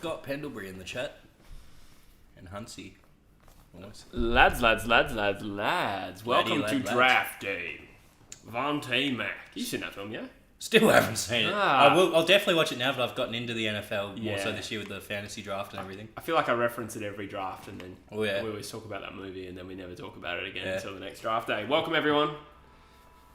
We've got Pendlebury in the chat. And Hunsey. Lads. Welcome to lads. Draft Day. Von T. Mac. You've seen that film, yeah? Still haven't seen it. Ah. I'll definitely watch it now, but I've gotten into the NFL more so this year with the fantasy draft and everything. I feel like I reference it every draft, and then Oh, yeah. we always talk about that movie, and then we never talk about it again until the next draft day. Welcome, everyone.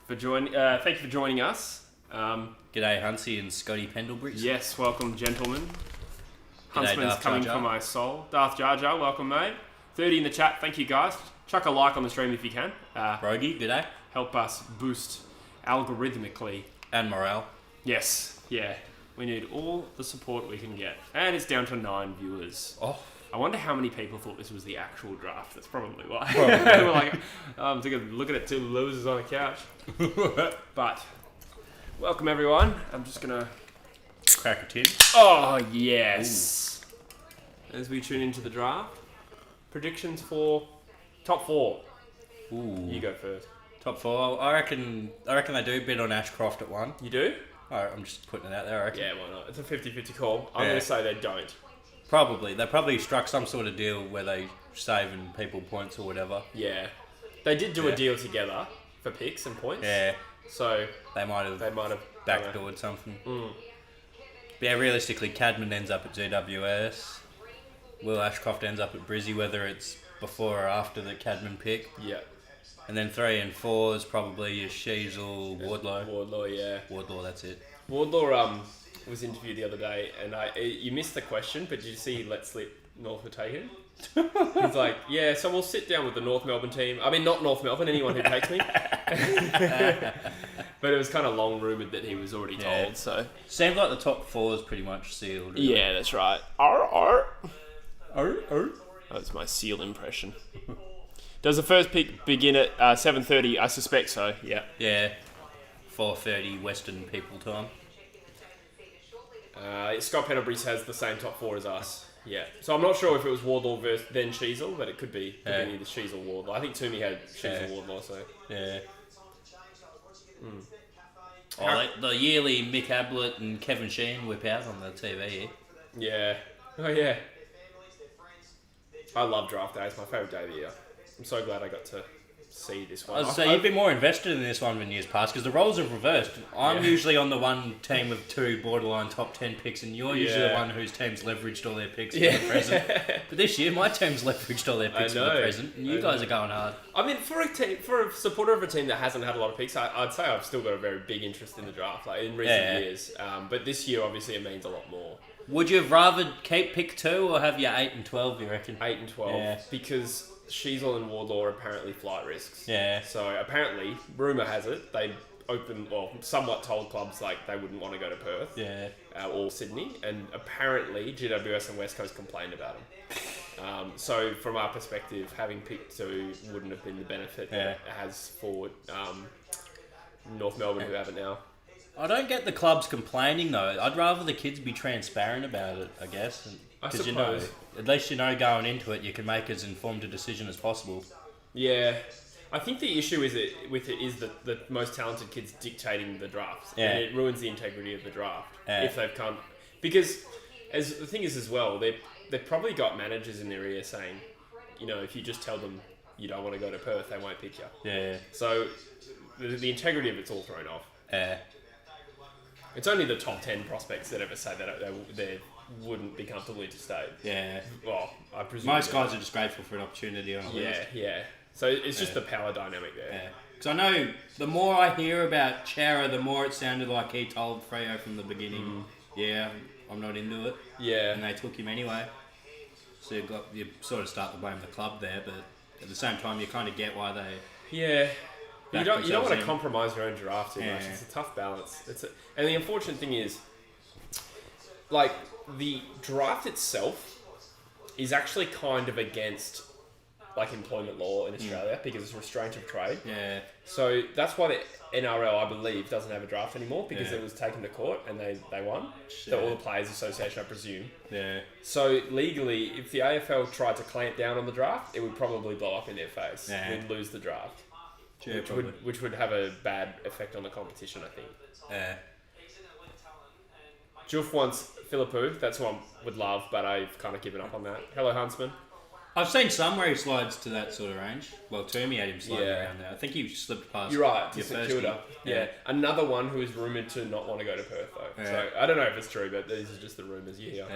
Thank you for joining us. G'day, Hunsey and Scotty Pendlebury. Yes, welcome, gentlemen. G'day, Huntsman's Darth coming Jar Jar. for my soul. Darth Jar Jar, welcome, mate. 30 in the chat. Thank you, guys. Chuck a like on the stream if you can. Rogie, g'day. Help us boost algorithmically. And Morale. Yes, yeah. We need all the support we can get. And it's down to 9 viewers. Oh. I wonder how many people thought this was the actual draft. That's probably why. We're like, I'm looking at two losers on a couch. But, welcome everyone. I'm just going to... Crack a tin. Oh, yes. Ooh. As we tune into the draft. Predictions for top 4. Ooh. You go first. Top 4. I reckon they do bid on Ashcroft at 1. You do? I'm just putting it out there, I reckon. Yeah, why not? It's a 50-50 call. I'm going to say they don't. Probably. They probably struck some sort of deal where they saving people points or whatever. Yeah. They did do a deal together for picks and points. Yeah. So They might have backdoored something. Mm. But yeah, realistically, Cadman ends up at GWS. Will Ashcroft ends up at Brizzy, whether it's before or after the Cadman pick. Yeah. And then 3 and 4 is probably your Sheasel, Wardlow. Wardlaw, yeah. Wardlaw, that's it. Wardlaw was interviewed the other day, and you missed the question, but did you see he let slip North were taken? He's like, yeah, so we'll sit down with the North Melbourne team. I mean, not North Melbourne, anyone who takes me. But it was kind of long rumoured that he was already told, so... Seems like the top 4 is pretty much sealed. Really. Yeah, that's right. Arr. That's my seal impression. Does the first pick begin at 7:30? I suspect so, yeah. Yeah. 4:30 Western people time. Scott Pendlebury has the same top 4 as us. Yeah. So I'm not sure if it was Wardlaw versus then Sheasel, but it could be. Could be either Sheasel or Wardlaw. I think Toomey had Sheasel Wardlaw, so... Yeah. Oh, the yearly Mick Ablett and Kevin Sheehan whip out on the TV. Yeah. Oh, yeah. I love draft day. It's my favourite day of the year. I'm so glad I got to see this one. So you've been more invested in this one than years past because the roles have reversed. I'm usually on the one team with 2 borderline top 10 picks, and you're usually the one whose team's leveraged all their picks for the present. But this year, my team's leveraged all their picks for the present, and you guys are going hard. I mean, for a supporter of a team that hasn't had a lot of picks, I'd say I've still got a very big interest in the draft, like in recent years. But this year, obviously, it means a lot more. Would you have rather keep pick 2 or have your 8 and 12? You reckon? 8 and 12, because Sheasel and Wardlaw are apparently flight risks. Yeah. So apparently, rumour has it, they somewhat told clubs like they wouldn't want to go to Perth. Yeah. Or Sydney, and apparently GWS and West Coast complained about them. So from our perspective, having picked 2 wouldn't have been the benefit that it has for North Melbourne, who have it now. I don't get the clubs complaining though. I'd rather the kids be transparent about it, I guess. I Because suppose. at least going into it, you can make as informed a decision as possible. Yeah. I think the issue is the most talented kids dictating the draft. Yeah. And it ruins the integrity of the draft Yeah. if they've come. Because as the thing is as well, they've probably got managers in their ear saying, you know, if you just tell them you don't want to go to Perth, they won't pick you. Yeah. So the integrity of it's all thrown off. Yeah. It's only the top 10 prospects that ever say that they wouldn't be comfortable interstate. Yeah. Well, I presume... Most guys are just grateful for an opportunity on a list. Yeah. So it's just the power dynamic there. Yeah. Because I know the more I hear about Chara, the more it sounded like he told Freo from the beginning, yeah, I'm not into it. Yeah. And they took him anyway. So you sort of start to blame the club there, but at the same time you kind of get why they... Yeah. You don't want to in. compromise your own draft too much. It's a tough balance. And the unfortunate thing is, like, the draft itself is actually kind of against, like, employment law in Australia because it's restraint of trade. Yeah. So that's why the NRL, I believe, doesn't have a draft anymore because it was taken to court and they won. So all the Players Association, I presume. Yeah. So legally, if the AFL tried to clamp down on the draft, it would probably blow up in their face. Yeah. We'd lose the draft. Yeah, which would have a bad effect on the competition, I think. Yeah. Juf wants Philippou. That's what I would love, but I've kind of given up on that. Hello, Huntsman. I've seen some where he slides to that sort of range. Well, Toomey had him sliding around there. I think he slipped past. You're right, to your St first Kilda. year. Yeah. Another one who is rumoured to not want to go to Perth, though. Yeah. So I don't know if it's true, but these are just the rumours you hear.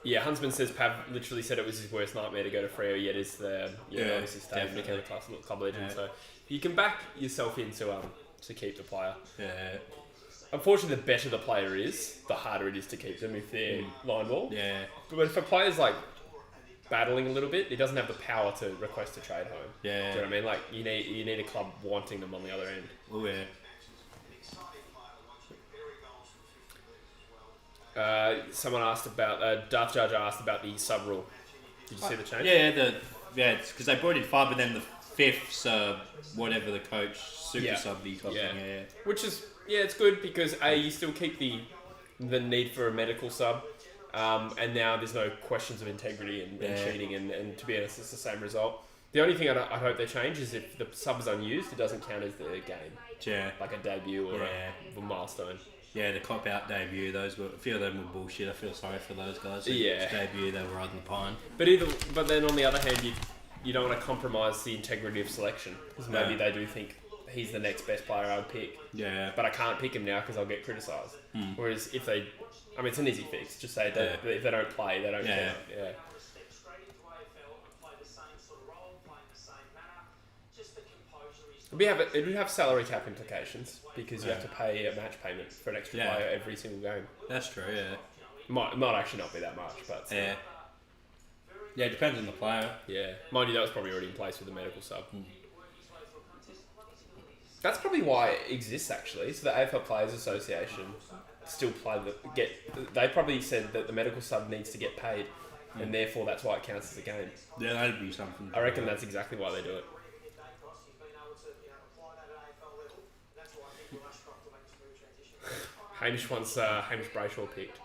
Yeah, Huntsman says Pav literally said it was his worst nightmare to go to Freo, yet is the obviously stayed and became a club legend. So you can back yourself into to keep the player. Yeah. Unfortunately, the better the player is, the harder it is to keep them if they're line ball. Yeah. But if a player's like battling a little bit, he doesn't have the power to request a trade home. Yeah. Do you know what I mean? Like you need a club wanting them on the other end. Oh yeah. Someone asked about Darth Jar Jar asked about the sub rule. Did you see the change? Yeah, because they brought in 5, but then the 5th sub, whatever the coach super sub the top thing. Yeah. Which is it's good because you still keep the need for a medical sub, and now there's no questions of integrity and cheating, and to be honest, it's the same result. The only thing I hope they change is if the sub is unused, it doesn't count as the game. Yeah. Like a debut or a milestone. Yeah, the cop-out debut, a few of them were bullshit. I feel sorry for those guys. Debut, they were riding the pine. But then on the other hand, you don't want to compromise the integrity of selection. Because maybe they do think he's the next best player I would pick. Yeah. But I can't pick him now because I'll get criticised. Whereas if they... I mean, it's an easy fix. Just say that if they don't play, they don't count. Yeah. It would have salary cap implications because you have to pay a match payment for an extra player every single game. That's true, yeah. Might actually not be that much, but... Yeah. Yeah, it depends on the player. Yeah. Mind you, that was probably already in place with the medical sub. That's probably why it exists, actually. So the AFL Players Association still they probably said that the medical sub needs to get paid, and therefore that's why it counts as a game. Yeah, that'd be something. I reckon that's exactly why they do it. Hamish wants Hamish Brayshaw picked.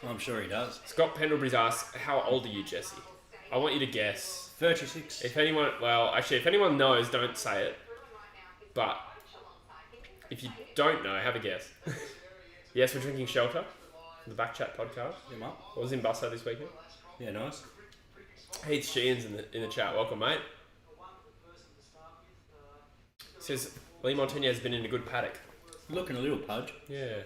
I'm sure he does. Scott Pendlebury's asked, how old are you, Jesse? I want you to guess. 36. If anyone knows, don't say it. But if you don't know, have a guess. Yes, we're drinking Shelter, the Backchat podcast. Yeah, mate. I was in Busso this weekend. Yeah, nice. Heath Sheehan's in the chat. Welcome, mate. Says, Lee Montaigne has been in a good paddock. Looking a little pudge. Yeah.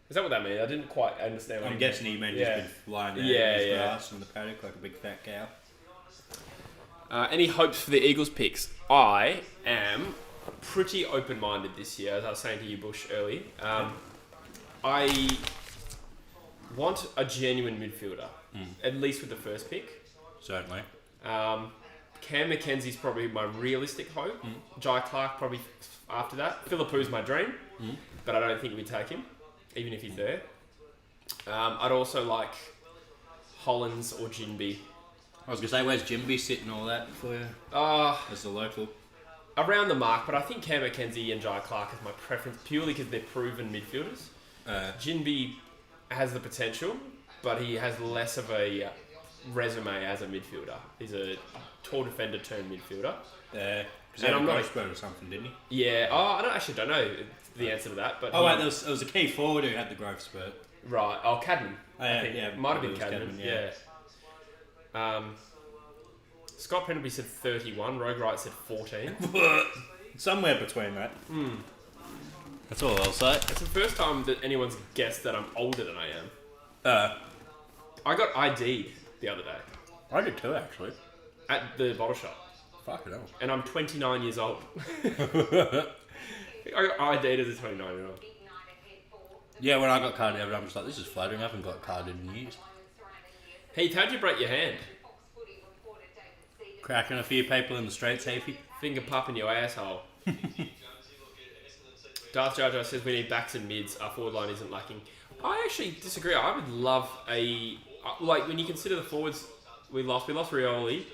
Is that what that means? I didn't quite understand what I'm guessing he meant he's been lying there in his grass in the paddock like a big fat cow. Any hopes for the Eagles picks? I am pretty open-minded this year, as I was saying to you, Bush, early. I want a genuine midfielder, at least with the first pick. Certainly. Cam McKenzie's probably my realistic hope. Jai Clark probably after that. Philippou's my dream, but I don't think we'd take him, even if he's there. I'd also like Hollins or Jinby. I was going to say, where's Jimby sitting all that for you? As the local. Around the mark, but I think Cam McKenzie and Jai Clark is my preference, purely because they're proven midfielders. Jinby has the potential, but he has less of a resume as a midfielder. He's a tall defender turned midfielder. Because he had a growth spurt or something, didn't he? Yeah. I don't know the answer to that. But wait, there was a key forward who had the growth spurt. Right. Cadman. I think. Yeah. Might have been Cadman. Yeah. Scott Pendlebury said 31. Rogue Wright said 14. Somewhere between that. That's all I'll say. It's the first time that anyone's guessed that I'm older than I am. I got ID'd the other day. I did too, actually. At the bottle shop. Fucking hell. And I'm 29 years old. I got ID'd as a 29-year-old. Yeah, when I got carded, I'm just like, this is flattering. I haven't got carded in years. Heath, how'd you break your hand? Cracking a few people in the streets, Heafy. Finger popping your asshole. Darth Jar Jar says we need backs and mids. Our forward line isn't lacking. I actually disagree. I would love when you consider the forwards we lost Rioli.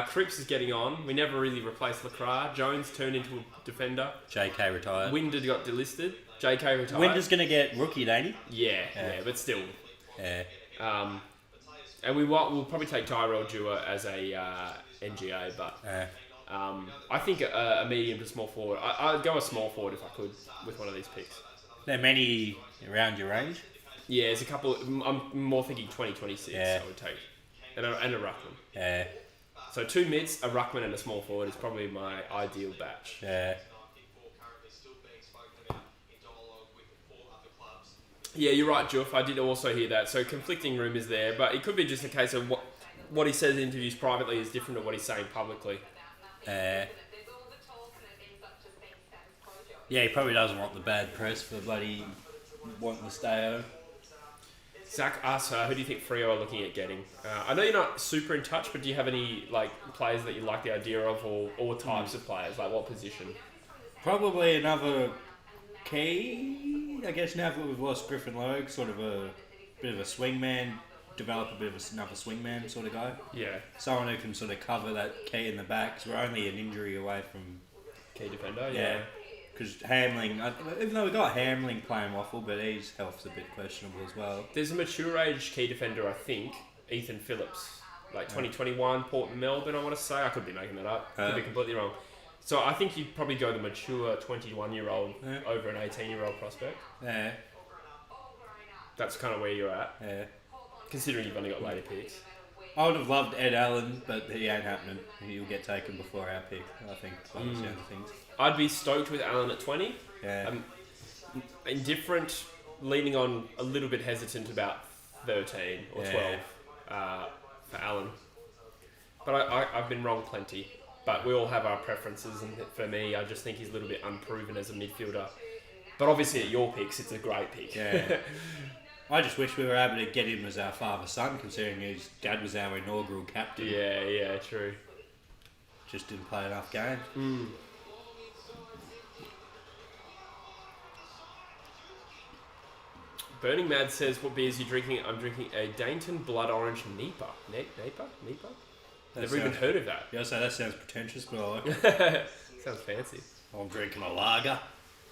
Cripps is getting on. We never really replaced Lacroix. Jones turned into a defender. JK retired. Winder got delisted. JK retired. Winder's going to get rookied, ain't he? Yeah, but still. Yeah. And we'll probably take Tyrell Dewar as a NGA, but I think a medium to small forward. I'd go a small forward if I could with one of these picks. There are many around your range? Yeah, there's a couple. I'm more thinking 2026. I would take, and a ruckman. Yeah. So 2 mids, a ruckman, and a small forward is probably my ideal batch. Yeah. Yeah, you're right, Juff. I did also hear that. So conflicting rumours there, but it could be just a case of what he says in interviews privately is different to what he's saying publicly. Yeah, he probably doesn't want the bad press for bloody wanting to stay home. Zach asks, who do you think Freo are looking at getting? I know you're not super in touch, but do you have any players that you like the idea of, or types of players? Like what position? Probably another key. I guess now that we've lost Griffin Logue, sort of a bit of a swingman, develop a bit of another swingman sort of guy. Yeah. Someone who can sort of cover that key in the back, because we're only an injury away from key defender. Yeah. Because Hamling, even though we got Hamling playing waffle, but his health's a bit questionable as well. There's a mature age key defender, I think, Ethan Phillips, 2021 Port Melbourne. I want to say I could be making that up. Could be completely wrong. So I think you'd probably go the mature 21-year-old over an 18-year-old prospect. Yeah. That's kind of where you're at. Yeah. Considering you've only got later picks. I would have loved Ed Allen, but he ain't happening. He'll get taken before our pick, I think. By the sound of things. I'd be stoked with Allen at 20. Yeah. Indifferent, leaning on a little bit hesitant about 13 or 12 for Allen. But I've been wrong plenty. But we all have our preferences, and for me, I just think he's a little bit unproven as a midfielder. But obviously at your picks, it's a great pick. Yeah. I just wish we were able to get him as our father-son, considering his dad was our inaugural captain. Yeah, true. Just didn't play enough games. Burning Mad says, what beers are you drinking? I'm drinking a Dainton Blood Orange Nipa. Nipa? Never even heard of that. Yeah, so that sounds pretentious, but I like it. Sounds fancy. I'm drinking a lager.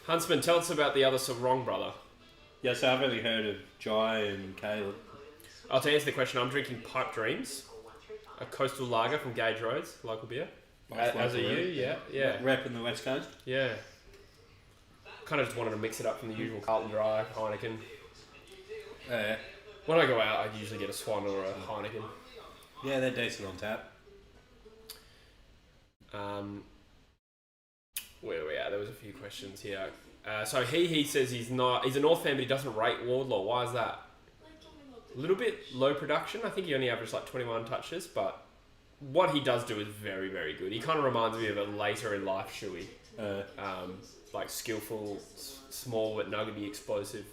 Huntsman, tell us about the other Sarong brother. Yeah, so I've only heard of Jai and Caleb. To answer the question, I'm drinking Pipe Dreams, a coastal lager from Gage Roads, local beer. As are you, yeah. Repping the West Coast? Yeah. Kind of just wanted to mix it up from the usual Carlton Dry, Heineken. When I go out, I usually get a Swan or a Heineken. Yeah, they're decent on tap. Where are we at? There was a few questions here. So he says he's a North fan, but he doesn't rate Wardlaw. Why is that? A little bit low production. I think he only averaged 21 touches, but what he does do is very, very good. He kind of reminds me of a later in life Shuey. Skillful, small, but nuggety, explosive.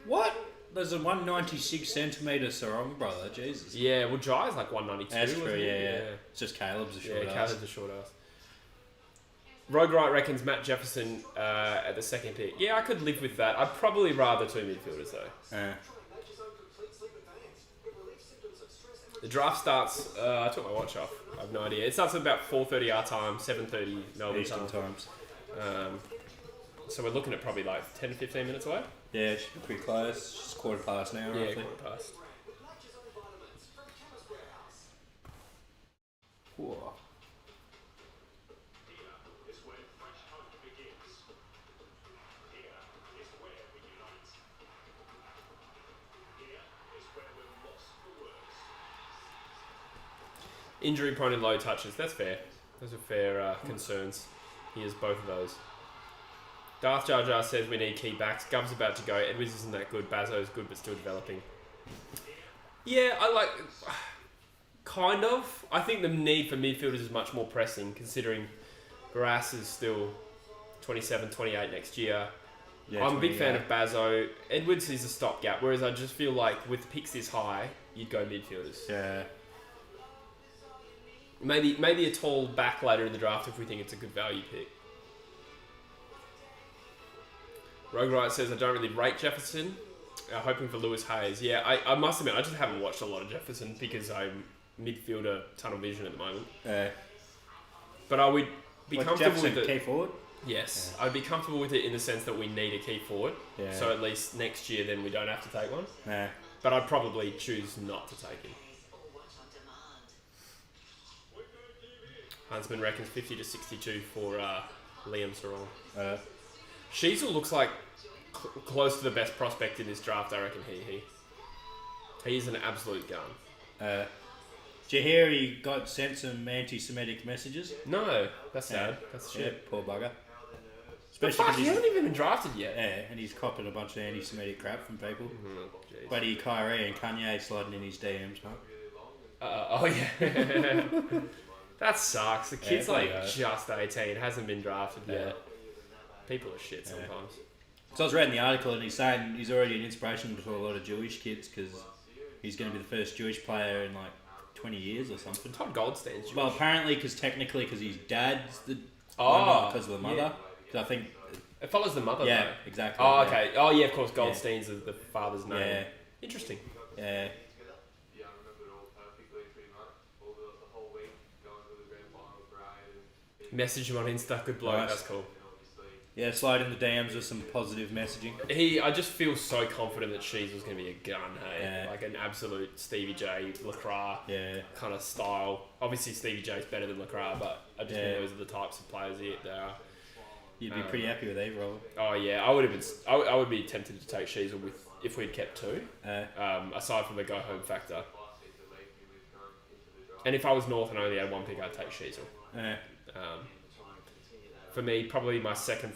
What? There's a 196 centimetre Sarong brother, Jesus. Yeah, well, Jai's 192. That's true, yeah. It's just Caleb's a short ass. Caleb's a short ass. Rogue Wright reckons Matt Jefferson at the second pick. Yeah, I could live with that. I'd probably rather 2 midfielders, though. The draft starts... I took my watch off. I have no idea. It starts at about 4:30 our time, 7:30 Melbourne Eastern times. So we're looking at probably 10 to 15 minutes away. Yeah, it should be pretty close. It's just 1:15 now, roughly. Yeah, 1:15. Whoa. Injury prone and low touches. That's fair. Those are fair concerns. He has both of those. Darth Jar Jar says we need key backs. Gov's about to go. Edwards isn't that good. Bazo's good but still developing. Yeah, kind of. I think the need for midfielders is much more pressing considering Barras is still 27, 28 next year. Yeah, I'm a big fan of Bazo. Edwards is a stopgap, whereas I just feel like with picks this high, you'd go midfielders. Yeah. Maybe a tall back later in the draft if we think it's a good value pick. Rogue Wright says, I don't really rate Jefferson. Hoping for Lewis Hayes. Yeah, I must admit, I just haven't watched a lot of Jefferson because I'm midfielder tunnel vision at the moment. But I would be comfortable with it. Key forward? Yes. Yeah. I'd be comfortable with it in the sense that we need a key forward. Yeah. So at least next year then we don't have to take one. Yeah. But I'd probably choose not to take him. Huntsman reckons 50 to 62 for Liam Sarong. Sheasel looks like close to the best prospect in this draft, I reckon. He's an absolute gun. Did you hear he got sent some anti-Semitic messages? No, that's sad. That's shit. Yeah, poor bugger. Especially because he hasn't even been drafted yet. Yeah, and he's copping a bunch of anti-Semitic crap from people. Buddy Kyrie and Kanye sliding in his DMs, mate. Oh yeah. That sucks. The kid's just 18, hasn't been drafted yet. People are shit sometimes. So I was reading the article and he's saying he's already an inspiration to a lot of Jewish kids because he's going to be the first Jewish player in like 20 years or something. Todd Goldstein's Jewish. Well, apparently because technically because his dad's the because of the mother. Because I think it follows the mother. Yeah, though. exactly. Oh, okay. Oh, yeah. Of course, Goldstein's is the father's name. Yeah. Interesting. Yeah. Message him on Insta. Good bloke. Nice. That's cool. Yeah, slide in the DMs with some positive messaging. I just feel so confident that Sheasel's going to be a gun, hey? Yeah. Like an absolute Stevie J, Lacroix kind of style. Obviously, Stevie J's better than Lacroix, but I just think those are the types of players they are. You'd be pretty happy with either of them. Oh, yeah. I would be tempted to take Sheasel if we'd kept two, aside from the go-home factor. And if I was North and only had one pick, I'd take Sheasel. For me, probably my second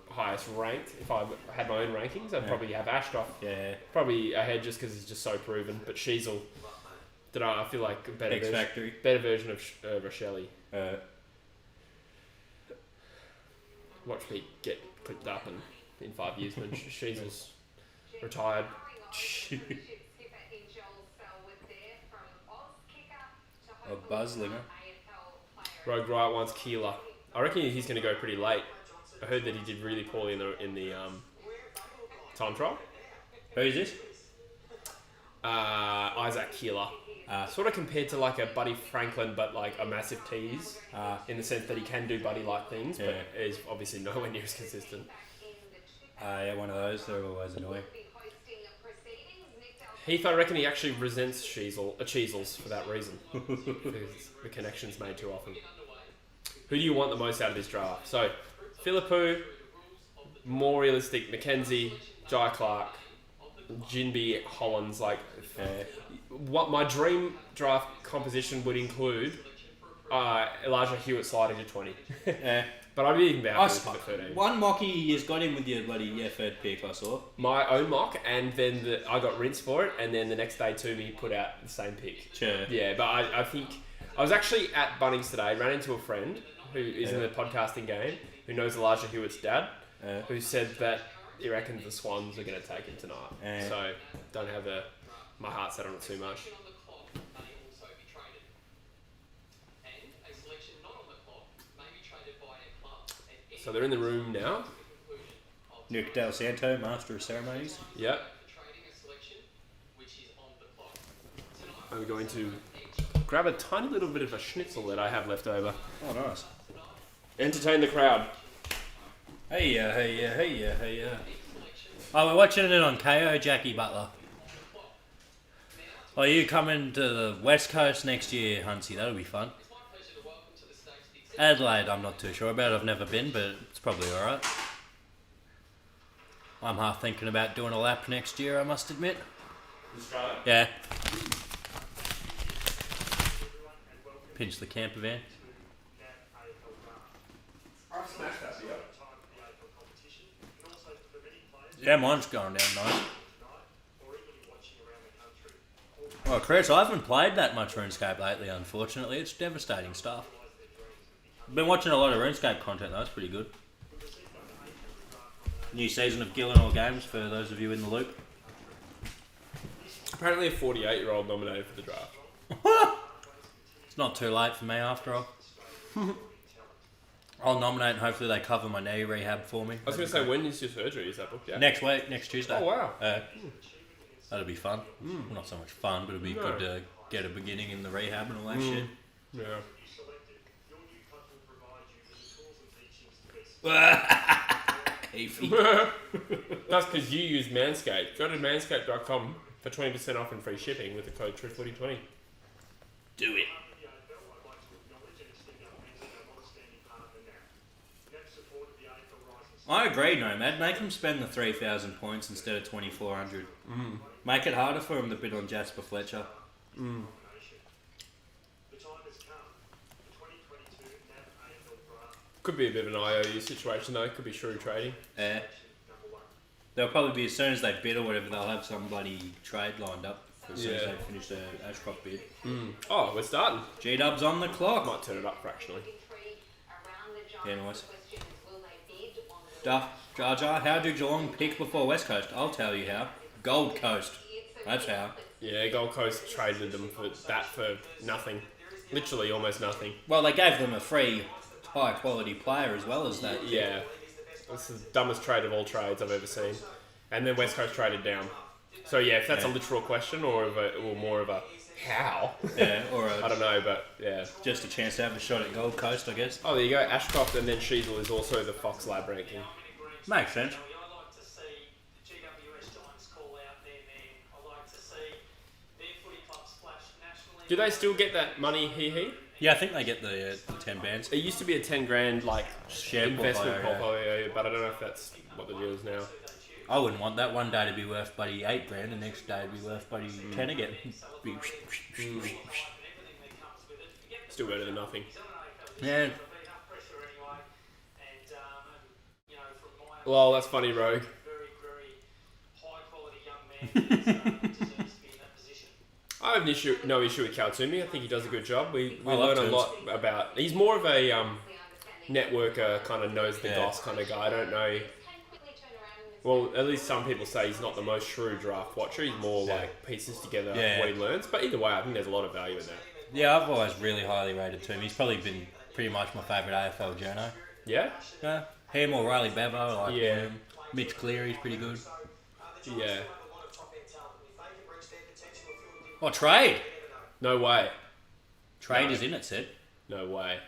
highest ranked. If I had my own rankings, I'd probably have Ashcroft. Yeah. Probably ahead just because he's just so proven. But Sheasel, I feel like a better version of Rochelle. Watch me get clipped up in 5 years when Sheasel's retired. A buzzlinger. Rogue Riot wants Keeler. I reckon he's going to go pretty late. I heard that he did really poorly in the time trial. Who's this? Isaac Keeler. Sort of compared to like a Buddy Franklin, but like a massive tease in the sense that he can do Buddy-like things, but is obviously nowhere near as consistent. Yeah, one of those. They're always annoying. Heath, I reckon he actually resents Cheezels for that reason. Because the connection's made too often. Who do you want the most out of this draft? So, Philippou, more realistic, Mackenzie, Jai Clark, Jinby, Hollins. What my dream draft composition would include Elijah Hewitt sliding to 20. But I'd be even better with 13. One mocky has got him with your bloody third pick, I saw. My own mock, and then I got rinsed for it, and then the next day Toomey put out the same pick. Sure. Yeah, but I think... I was actually at Bunnings today, ran into a friend who is in the podcasting game, who knows Elijah Hewitt's dad, who said that he reckons the Swans are going to take him tonight. So, don't have my heart set on it too much. So they're in the room now. Nick Del Santo, Master of Ceremonies. Yep. I'm going to grab a tiny little bit of a schnitzel that I have left over. Oh, nice. Entertain the crowd. Hey. Oh, we're watching it on KO, Jackie Butler. Oh, you coming to the West Coast next year, Hunsy? That'll be fun. Adelaide, I'm not too sure about. I've never been, but it's probably alright. I'm half thinking about doing a lap next year, I must admit. Australia? Yeah. Pinch the camper van. I've smashed that beer. Yeah, mine's going down nice. Oh, Chris, I haven't played that much RuneScape lately, unfortunately. It's devastating stuff. Been watching a lot of RuneScape content, though. It's pretty good. New season of Gillenall Games, for those of you in the loop. Apparently a 48-year-old nominated for the draft. It's not too late for me, after all. I'll nominate and hopefully they cover my knee rehab for me. I was going to say, when is your surgery? Is that booked yet? Next week, next Tuesday. Oh, wow. That'll be fun. Well, not so much fun, but it'll be good to get a beginning in the rehab and all that shit. Yeah. That's because you use Manscaped. Go to manscaped.com for 20% off and free shipping with the code TrueFooty20. Do it. I agree, Nomad. Make him spend the 3,000 points instead of 2,400. Make it harder for him to bid on Jasper Fletcher. Could be a bit of an IOU situation though. Could be shrewd trading. Yeah. They'll probably be, as soon as they bid or whatever, they'll have some bloody trade lined up as soon as they finish the Ashcroft bid. Oh, we're starting. G-Dub's on the clock. Might turn it up fractionally. Yeah, nice. Duff, Jar Jar, how do Geelong pick before West Coast? I'll tell you how. Gold Coast. That's how. Yeah, Gold Coast traded them for nothing. Literally almost nothing. Well, they gave them a free high quality player as well as that. Yeah. This is the dumbest trade of all trades I've ever seen. And then West Coast traded down. So yeah, if that's a literal question or more of a how. Yeah, or I don't know, but yeah. Just a chance to have a shot at Gold Coast, I guess. Oh, there you go. Ashcroft and then Sheasel is also the Fox Lab ranking. Makes sense. Do they still get that money, he? Yeah, I think they get the 10 bands. It used to be a 10 grand like Share investment portfolio, portfolio, but I don't know if that's what the deal is now. I wouldn't want that one day to be worth bloody 8 grand, the next day to be worth bloody 10 again. Still better than nothing. Yeah. Well, that's funny, Rogue. I have no issue with Kaltumi. I think he does a good job. We learn a lot about... He's more of a networker, kind of knows the goss kind of guy. I don't know... Well, at least some people say he's not the most shrewd draft watcher. He's more like pieces together what he learns. But either way, I think there's a lot of value in that. Yeah, I've always really highly rated him. He's probably been pretty much my favourite AFL journo. Yeah? Yeah. Him or Riley Bevo, I like him. Mitch Cleary's pretty good. Yeah. Oh, trade! No way. Trade is in it, Sid. No way.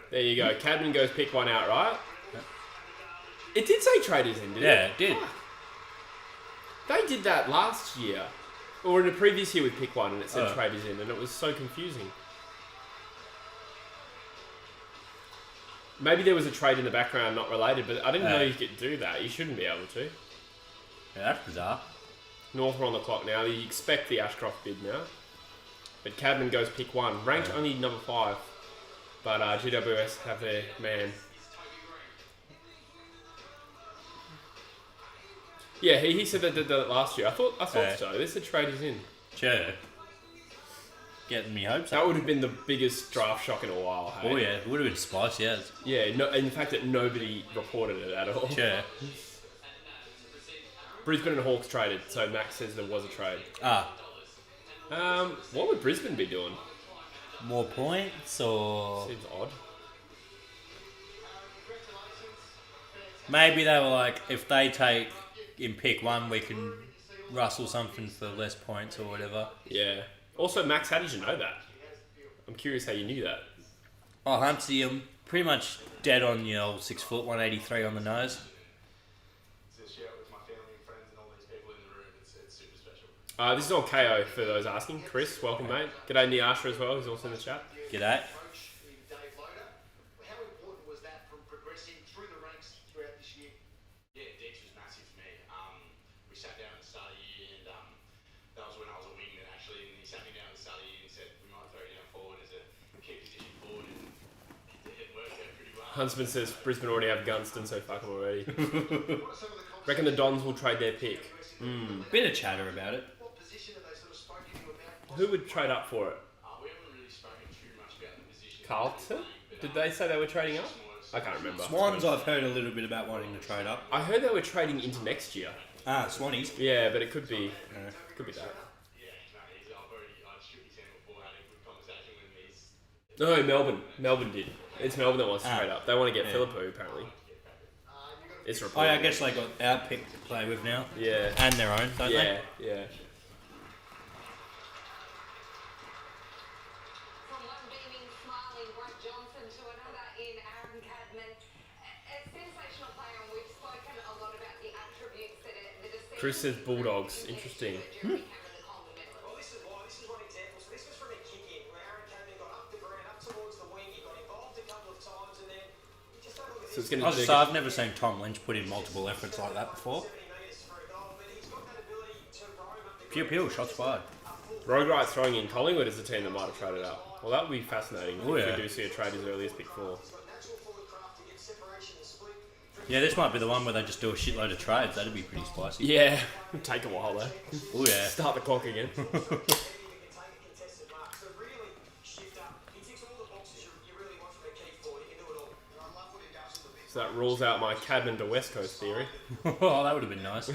There you go. Cadman goes pick one out, right? It did say traders in, didn't it? Yeah, it did. They did that last year. Or in the previous year with pick one and it said traders in and it was so confusing. Maybe there was a trade in the background not related, but I didn't know you could do that. You shouldn't be able to. Yeah, that's bizarre. North are on the clock now. You expect the Ashcroft bid now. But Cadman goes pick one. Ranked only number 5. But GWS have their man. Yeah, he said that did that last year. I thought so. They said traders in. Sure. Getting me hopes up. That would have been the biggest draft shock in a while. Hey? Oh yeah, it would have been spicy, yes. Yeah, no, and the fact that nobody reported it at all. Sure. Brisbane and Hawks traded, so Max says there was a trade. What would Brisbane be doing? More points or... Seems odd. Maybe they were like, if they take in pick one, we can rustle something for less points or whatever. Yeah. Also, Max, how did you know that? I'm curious how you knew that. Oh, Humpsy, I'm pretty much dead on your old 6 foot, 183 on the nose. This is on KO for those asking. Chris, welcome, mate. G'day, Niasha as well, who's also in the chat. G'day. How important was that from progressing through the ranks throughout this year? Yeah, Dex was massive for me. We sat down at the start of the year, and that was when I was a wingman actually. And he sat me down at the start of the year and said, "We might throw you down forward as a key position forward," and it worked out pretty well. Huntsman says Brisbane already have Gunston, so fuck them already. Reckon the Dons will trade their pick. Bit of chatter about it. What position have they sort of spoken to you about? Who would trade up for it? We haven't really spoken too much about the position. Carlton? Did they say they were trading up? I can't remember. Swans, I've heard a little bit about wanting to trade up. I heard they were trading into next year. Swannies. Yeah, but it could be that. Yeah, I shook his hand before, had a good conversation with him. No, Melbourne. Melbourne did. It's Melbourne that wants to trade up. They want to get Philippou, apparently. It's Oh, reported. yeah, I guess they got our pick to play with now. Yeah. And their own, don't they? Yeah. From one beaming, smiling Brett Johnson to another in Aaron Cadman. A sensational player, and we've spoken a lot about the attributes that the decision... Chris says Bulldogs. Interesting. Well, this is one example. So this was from a kick in where Aaron Cadman got up the ground, up So it's going Also, to. I've never seen Tom Lynch put in multiple efforts like that before. Pew pew, shots fired. Roguewright throwing in Collingwood as a team that might have traded up. Well, that would be fascinating if yeah. we do see a trade as early as pick 4. Yeah, this might be the one where they just do a shitload of trades. That'd be pretty spicy. Yeah, take a while though. Oh yeah. Start the clock again. So that rules out my Cadman to West Coast theory. Oh, that would have been nice.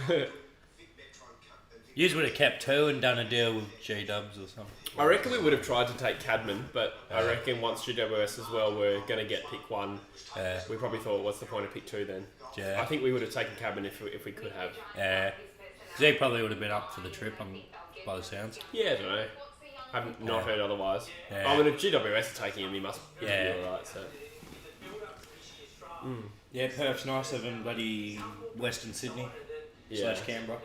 Yous would have kept 2 and done a deal with G-Dubs or something. I reckon we would have tried to take Cadman, but I reckon once GWS as well were going to get pick 1, we probably thought, what's the point of pick 2 then? Yeah. I think we would have taken Cadman if we could have. Yeah. Z probably would have been up for the trip by the sounds. Yeah, I don't know. I've not heard otherwise. Yeah. I mean, if GWS are taking him, he must be alright, so... Yeah, Perth's nicer than bloody Western Sydney / Canberra.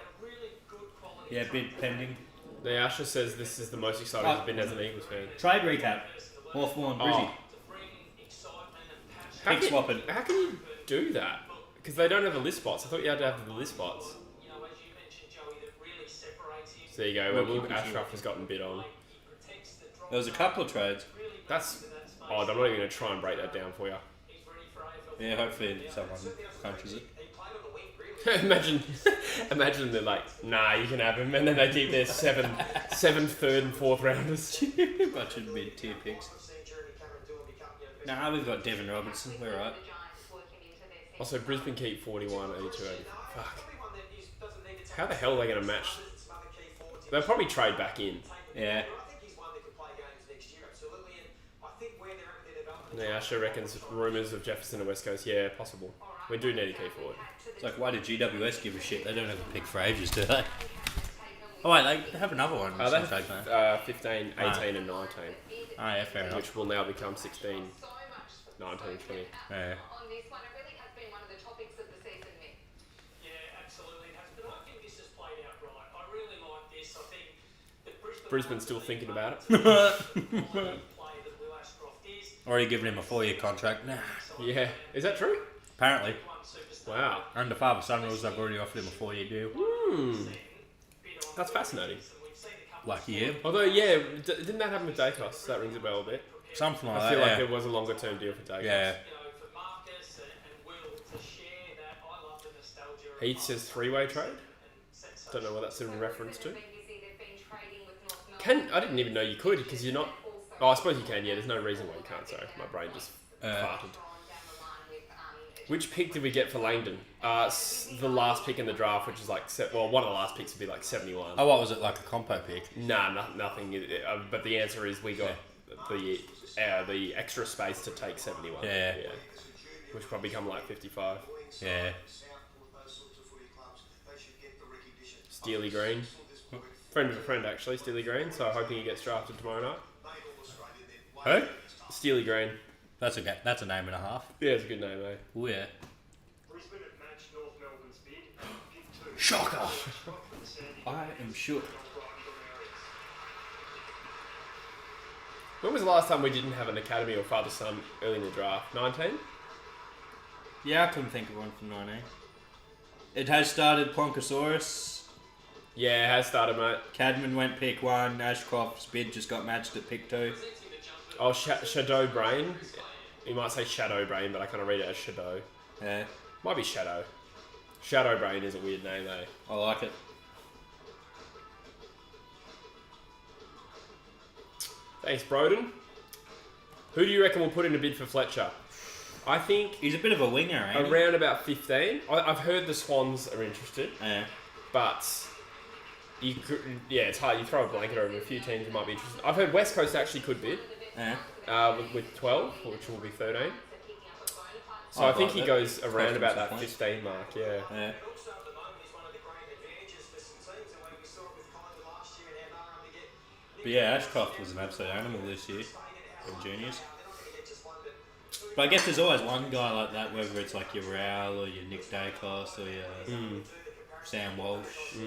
Yeah, bid pending. The Asher says this is the most exciting he's been as an Eagles fan. Trade recap. Hawthorn, Brizzy. Pick swapping. How can you do that? Because they don't have the list spots. I thought you had to have the list spots. So there you go. Well, Ashraf has gotten bid on. There was a couple of trades. That's odd. I'm not even going to try and break that down for you. Yeah, hopefully someone punches it. imagine they're like, nah, you can have him, and then they keep their seven, third and fourth rounders. Bunch of mid-tier picks. Nah, we've got Devin Robertson. We're right. Also, Brisbane keep 41, 82, 80. Fuck. How the hell are they going to match? They'll probably trade back in. Yeah. Yeah, Asher reckons rumours of Jefferson to West Coast. Yeah, possible. We do need a key forward. It's like, why did GWS give a shit? They don't have a pick for ages, do they? Oh wait, they have another one. They have 15, 18 and 19. Oh yeah, fair enough. Which will now become 16, 19, 20. Yeah. Brisbane's still thinking about it. Already given him a 4-year contract. Nah. Yeah. Is that true? Apparently. Wow. Under father-son rules, they've already offered him a 4-year deal. That's fascinating. Lucky him. Although, yeah, didn't that happen with Dacos? That rings a bell a bit. Something like that. I feel like yeah. it was a longer term deal for Dacos. Yeah. Heath says 3-way trade. Don't know what that's in reference to. I didn't even know you could because you're not. Oh, I suppose you can. Yeah, there's no reason why you can't. Sorry, my brain just farted. Which pick did we get for Langdon? The last pick in the draft, which is like one of the last picks would be like 71. Oh, what was it, like a compo pick? Nah, nothing. But the answer is we got the extra space to take 71. Yeah. Which probably come like 55. Yeah. Steely Green. Friend of a friend, actually, Steely Green. So hoping he gets drafted tomorrow night. Who? Steely Green. That's a name and a half. Yeah, it's a good name, eh? Oh yeah. Brisbane have matched North Melbourne's bid. Pick 2. Shocker! I am shook. When was the last time we didn't have an academy or father-son early in the draft? 19? Yeah, I couldn't think of one from 19. It has started. Plonkosaurus. Yeah, it has started, mate. Cadman went pick 1. Ashcroft's bid just got matched at pick 2. Oh, Shadow Brain. You might say Shadow Brain, but I kind of read it as Shadow. Yeah. Might be Shadow. Shadow Brain is a weird name, eh? I like it. Thanks, Broden. Who do you reckon will put in a bid for Fletcher? I think He's a bit of a winger, ain't he? around about 15. I've heard the Swans are interested, Yeah. but you could, it's hard. You throw a blanket over a few teams who might be interested. I've heard West Coast actually could bid Yeah. with 12, which will be 13. So I I think like he that. goes around 12 about some that points. 15 mark, yeah. Yeah. But yeah, Ashcroft was an absolute animal this year in juniors. But I guess there's always one guy like that, whether it's like your Raul or your Nick Dacos or your Sam Walsh.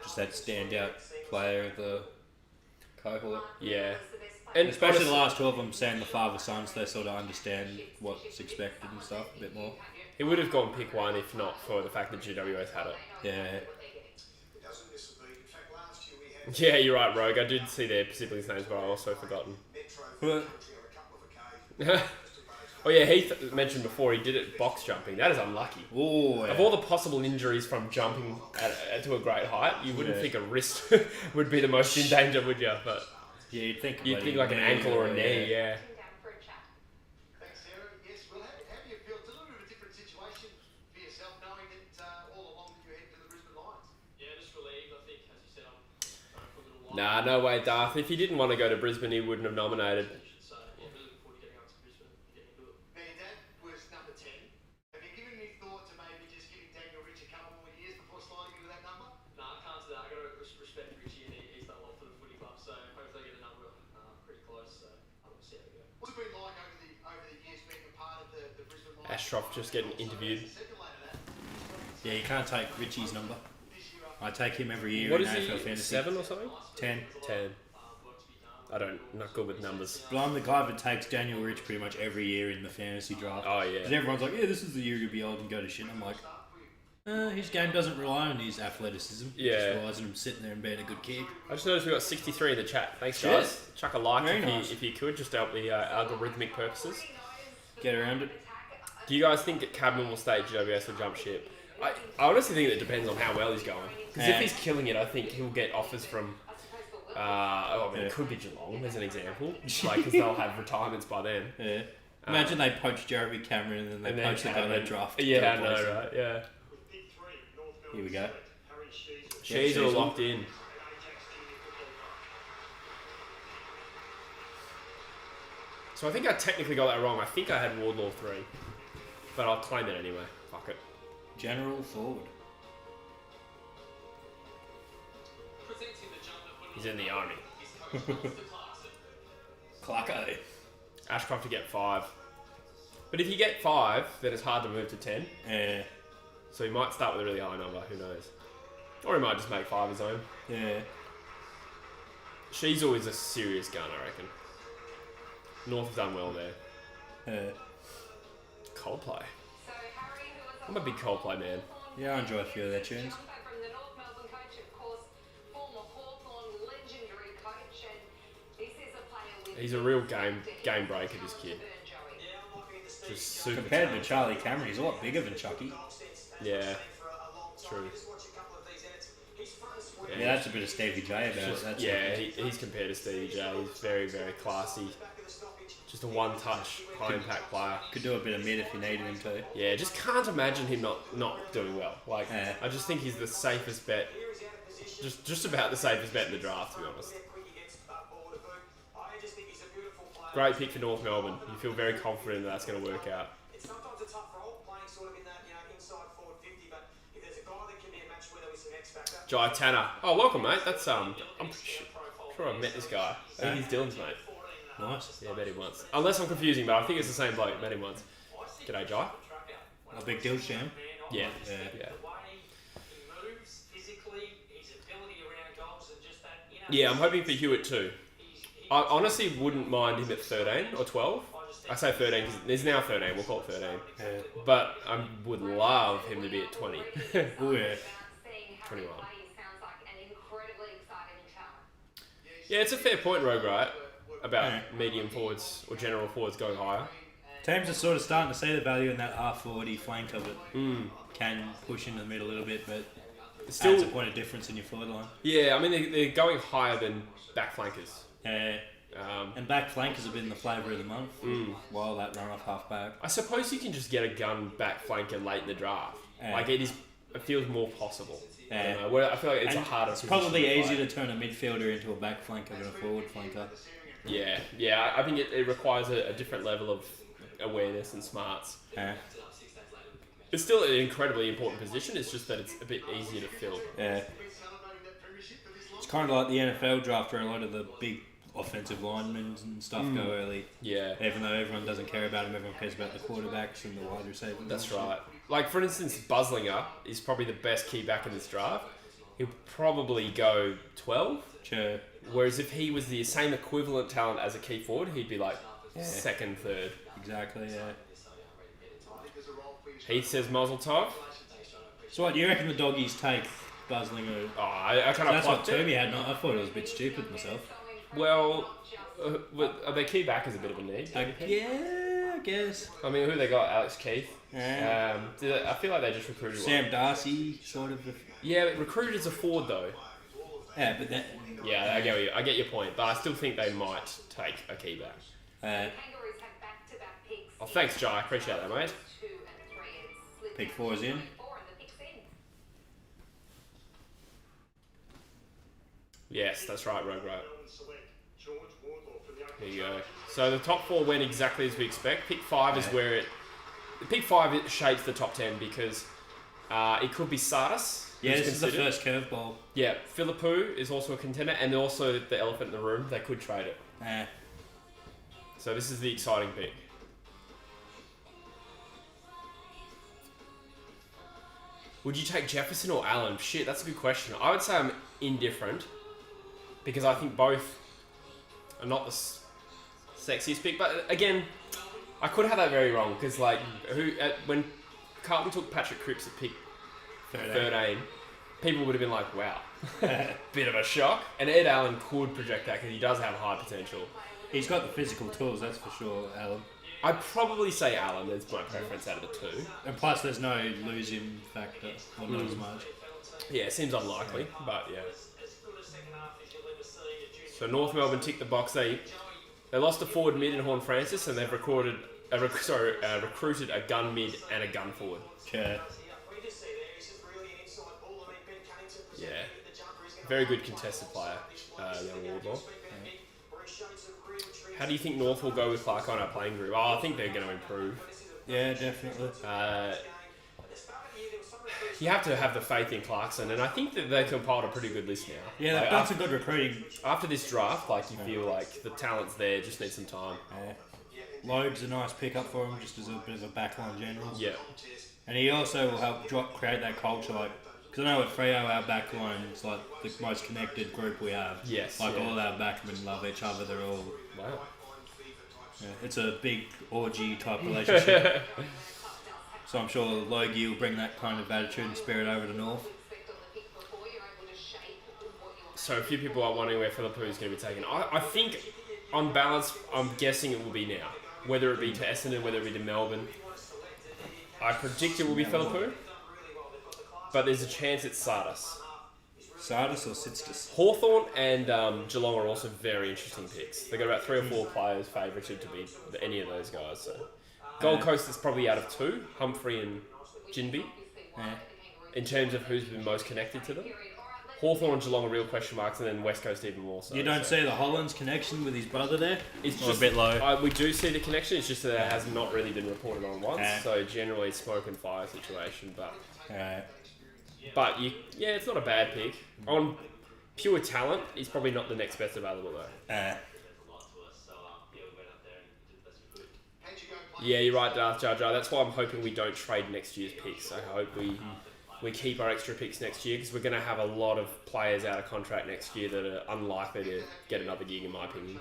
Just that standout player of the cohort. Yeah. And Especially the last two of them saying the father-son, so they sort of understand what's expected and stuff a bit more. He would have gone pick 1 if not for the fact that GWS had it. Yeah. Doesn't miss a beat. In fact, last year we had Yeah, you're right, Rogue. I did see their siblings' names, but I also forgotten. Metro Well- country on a couple of occasions. Oh yeah, Heath mentioned before he did it box jumping. That is unlucky. Oh, Of all the possible injuries from jumping to a great height, you wouldn't think a wrist would be the most in danger, would you? But yeah, you'd think like an ankle or a knee, yeah. Down for a chat. Thanks, Sarah. Yes, well, how do you feel? It's a little bit of a different situation for yourself, knowing that all along that you head to the Brisbane Lions. Yeah, just relieved. I think, as you said, I'm going for a little while. Nah, no way, Darth. If he didn't want to go to Brisbane, he wouldn't have nominated. So, yeah, really looking forward to getting up to Brisbane and getting into it. Now, your dad was number 10. Have you given any thought to maybe just giving Daniel Rich a couple more years before sliding into that number? No, I can't do that. I've got to respect Richie, and he's done a lot for the footy club, so hopefully I get a number pretty close. So I'll see how we go. What's it been like over the years being a part of the Brisbane Lions? Ashcroft just getting interviewed. Second later that, Yeah, you can't take Richie's number. I take him every year What in is AFL he? Fantasy. 7 or something? 10. 10. I don't, not good with numbers. But I'm the guy that takes Daniel Rich pretty much every year in the fantasy draft. Oh yeah. Because everyone's like, yeah, this is the year to be old and go to shit. And I'm like, his game doesn't rely on his athleticism. It Yeah. just relies on him sitting there and being a good kid. I just noticed we got 63 in the chat. Thanks, Cheers. guys. Chuck a like Very nice. if you could, just to help the algorithmic purposes. Get around it. Do you guys think that Cadman will stay at GWS or jump ship? I honestly think it depends on how well he's going. Because if Yeah. he's killing it, I think he'll get offers from. It could be Geelong as an example, like because they'll have retirements by then. Yeah. Imagine they poach Jeremy Cameron and then they poach the guy they draft. Yeah, I know, right? Yeah. with pick 3, North Melbourne Here we go. select Harry Sheezel. She's all Sheezel. locked in. At Ajax Junior Football Club. So I think I technically got that wrong. I think I had Wardlaw 3, but I'll claim it anyway. Fuck it. General forward. He's in the army. Clarko. Ashcroft to get 5. But if you get 5, then it's hard to move to 10. Yeah. So he might start with a really high number, who knows. Or he might just make 5 his own. Yeah. She's always a serious gun, I reckon. North have done well there. Yeah. Coldplay. So Harry, who was I'm a big Coldplay man. Yeah, I enjoy a few of their tunes. from the North Melbourne coach, of course, former Hawthorn legendary coach, and this is a player with He's a real game breaker, this kid. Just super Compared to talented. Charlie Cameron, he's a lot bigger than Chucky. Yeah, true. Yeah, that's a bit of Stevie J about it. That's Yeah, he's compared to Stevie J. He's very, very classy. Just a one-touch, high-impact player. Could do a bit of mid if you needed him to. Yeah, just can't imagine him not doing well. Like, Yeah. I just think he's the safest bet. Just about the safest bet in the draft, to be honest. Great pick for North Melbourne. You feel very confident that that's going to work out. It's sometimes a tough role playing sort of in that, inside forward 50, but if there's a guy that can be a match winner with some X factor. Jai Tanner. Oh, welcome, mate. That's I'm sure I've met this guy. I think he's Dylan's mate. Nice. Yeah, met him once. Unless I'm confusing, but I think it's the same bloke. Met him once. G'day, Jai. A big deal, Sham. Yeah. Yeah. Yeah. The way he moves physically, his ability around goals, and just that, Yeah, I'm hoping for Hewitt too. I honestly wouldn't mind him at 13 or 12. I say 13 because there's now 13. We'll call it 13. Yeah. But I would love him to be at 20. Oh, yeah. seeing Harry 21. play. He sounds like an incredibly exciting talent. Yeah, it's a fair point, Rogue, right? About medium forwards or general forwards going higher. Teams are sort of starting to see the value in that half-40 flanker that can push into the middle a little bit, but Still, adds a point of difference in your forward line. yeah, I mean, they're going higher than back flankers. Yeah. And back flankers have been the flavour of the month while that run off half-back. I suppose you can just get a gun back flanker late in the draft. Yeah. Like, it feels more possible. I Yeah. don't know, where I feel like it's And a harder it's position probably to easier play. to turn a midfielder into a back flanker than a forward flanker. Yeah, I think it requires a different level of awareness and smarts. Yeah. It's still an incredibly important position, it's just that it's a bit easier to fill. Yeah. It's kind of like the NFL draft where a lot of the big offensive linemen and stuff go early. Yeah, Even though everyone doesn't care about them, everyone cares about the quarterbacks and the wide receivers. that's right. Like, for instance, Buslinger is probably the best key back in this draft, he'll probably go 12. Sure. Whereas if he was the same equivalent talent as a key forward, he'd be like second, third. Exactly, yeah. Heath says Mazel Tov. So what, do you reckon the doggies take Buzzling? Oh, I kind of That's what plucked Toby it. had. I thought it was a bit stupid myself. Well, their key back is a bit of a need. Yeah, I guess. I mean, who they got? Alex Keith. Yeah. I feel like they just recruited Sam one. Darcy, sort of. Yeah, recruited as a forward though. Yeah, but that. Yeah, I get your point, but I still think they might take a key back. Kangaroos have back-to-back picks. Oh, thanks, Jai. I appreciate that, mate. 2 and 3. It's split Pick 4's in. 4 and the pick's in. Yes, that's right, Rogue Right. There you go. So the top 4 went exactly as we expect. Pick 5 is where it... Pick 5 it shapes the top 10 because it could be Sardis. Yeah, this is the first curveball. Yeah, Philippou is also a contender, and also the elephant in the room. They could trade it. So this is the exciting pick. Would you take Jefferson or Allen? Shit, that's a good question. I would say I'm indifferent because I think both are not the sexiest pick. But again, I could have that very wrong because like when Carlton took Patrick Cripps at pick 13, people would have been like, wow, bit of a shock. And Ed Allen could project that because he does have high potential. He's got the physical tools, that's for sure, Alan. I'd probably say Allen is my preference out of the two. And plus, there's no lose him factor, or not as much. Yeah, it seems unlikely, but yeah. So North Melbourne ticked the box. They lost a forward mid in Horn Francis, and they've recruited a gun mid and a gun forward. Okay. Yeah, very good contested player, young Wardlaw. How do you think North will go with Clark on our playing group? Oh, I think they're going to improve. Yeah, definitely. You have to have the faith in Clarkson, and I think that they compiled a pretty good list now. Yeah, they've done some good recruiting. After this draft, like you feel like the talent's there, just needs some time. Yeah. Loeb's a nice pickup for him, just as a bit of a backline general. Yeah. And he also will help create that culture, like, because I know at Freo our backline is like the most connected group we have. Yes. Like all our backmen love each other. They're all. Wow. Yeah, it's a big orgy type relationship. So I'm sure Logie will bring that kind of attitude and spirit over to North. So a few people are wondering where Philippou is going to be taken. I think, on balance, I'm guessing it will be now. Whether it be to Essendon, whether it be to Melbourne. I predict it will be Philippou. But there's a chance it's Sardis. Sardis or Sisters? Hawthorn and Geelong are also very interesting picks. They've got about 3 or 4 players favoured to be any of those guys. So Gold Coast is probably out of 2, Humphrey and Jinby, in terms of who's been most connected to them. Hawthorn and Geelong are real question marks, and then West Coast even more so. You don't see the Hollands connection with his brother there? It's or just a bit low. We do see the connection, it's just that it has not really been reported on once. So generally smoke and fire situation, but... But it's not a bad pick. On pure talent, he's probably not the next best available though. Yeah, you're right, Darth Jar Jar. That's why I'm hoping we don't trade next year's picks. I hope we keep our extra picks next year because we're going to have a lot of players out of contract next year that are unlikely to get another gig, in my opinion.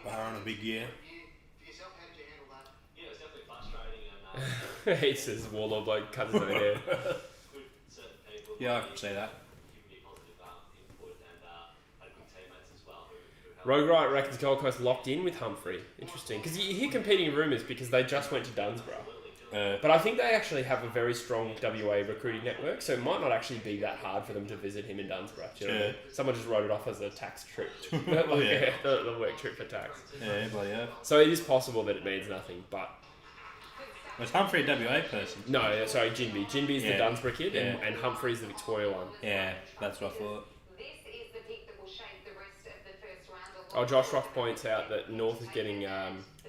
We're on a big year. He says Warlord bloke cuts his own hair. Yeah, I can see that. Rogue Wright reckons Gold Coast locked in with Humphrey. Interesting. Because you hear competing rumours because they just went to Dunsborough. But I think they actually have a very strong WA recruiting network, so it might not actually be that hard for them to visit him in Dunsborough. Do you know what I mean? Someone just wrote it off as a tax trip. The work trip for tax. Yeah. So it is possible that it means nothing, but... Was Humphrey a WA person? No, sorry, Jinby. Jinby is the Dunsborough kid, and Humphrey's the Victoria one. Yeah, that's what I thought. This is the pick that will shape the rest of the first round. Oh, Josh Roth points out that North is getting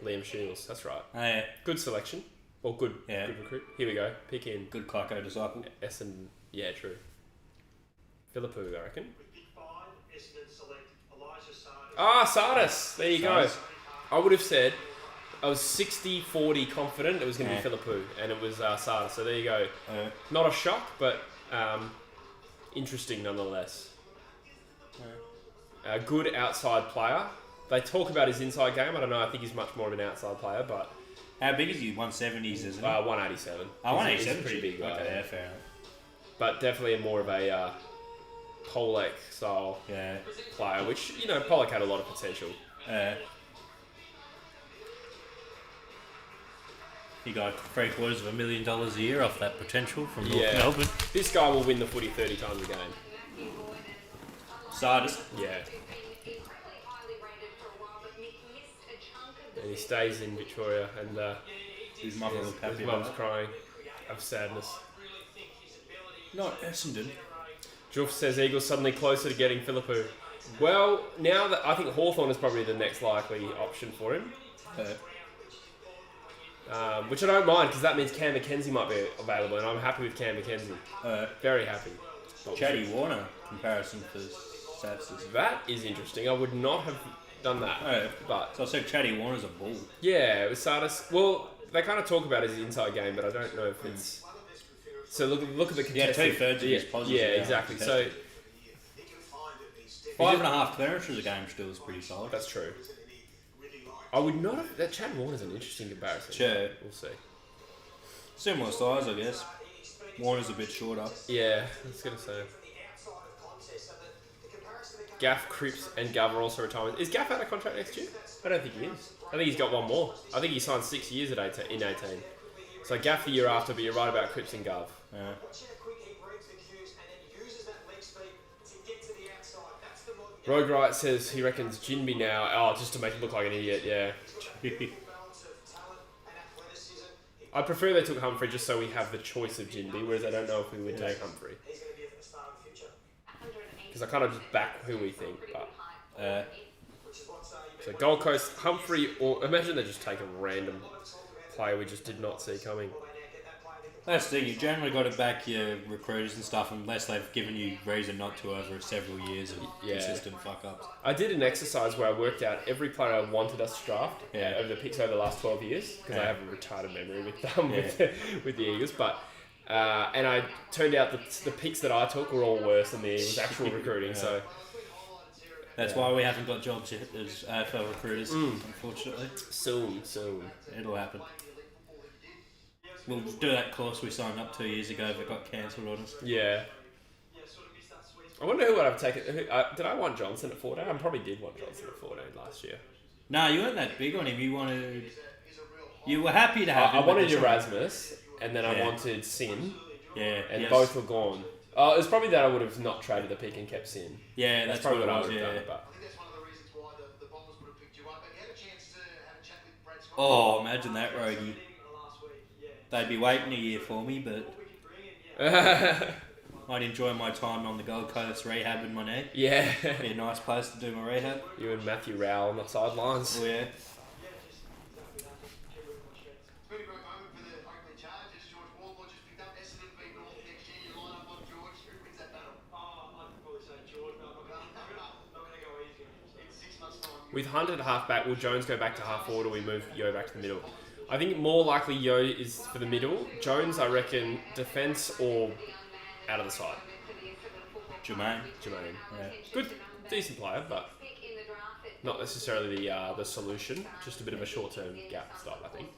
Liam Shields. That's right. Oh, yeah. Good selection. Or good recruit. Here we go. Pick in. Good Clarko disciple. Yeah, true. Philippou, I reckon. Ah, Sardis. There you go. I would have said I was 60-40 confident it was going to be Philippou, and it was Sada. So there you go. Not a shock, but interesting nonetheless. A good outside player. They talk about his inside game. I don't know. I think he's much more of an outside player, but How big is he? 170s, isn't he? 187. Oh, 187 He's a pretty big guy. Okay, yeah, fair enough. But definitely more of a Polak style player, which, you know, Polak had a lot of potential. He got $750,000 a year off that potential from North Melbourne. This guy will win the footy 30 times a game. Sardis. Yeah. And he stays in Victoria, and His mother looked happy his about mum's it. crying of sadness. Not Essendon. Joof says Eagles suddenly closer to getting Philippou. Well, now that I think Hawthorn is probably the next likely option for him. Which I don't mind, because that means Cam McKenzie might be available, and I'm happy with Cam McKenzie. Very happy. Chatty Warner comparison for Savs. That is interesting. I would not have done that. But So I said Chatty Warner's a bull. yeah, it was Sardis. Well, they kind of talk about his inside game, but I don't know if it's. So look at the contested. 2/3 of his positives. Yeah, exactly. So 5.5 clearances a game still is pretty solid. that's true. I would not have. That Chad Warner's an interesting comparison. Sure. We'll see. Similar size, I guess. Warner's a bit shorter. Yeah, I was gonna say. Gaff, Cripps, and Gov are also retirement. Is Gaff out of contract next year? I don't think he is. I think he's got one more. I think he signed 6 years in 18. So Gaff the year after, but you're right about Cripps and Gov. Yeah. Rogue Wright says he reckons Jinby now. Oh, just to make him look like an idiot. Yeah. I prefer they took Humphrey just so we have the choice of Jinby, whereas I don't know if we would take Humphrey. Because I kind of just back who we think. But so Gold Coast, Humphrey, or imagine they just take a random player we just did not see coming. That's the thing, you generally got to back your recruiters and stuff unless they've given you reason not to over several years of consistent fuck-ups. I did an exercise where I worked out every player I wanted us to draft over the picks over the last 12 years, because I have a retarded memory with the Eagles, but and I turned out that the picks that I took were all worse than the Eagles' actual recruiting, so... That's why we haven't got jobs yet as AFL recruiters, unfortunately. Soon. It'll happen. We'll do that course we signed up 2 years ago that got cancelled on us. Yeah. I wonder who would have taken... did I want Johnson at 14? I probably did want Johnson at 14 last year. No, you weren't that big on him. You were happy to have him. I wanted Erasmus, and then I wanted Sin. Yeah. And both were gone. It was probably that I would have not traded the pick and kept Sin. Yeah, that's probably what I would have done. I think that's one of the reasons why the Bombers would have picked you up. Have you had a chance to have a chat with Brad Scott? Oh, imagine that, Rogie. They'd be waiting a year for me, but I'd enjoy my time on the Gold Coast rehabbing my knee. Yeah. Be a nice place to do my rehab. You and Matthew Rowell on the sidelines. Oh, yeah. It's been a great moment for the Oakland Chargers. George Wardlaw just picked up Essendon v North next year. You line up on George. Who wins that battle? I'd probably say George, but I'm not going to go easy. In 6 months' time. With Hunt at halfback, will Jones go back to half forward or we move Yo back to the middle? I think more likely Yo is for the middle. Jones, I reckon, defence or out of the side. Jermaine. Yeah. Good, decent player, but not necessarily the solution. Just a bit of a short-term gap stop, I think.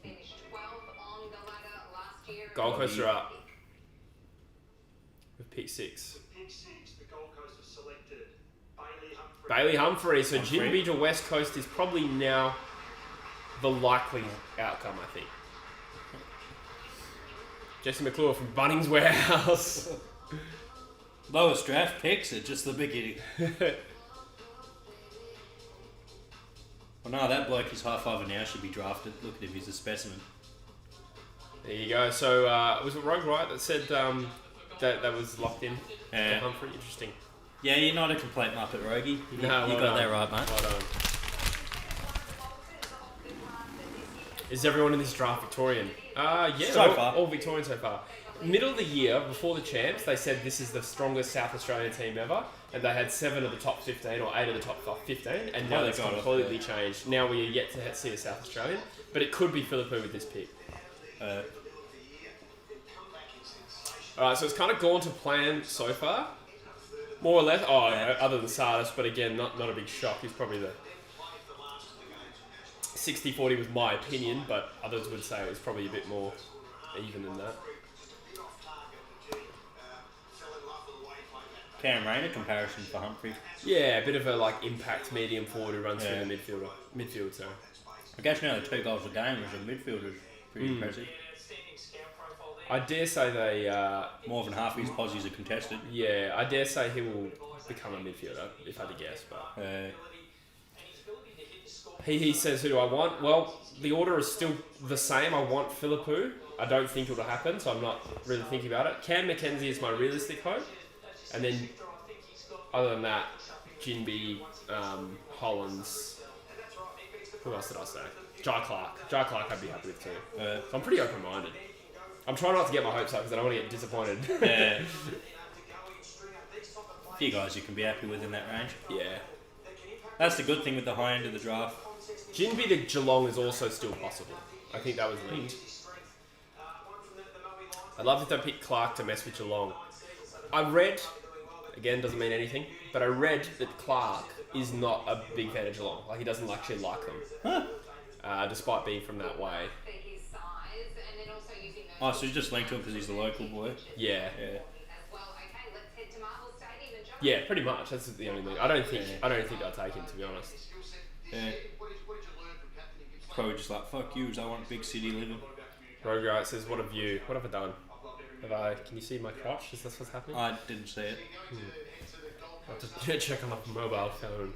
Gold Coast are up with pick 6. Pick 6, the Gold Coast have selected Bailey Humphrey. So Jinby to West Coast is probably now the likely outcome, I think. Jesse McClure from Bunnings Warehouse. Lowest draft picks are just the beginning. Well, no, that bloke who's high-fiving now should be drafted. Look at him, he's a specimen. There you go. So, was it Rogue Wright that said that was locked in for Humphrey? Interesting. Yeah, you're not a complete muppet, Rogie. You got that right, mate. Well done. Is everyone in this draft Victorian? Yeah, So far. all Victorian so far. Middle of the year, before the champs, they said this is the strongest South Australian team ever. and they had 7 of the top 15 or 8 of the top 15, and now they that's got it, completely changed. Now we are yet to see a South Australian, but it could be Philippou with this pick. Alright, so it's kind of gone to plan so far. More or less. Oh, other than Sardis, but again, not a big shock. He's probably the 60-40 was my opinion, but others would say it was probably a bit more even than that. Cam Rayner comparison for Humphrey. Yeah, a bit of a like impact medium forward who runs through the midfield. So I guess nearly 2 goals a game as a midfielder is pretty impressive. I dare say they More than half his posies are contested. yeah, I dare say he will become a midfielder if I had to guess. But he says, who do I want? Well, the order is still the same. I want Philippou. I don't think it will happen, so I'm not really thinking about it. Cam Mackenzie is my realistic hope. And then, other than that, Jinby, Hollands. Who else did I say? Jai Clark. Jai Clark I'd be happy with too. So I'm pretty open-minded. I'm trying not to get my hopes up because I don't want to get disappointed. A few guys you can be happy with in that range. Yeah. That's the good thing with the high end of the draft. Jinby to Geelong is also still possible. I think that was linked. I'd love if they picked Clark to mess with Geelong. I read, again doesn't mean anything, but I read that Clark is not a big fan of Geelong. Like he doesn't actually like them, despite being from that way. For his size, and then also using those Oh, so he's just linked to him because he's the local boy. Yeah. Yeah. as well. Okay, let's head to Marvel Stadium and jump. Yeah, pretty much. That's the only thing. I don't think they'll take him, to be honest. Yeah. Probably just like, fuck you, I want big city living. Rogart says, "What have you? What have I done? Can you see my crotch? Is this what's happening?" I didn't see it. I have to check on my mobile phone.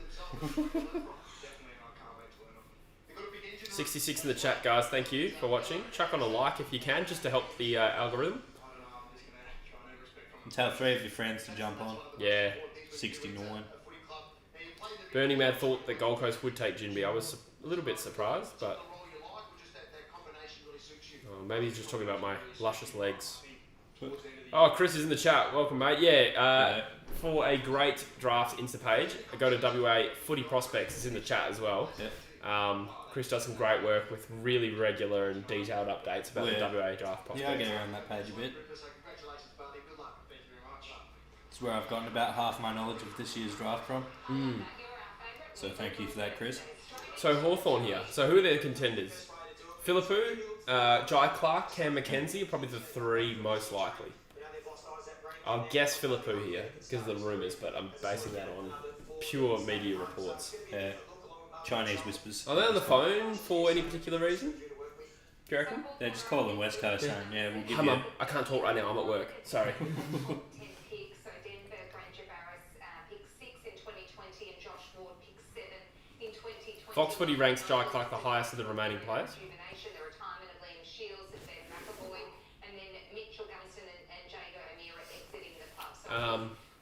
66 in the chat, guys. Thank you for watching. Chuck on a like if you can, just to help the algorithm. And tell 3 of your friends to jump on. Yeah. 69. Burning Man thought that Gold Coast would take Jinby. I was a little bit surprised, but maybe he's just talking about my luscious legs. Oh, Chris is in the chat. Welcome, mate. Yeah, for a great draft Insta page, go to WA Footy Prospects. It's in the chat as well. Yep. Chris does some great work with really regular and detailed updates about the WA draft prospects. Yeah, I get around that page a bit. It's where I've gotten about half my knowledge of this year's draft from. So thank you for that, Chris. So Hawthorn here. So who are their contenders? Philippou, Jai Clark, Cam Mackenzie are probably the 3 most likely. I'll guess Philippou here because of the rumours, but I'm basing that on pure media reports. Chinese whispers. Are they on the phone for any particular reason? Do you reckon? They're just calling West Coast saying, yeah, we'll give Come you... on, I can't talk right now, I'm at work. Sorry. 10 picks. So Denver, Granger Barris picked 6 in 2020 and Josh Ward picked 7 in 2020. Fox Footy ranks Jai Clark the highest of the remaining players. The retirement of Liam Shields and Ben McAvoy, and then Mitchell Gunnison and Jago Amira exiting the club. So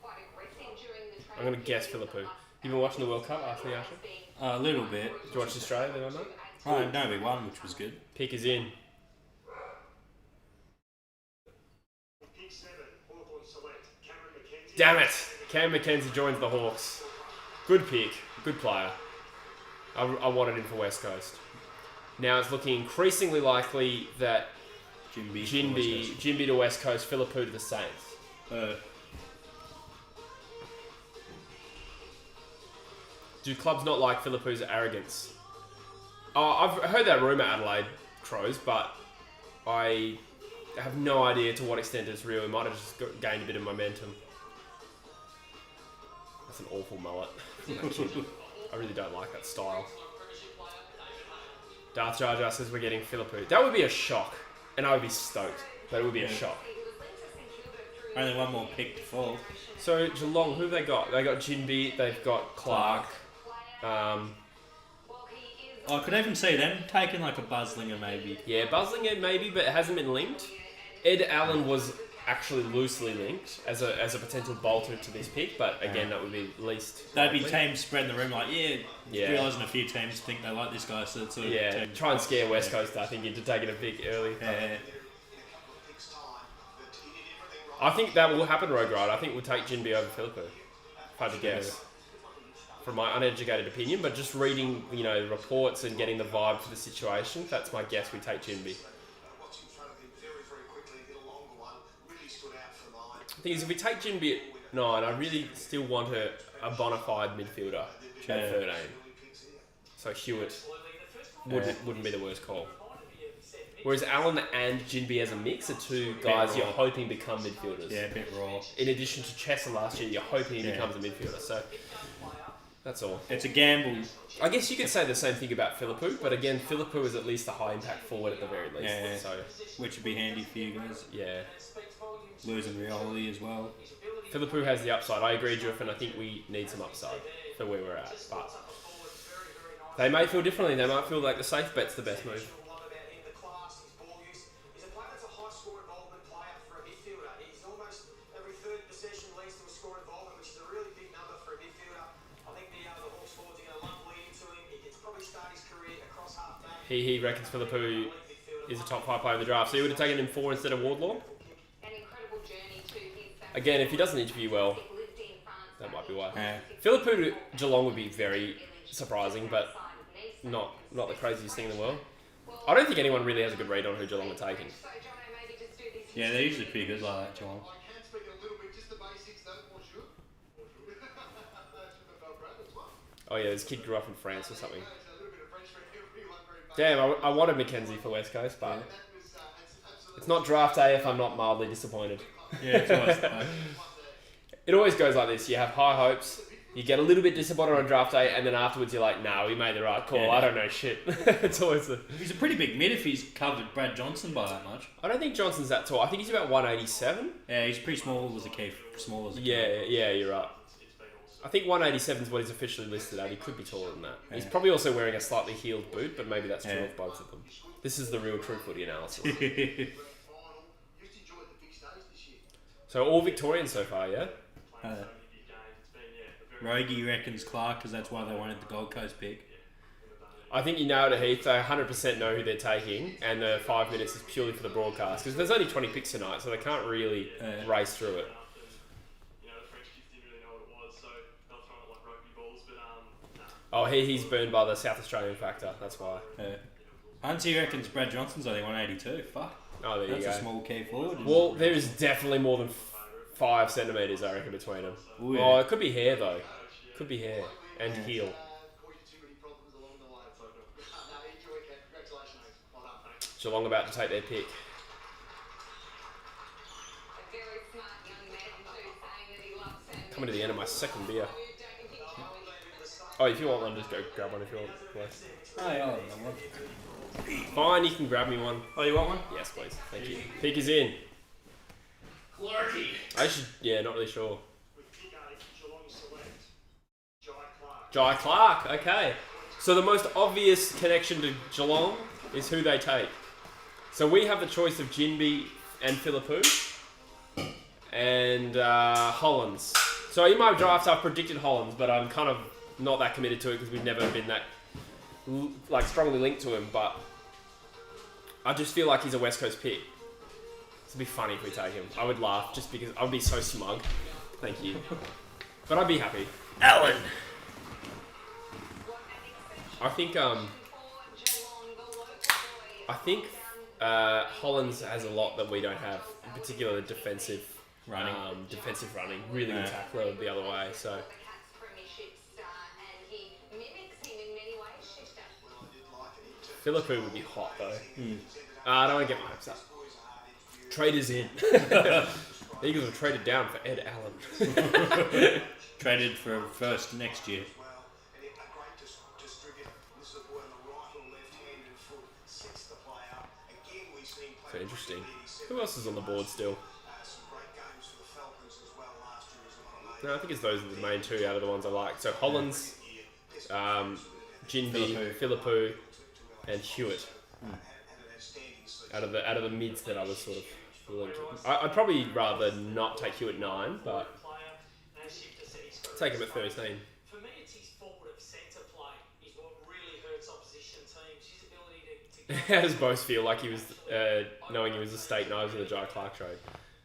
quite aggressive during the trade. I'm going to guess Philippou. You been watching the World Cup after the Ashes? A little bit. Did you watch Australia then on that? Oh, no, we won, which was good. Pick is in. Damn it! Cam Mackenzie joins the Hawks. Good pick. Good player. I wanted him for West Coast. Now it's looking increasingly likely that Jinby to West Coast, Philippou to the Saints. Do clubs not like Philippou's arrogance? Oh, I've heard that rumour, Adelaide Crows, but I have no idea to what extent it's real. It might have just gained a bit of momentum. That's an awful mullet. I really don't like that style. Darth Jar Jar says we're getting Philippou. That would be a shock, and I would be stoked. But it would be a shock. Only one more pick to fall. So Geelong, who have they got? They got Jinby, they've got Clark. I could even see them taking like a Buzzlinger maybe. Yeah, Buzzlinger maybe, but it hasn't been linked. Ed Allen was actually loosely linked as a potential bolter to this pick, but again, that would be least. That'd be likely. teams spreading the room like, realising a few teams think they like this guy, so it's sort of try and scare West Coast, I think, into taking a pick early. I think that will happen, Rogride. I think we'll take Jinby over Philippou. if I had to guess. From my uneducated opinion, but just reading, reports and getting the vibe for the situation, that's my guess. We take Jinby. What's in front of him very, very quickly, hit a longer one, really stood out for mine. The thing is, if we take Jinby at 9, I really still want a bona fide midfielder at 13. So Hewitt wouldn't be the worst call. Whereas Allen and Jinby as a mix are two guys you're hoping become midfielders. Yeah, a bit raw. In addition to Chesser last year, you're hoping he becomes a midfielder. So that's all. It's a gamble. I guess you could say the same thing about Philippou, but again, Philippou is at least a high impact forward at the very least. Yeah, So which would be handy for you guys. yeah, Losing Rioli as well. Philippou has the upside. I agree, Jeff, and I think we need some upside for where we're at. But they may feel differently. They might feel like the safe bet's the best move. He's a player that's a high score involvement player for a midfielder. He's almost every third possession leads to a score involvement, which is a really big number for a midfielder. I think the Hawks forwards are going to love leading to him. He can probably start his career across half back. He reckons Philippou is a top 5 player in the draft. So you would have taken him 4 instead of Wardlaw? An incredible journey to his Again, if he doesn't interview well, lived in France. that might be why. Yeah. Philippou to Geelong would be very surprising, but not the craziest thing in the world. I don't think anyone really has a good read on who Geelong are taking. So, Jono, maybe just do this. Yeah, they're usually pretty good like that, Geelong. I can speak a little bit, just the basics though, bonjour. Je m'appelle Brad as well. Oh yeah, this kid grew up in France or something. There's a little bit of French for everyone, very much. Damn, I wanted Mackenzie for West Coast, but That was absolutely it's not draft day if I'm not mildly disappointed. Yeah, it's always like, It always goes like this. You have high hopes, you get a little bit disappointed on draft day, and then afterwards you're like, nah, we made the right call. Yeah. I don't know shit. It's always the... he's a pretty big mid if he's covered Brad Johnson by that much. I don't think Johnson's that tall. I think he's about 187. Yeah, he's pretty small as a key. Small as a Yeah, you're right. I think 187 is what he's officially listed at. He could be taller than that. He's probably also wearing a slightly heeled boot, but maybe that's true of both of them. This is the real True Footy analysis. final. Just enjoyed the big stage this year. So all Victorians so far, yeah? Rogie reckons Clark because that's why they wanted the Gold Coast pick. I think you nailed it, Heath. They 100% know who they're taking, and the 5 minutes is purely for the broadcast, because there's only 20 picks tonight, so they can't really race through it. The French kids didn't really know what it was, so they were throwing it like rugby balls. But Oh, he's burned by the South Australian factor, that's why. Hunty reckons Brad Johnson's only 182. Fuck. Oh, there That's you a go. small key forward. Well, there is definitely more than 5 centimetres, I reckon, between them. Ooh, yeah. Oh, it could be hair, though. Could be hair. And heel. Caused you too many problems along the way. No, enjoy it, congratulations. Well done, thanks. Geelong about to take their pick. A very smart young man too, saying that he loves him. Coming to the end of my second beer. Don't you think Joey? Oh, if you want one, just go grab one if you want. Please. Oh, yeah, I'll have one. Fine, you can grab me one. Oh, you want one? Yes, please. Thank you. Pick is in. Clarky. I should, not really sure. With pick 8, Geelong select Jai Clark. Jai Clark, okay. So the most obvious connection to Geelong is who they take. So we have the choice of Jinby and Philippou and Hollands. So in my draft I've predicted Hollands, but I'm kind of not that committed to it because we've never been that strongly linked to him, but I just feel like he's a West Coast pick. It'd be funny if we take him. I would laugh just because I would be so smug. Thank you. But I'd be happy. Alan! I think Hollands has a lot that we don't have, in particular defensive running. Really good tackler the other way. So Philippou would be hot though. I don't want to get my hopes up. Traders in. The Eagles have traded down for Ed Allen. Traded for first next year. Well, and a great distributor. This is a boy on the right or left-handed foot. Sets the play up. Again, we've seen So interesting. Who else is on the board still? some great games for the Falcons as well last year as well. No, I think it's those are the main two out of the ones I like. So Hollands, Jinby, Philippou, and Hewitt. Out of the mids that I was sort of linking. I'd probably rather not take Hewitt 9, but take him at 13. For me, it's his forward of centre play is what really hurts opposition teams. His ability to How does Bose feel like he was knowing he was a state knives in the Jai Clark trade?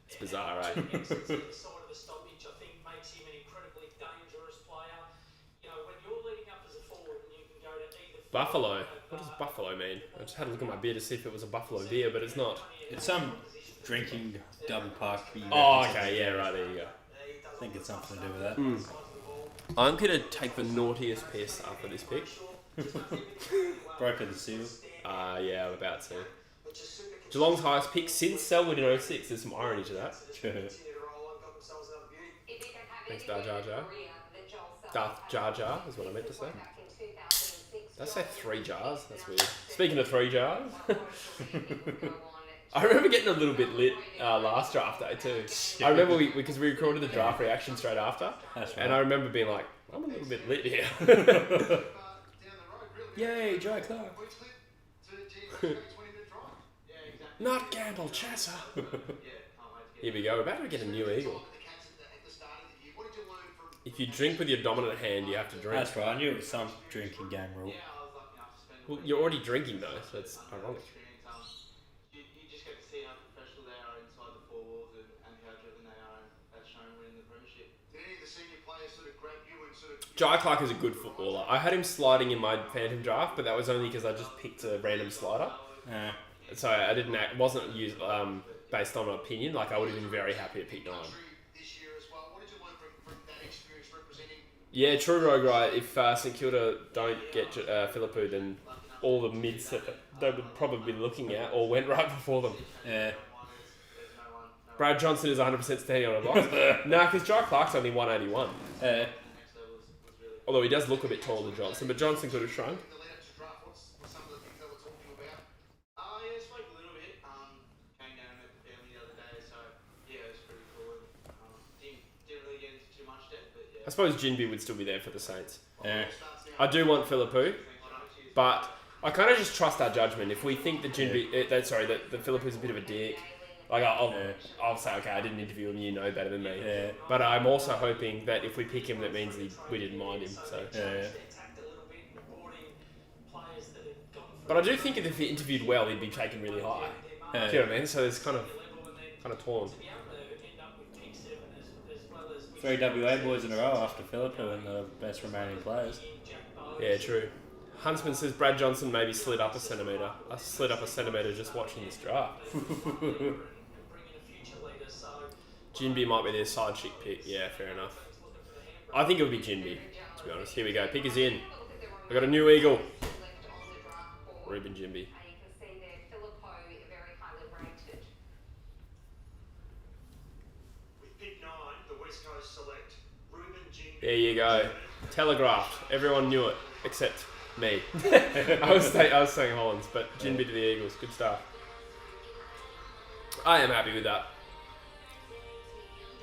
It's bizarre, right? exit to the side of the stoppage, I think, makes him an incredibly dangerous Buffalo. What does buffalo mean? I just had a look at my beer to see if it was a buffalo beer, but it's not. It's some drinking double park. Oh, okay, yeah, right, there you go. I think it's something to do with that. I'm going to take the naughtiest piss after this pick. Broken the seal. Yeah, I'm about to. Geelong's highest pick since Selwood in 06. There's some irony to that. Thanks, Dar Jar Jar. Darth Jar Jar is what I meant to say. Did I say 3 jars? That's weird. Speaking of 3 jars, I remember getting a little bit lit last draft day too. I remember because we recorded the draft reaction straight after, That's right. and I remember being like, I'm a little bit lit here. Yay, Joe Clark. Not Gamble Chasser. Here we go. We're about to get a new eagle. If you drink with your dominant hand, you have to drink. That's right. I knew it was some drinking game rule. Well, you're already drinking though, so it's ironic. You just get to see how professional they are inside the 4 walls and how driven they are, and that's shown winning the premiership. Did any of the senior players sort of grab you and sort of... Jai Clark is a good footballer. I had him sliding in my Phantom draft, but that was only because I just picked a random slider. So I didn't wasn't used based on an opinion. Like I would have been very happy at pick 9. This year as well. What did you learn from that experience representing... Yeah, true, Rogue, right. If St Kilda don't get Philippou, then all the mids that they would probably be looking at all went right before them. Yeah. Brad Johnson is 100% standing on a box. Nah, because Jai Clark's only 181. Although he does look a bit taller than Johnson, but Johnson could have shrunk. The lead up to draft, what's some of the things they were talking about? Yeah, spoke a little bit. Came down and met the family the other day, so yeah, it was pretty cool. And, didn't really get into too much depth, but yeah. I suppose Jinby would still be there for the Saints. Yeah. I do want Philippou, but I kind of just trust our judgment. If we think that Jinby, that Philippou's a bit of a dick, like I'll say, okay, I didn't interview him, you know better than me. Yeah. But I'm also hoping that if we pick him, that means we didn't mind him. So. Yeah. But I do think if he interviewed well, he'd be taken really high. Do you know what I mean? So it's kind of torn. 3 WA boys in a row after Philippou and the best remaining players. Yeah, true. Huntsman says Brad Johnson maybe slid up a centimetre. I slid up a centimetre just watching this draft. Jinby might be their side chick pick. Yeah, fair enough. I think it would be Jinby, to be honest. Here we go. Pick is in. I got a new eagle. Ruben Jinby. With pick 9, the West Coast select Ruben Jinby. There you go. Telegraphed. Everyone knew it, except me. I was saying Hollands, but Jinby to the Eagles. Good stuff. I am happy with that.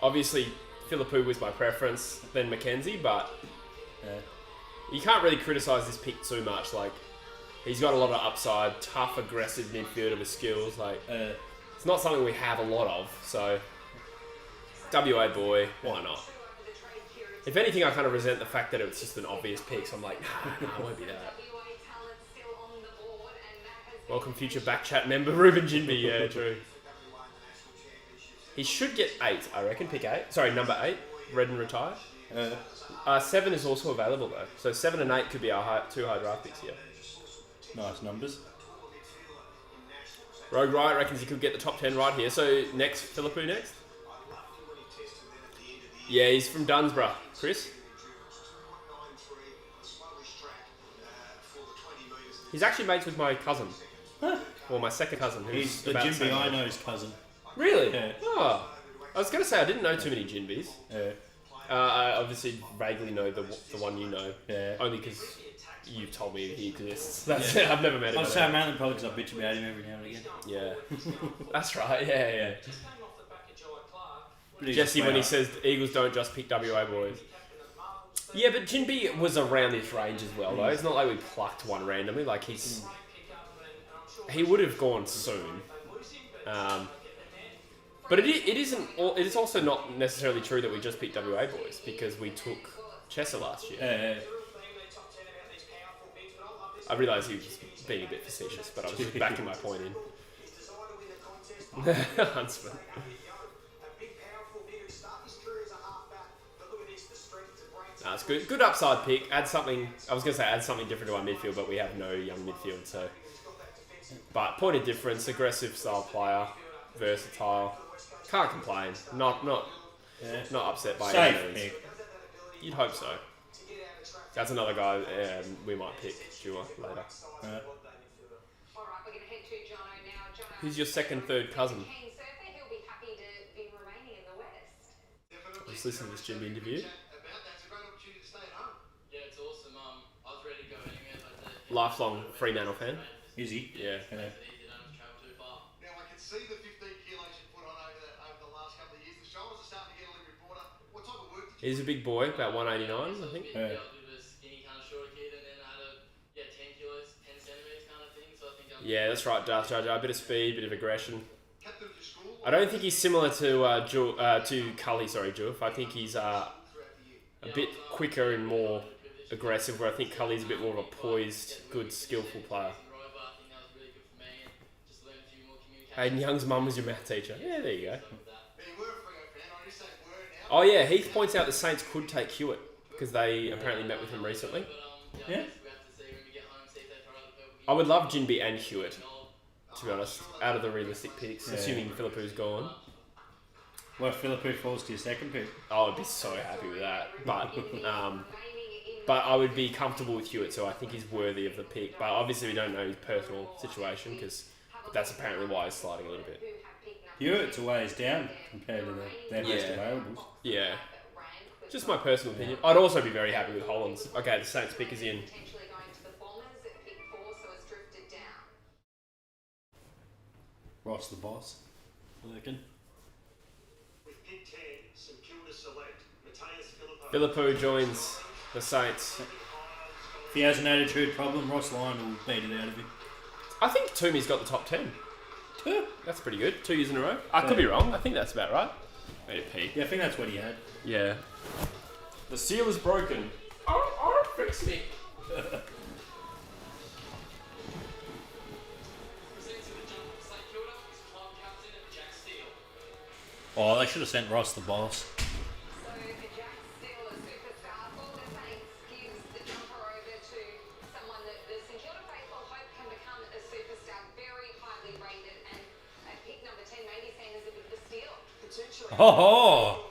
Obviously, Philippou was my preference, then Mackenzie, but you can't really criticise this pick too much. Like, he's got a lot of upside, tough, aggressive midfielder with skills. Like, it's not something we have a lot of, so WA boy, why not? If anything, I kind of resent the fact that it was just an obvious pick, so I'm like, nah, it won't be that. Welcome, future Backchat member Ruben Jinby. Yeah, true. He should get 8, I reckon. Pick 8. Sorry, number 8. Red and retire. 7 is also available though, so 7 and 8 could be our 2 high draft picks here. Nice numbers. Rogue Riot reckons he could get the top 10 right here. So next, Philippou next. Yeah, he's from Dunsborough. Chris? He's actually mates with my cousin. Well, my second cousin. Who's He's the about Jinby same I age. know's cousin. Really? Yeah. Oh. I was going to say, I didn't know too many Jinbys. Yeah. I obviously vaguely know the one you know. Yeah. Only because you've told me he exists. That's it. I've never met him. I'll say mainly probably because I bitch about him every now and again. Yeah. That's right. Yeah. But he's Jesse, a when he player. says Eagles don't just pick WA boys. Yeah, but Jinby was around this range as well, though. It's not like we plucked one randomly. Like, he would have gone soon. But it is also not necessarily true that we just picked WA boys, because we took Chesser last year. I realised he was being a bit facetious, but I was just backing my point in. Huntsman. it's good. Good upside pick. Add something. I was gonna say add something different to our midfield, but we have no young midfield. So, but point of difference, aggressive style player, versatile. Can't complain. Not upset by Safe any means. pick. You'd hope so. That's another guy we might pick later. All right, we're going to head to Jono now. Jono, Who's your second, third cousin? keen surfer. He'll be happy to be remaining in the West. Just listen to this Jimmy interview. That's a great opportunity to stay at home. Yeah, it's awesome. I was ready to go anywhere, but Lifelong Fremantle fan. Is he? Yeah. it's easy. Don't have to travel too far. Now, I can see the 15 kilos you put on over the last couple of years. The shoulders are starting to get a little bit broader. What type of work did you He's a big boy, about 189, I think. Yeah. I was a bit of a skinny kind of short kid, and then I had 10 kilos, 10 centimeters kind of thing. So I think I'm Yeah, that's right, Darth Jar Jar. A bit of speed, bit of aggression. captain of your school? I don't think he's similar to Cully, Juf. I think he's a bit quicker and more aggressive, where I think Cully's a bit more of a poised, good, skillful player. Rover. I think that was really good for me, and just learned a few more communication. Hayden Young's mum was your math teacher. Yeah, there you go. Now, you were a Freo fan. I just say were now. Oh yeah, Heath points out the Saints could take Hewitt because they apparently met with him recently. But Yeah. I guess we have to see when we get home, see if they throw out the purple I would love Jinby and Hewitt, to be honest, out of the realistic picks, Yeah. assuming Philippou's gone. Well, if Philippou falls to your second pick. I would be so happy with that. But I would be comfortable with Hewitt, so I think he's worthy of the pick. But obviously, we don't know his personal situation because that's apparently why he's sliding a little bit. Hewitt's a ways down compared to their best Yeah. availables. Yeah, just my personal opinion. I'd also be very happy with Hollins. Okay, the Saints pick is in. Potentially going to the Bombers at pick 4, so it's drifted down. Ross the boss. I reckon. With pick 10, St Kilda select Mateus Philippou joins the Saints. If he has an attitude problem, Ross Lyon will beat it out of him. I think Toomey's got the top 10. Yeah, That's pretty good. 2 years in a row. I could be wrong. I think that's about right. Made a P. I think that's what he had. Yeah. The seal is broken. Oh, fix me. Oh, they should have sent Ross the boss. So Jack Steele, a superstar for the Saints, gives the jumper over to someone that the St Kilda faithful hope can become a superstar, very highly rated, and at pick number 10, maybe seen as a bit of a steal. potentially Oh,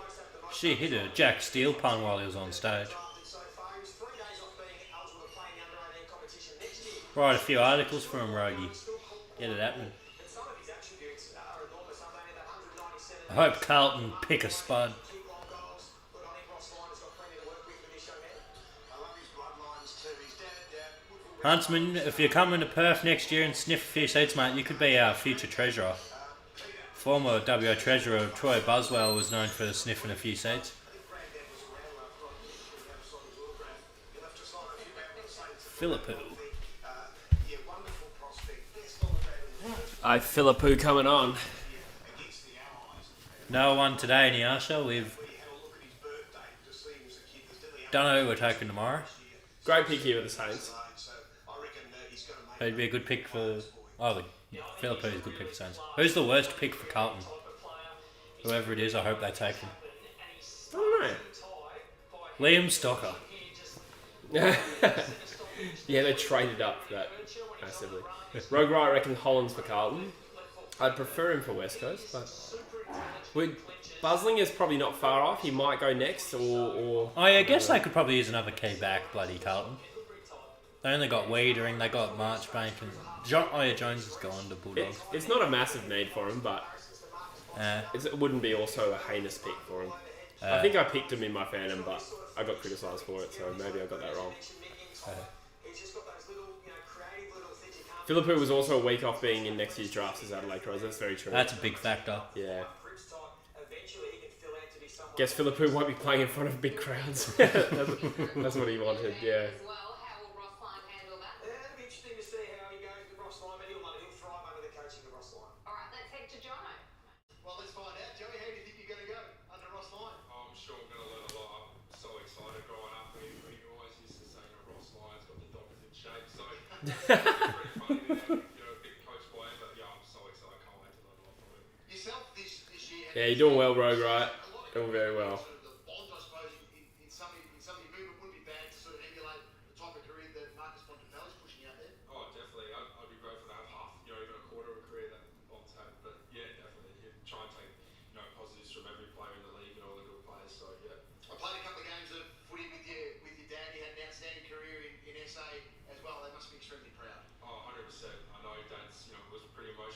she hit a Jack Steele pun while he was on stage. drafted so far. He was 3 days off being eligible to play in the under-18 competition next year. Write a few articles for him, Rogie. Get it happening. And some of his attributes are enormous. I mean, that 197 I hope Carlton pick a spud. kick long goals. But I think Ross Lyon has got plenty to work with this young man. I love his bloodlines too. His dad, Huntsman, if you're coming to Perth next year and sniff a few seats, mate, you could be our future treasurer. Former WA treasurer Troy Buswell was known for sniffing a few seats. Philippou. Yeah, wonderful prospect. Best on the ground. Aye, Philippou coming on. Against the Allies. No one today in the Arsha. We've We had a look at his birthday to see him as a kid. There's definitely don't know who we're taking tomorrow. Great pick here with the Saints. so I reckon he's going to make It'd be a good pick for. Oh, Philippou is a good pick for Saints. Who's the worst pick for Carlton? Whoever it is, I hope they take him. I don't know. Liam Stocker. Yeah, they traded up for that massively. Rogue Wright reckons Hollins for Carlton. I'd prefer him for West Coast, but Buslinger's probably not far off. He might go next, or Oh, yeah, I guess they could probably use another key back, bloody Carlton. They only got Wiedering, they got Marchbank, and Jones is gone to Bulldogs. it's not a massive need for him, but it wouldn't be also a heinous pick for him. I think I picked him in my fandom, but I got criticised for it, so maybe I got that wrong. He's just got those little, creative little things you can't Philippou was also a week off being in next year's drafts as Adelaide Crows. That's very true. That's a big factor. Yeah. bridge type. Eventually, he can fill out to be someone. Guess Philippou won't be playing in front of big crowds. that's what he wanted, yeah. As well, how will Ross Lyon handle that? It'll be interesting to see how he goes with Ross Lyon, but he'll thrive under the coaching of Ross Lyon. All right, let's head to Jono. Well, let's find out. Joey, how do you think you're going to go under Ross Lyon? I'm sure I'm going to learn a lot. I'm so excited growing up. We always used to say, Ross Lyon's got the doctors in shape. So it's pretty funny that you're a big coach by him. But yeah, I'm so excited. Can't wait to learn a lot from him. Yourself this year. Yeah, you're doing well, Rogue, right? Doing very well. The bonds, I suppose, in some of your movement.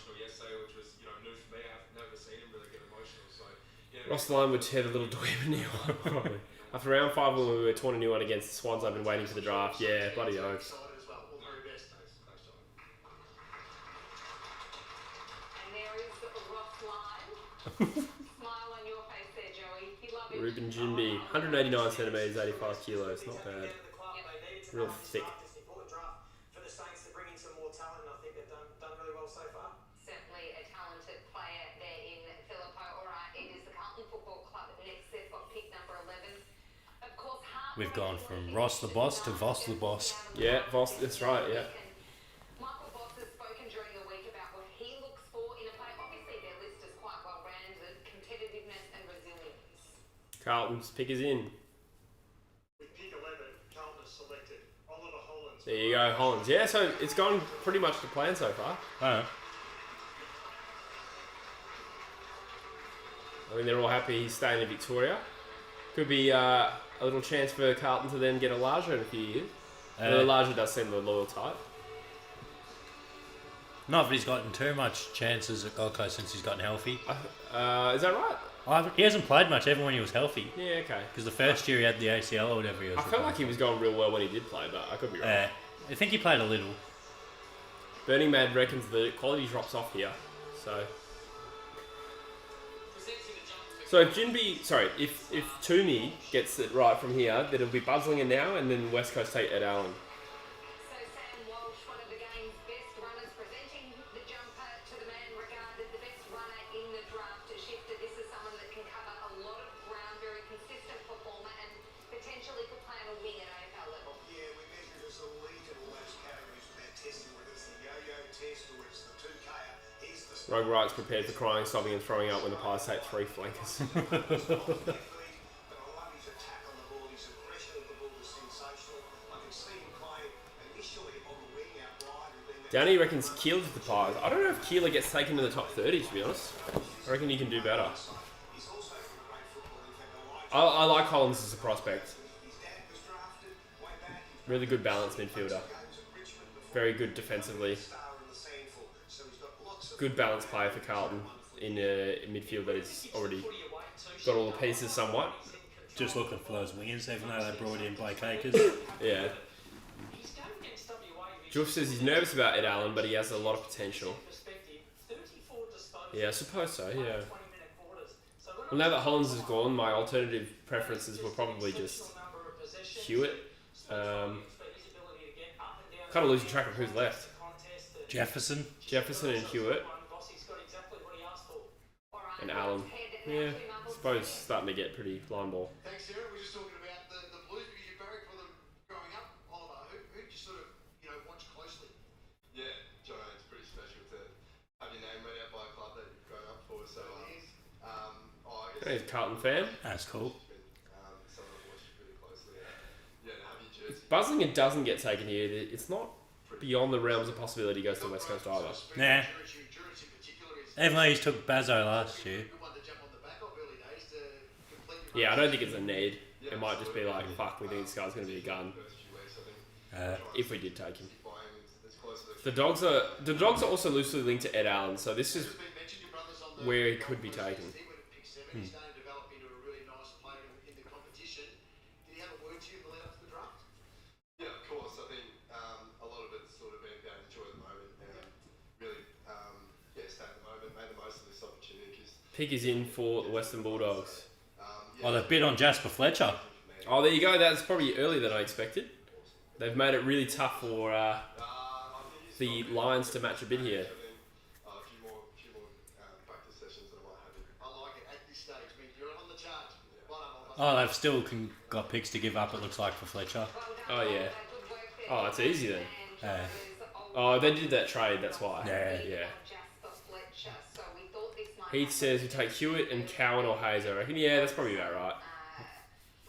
emotional yesterday, which was new for me. I've never seen him really get emotional. So Ross Lyon would tear the little dweeb a new one, probably. After round 5 when we were torn a new one against the Swans, I've been waiting for the draft. Yeah, bloody oath. Excited as well. All the very best. Thanks, John. And there is Ross Lyon. Smile on your face there, Joey. You love it. Ruben Jimby, 189 centimetres, 85 kilos, not bad. Real thick. For the Saints to bring in some more talent, and I think they've done really well so far. Certainly a talented player there in Filippo. All right, it is the Carlton Football Club next. They've got pick number 11. Of course, We've gone from Ross the boss to Voss the boss. Yeah, Voss, that's right, yeah. Michael Voss has spoken during the week about what he looks for in a player. Obviously, their list is quite well rounded, competitiveness and resilience. Carlton's pick is in. With pick 11, Carlton has selected Oliver Hollands. There you go, Hollands. Yeah, so it's gone pretty much to plan so far. Oh, I mean, they're all happy he's staying in Victoria. Could be a little chance for Carlton to then get a larger in a few years. The larger does seem the loyal type. not that he's gotten too much chances at Gold Coast since he's gotten healthy. Is that right? He hasn't played much even when he was healthy. Yeah, okay. Because the first year he had the ACL or whatever he was. I felt like he was going real well when he did play, but I could be wrong. I think he played a little. Burning Mad reckons the quality drops off here. So if if Toomey gets it right from here, then it'll be Buzzlinger now, and then West Coast take Ed Allen. So Sam Walsh, one of the game's best runners, presenting the jumper to the man regarded the best runner in the draft. Shifter, this is someone that can cover a lot of ground, very consistent performer, and potentially could play on a wing at AFL level. Yeah, we measured as elite in all those categories with that testing, whether it's the yo-yo test or it's the 2K. He's the Rug Wright's prepared for crying, sobbing, and throwing up when the Pies take 3 flankers. but I love his attack on the ball. His aggression of the ball is sensational. I can see him play initially on the wing out wide and then Danny reckons Keeler's the Pies. I don't know if Keeler gets taken to the top 30, to be honest. I reckon he can do better. he's also from great football. In fact, I like Hollins as a prospect. his dad was drafted way back. Really good balanced midfielder. Games at Richmond before Very good defensively. star in the sandful. So he's got lots of Good balanced player for Carlton in a midfield that is already got all the pieces somewhat. Just looking for those wingers, even though they brought in Blake Acres. Yeah. Juff says he's nervous about Ed Allen, but he has a lot of potential. Yeah, I suppose so, yeah. Well, now that Hollins is gone, my alternative preferences were probably just Hewitt. Kind of losing track of who's left. Jefferson. Jefferson and Hewitt and Allen. Yeah, I suppose starting to get pretty line ball. Thanks, Sarah. We're just talking about the Blues because you barracked for them growing up. Oliver, who did you sort of watch closely? Yeah, John, it's pretty special to have your name read out by a club that you've grown up for. So, I guess He's a Carlton fan. That's cool. someone I've watched pretty closely. Yeah, to have your jersey. Buzzlinger doesn't get taken here. It's not beyond the realms of possibility he goes to West Coast either. Nah. Endurance in particular is Even though he took Bazzo last year. a good one to jump on the back of early days to complete your Yeah, I don't think it's a need. It might just be like, fuck, we think this guy's going to be a gun First few weeks, I think. if we did take him. Buying is close to The dogs are also loosely linked to Ed Allen, so this is been mentioned, your brothers on the where he could be taken. He went at pick 7. He's starting to develop into a really nice player in the competition. Did he have a word to you in the lead up to the draft? Yeah, of course. I think a lot of it's sort of been about enjoy the moment and really, stay in the moment, make the most of this opportunity. Because Pig is in for the Western Bulldogs. Oh, they've bid on Jasper Fletcher. Oh, there you go. That's probably earlier than I expected. They've made it really tough for the Lions to match a bid here. a few more practice sessions that I might have. I like it at this stage. I mean, you're on the charge. Well done, Oliver. Oh, they've still got picks to give up, it looks like, for Fletcher. Oh, yeah. Oh, that's easy then. Yeah. Oh, they did that trade, that's why. Yeah. Heath says we take Hewitt and Cowan or Hayes, I reckon. Yeah, that's probably about right.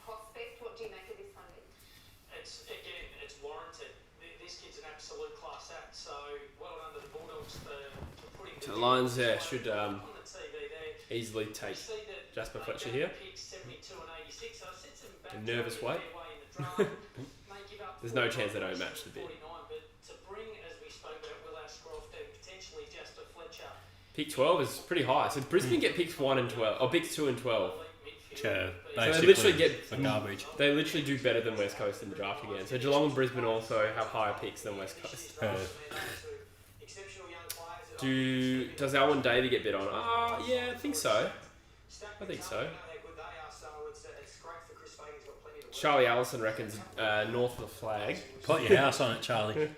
Prospect, what do you make of this one, Vic? It's warranted. This kid's an absolute class act. So well done to the Bulldogs for putting So the Lions should on the TV there. easily take See that Jasper they Fletcher got here. picks 72 and 86. So it sets them back A nervous to way. their way in the draft. May give up There's no 49, chance they don't match the bid. 49, but to bring, as we spoke about, Will Ashcroft and potentially Jasper Fletcher Pick 12 is pretty high. So Brisbane get picks 1 and 12, or picks 2 and 12. Sure. So they literally get for garbage. They literally do better than West Coast in the draft again. So Geelong and Brisbane also have higher picks than West Coast. Does Alwyn Davey get bid on? Yeah, I think so. Charlie Allison reckons north of the flag. Put your house on it, Charlie.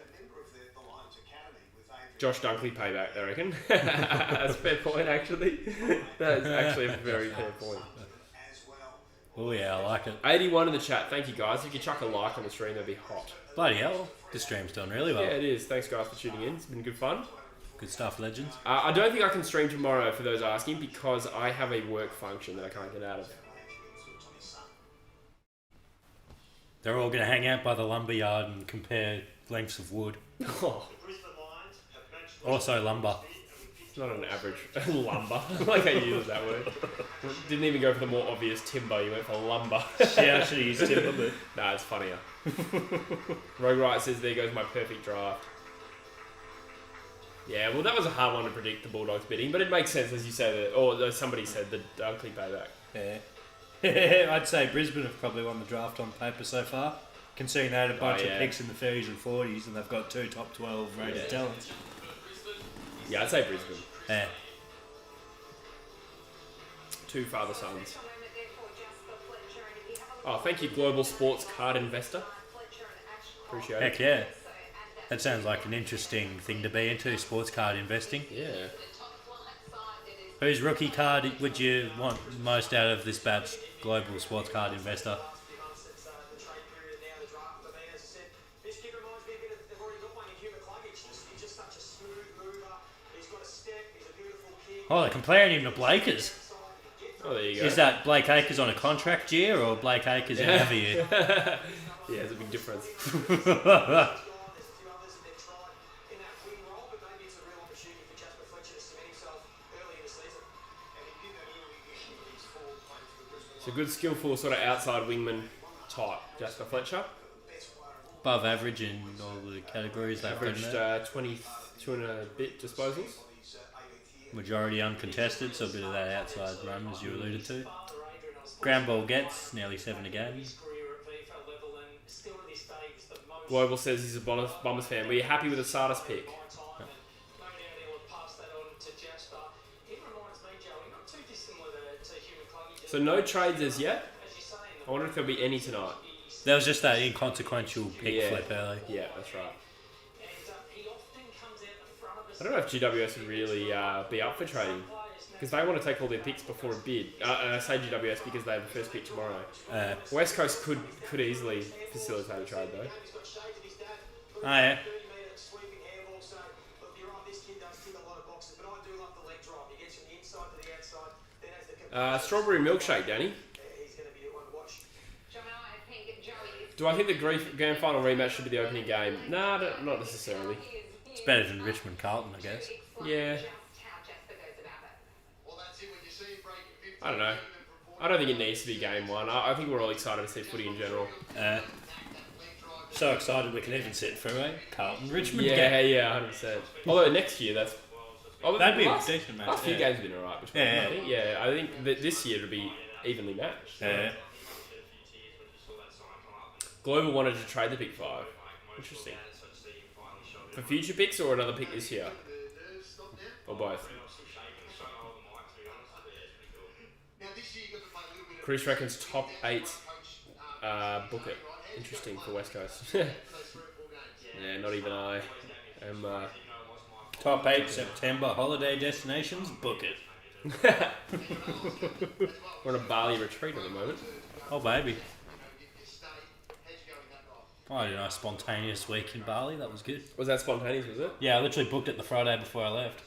Josh Dunkley payback, I reckon. That's a fair point, actually. That is actually a very fair point. Oh yeah, I like it. 81 in the chat. Thank you, guys. If you could chuck a like on the stream, that'd be hot. Bloody hell, the stream's done really well. Yeah, it is. Thanks, guys, for tuning in. It's been good fun. Good stuff, legends. I don't think I can stream tomorrow for those asking because I have a work function that I can't get out of. They're all going to hang out by the lumberyard and compare lengths of wood. Oh. Also lumber. It's not an average lumber. Like I used that word. Didn't even go for the more obvious timber. You went for lumber. Yeah, I should have used timber, but... Nah, it's funnier. Rogue Wright says, there goes my perfect draft. Yeah, well, that was a hard one to predict, the Bulldogs bidding, but it makes sense, as you say, that, or as somebody said, the Dunkley payback. Yeah. I'd say Brisbane have probably won the draft on paper so far, considering they had a bunch of picks in the 30s and 40s, and they've got 2 top 12 rated talents. Yeah, I'd say Brisbane. Yeah. 2 father sons. Oh, thank you, Global Sports Card Investor. Appreciate it. Heck yeah. That sounds like an interesting thing to be into, sports card investing. Yeah. Whose rookie card would you want most out of this Babs Global Sports Card Investor? Oh, they're comparing him to Blakers. Oh, there you go. Is that Blake Acres on a contract year or Blake Acres in every year? Yeah, there's a big difference. It's a good, skillful sort of outside wingman type, Jasper Fletcher. Above average in all the categories they've Averaged got. 22 and a bit disposals. Majority uncontested, so a bit of that outside run, as you alluded to. Ground ball gets nearly 7 a game. Global says he's a Bombers fan. Were you happy with the Sardis pick? So no trades as yet. I wonder if there'll be any tonight. There was just that inconsequential pick flip early. Yeah, that's right. I don't know if GWS would really be up for trading because they want to take all their picks before a bid. And I say GWS because they have the first pick tomorrow. West Coast could easily facilitate a trade though. Oh yeah. Strawberry milkshake, Danny. Do I think the grand final rematch should be the opening game? Nah, not necessarily. It's better than Richmond Carlton, I guess. Yeah. I don't know. I don't think it needs to be game 1. I think we're all excited to see footy in general. So excited we can even sit through a Carlton Richmond game. Yeah, 100%. Although next year, that's... That'd be a decent match. Last few games have been alright. I think that this year it'll be evenly matched. Yeah. Global wanted to trade the pick 5. Interesting. For future picks or another pick this year? Or both? Chris reckons top 8 book it. Interesting for West Coast. Yeah, not even I am... Top 8 September holiday destinations, book it. We're on a Bali retreat at the moment. Oh baby. I had a nice spontaneous week in Bali, that was good. Was that spontaneous, was it? Yeah, I literally booked it the Friday before I left.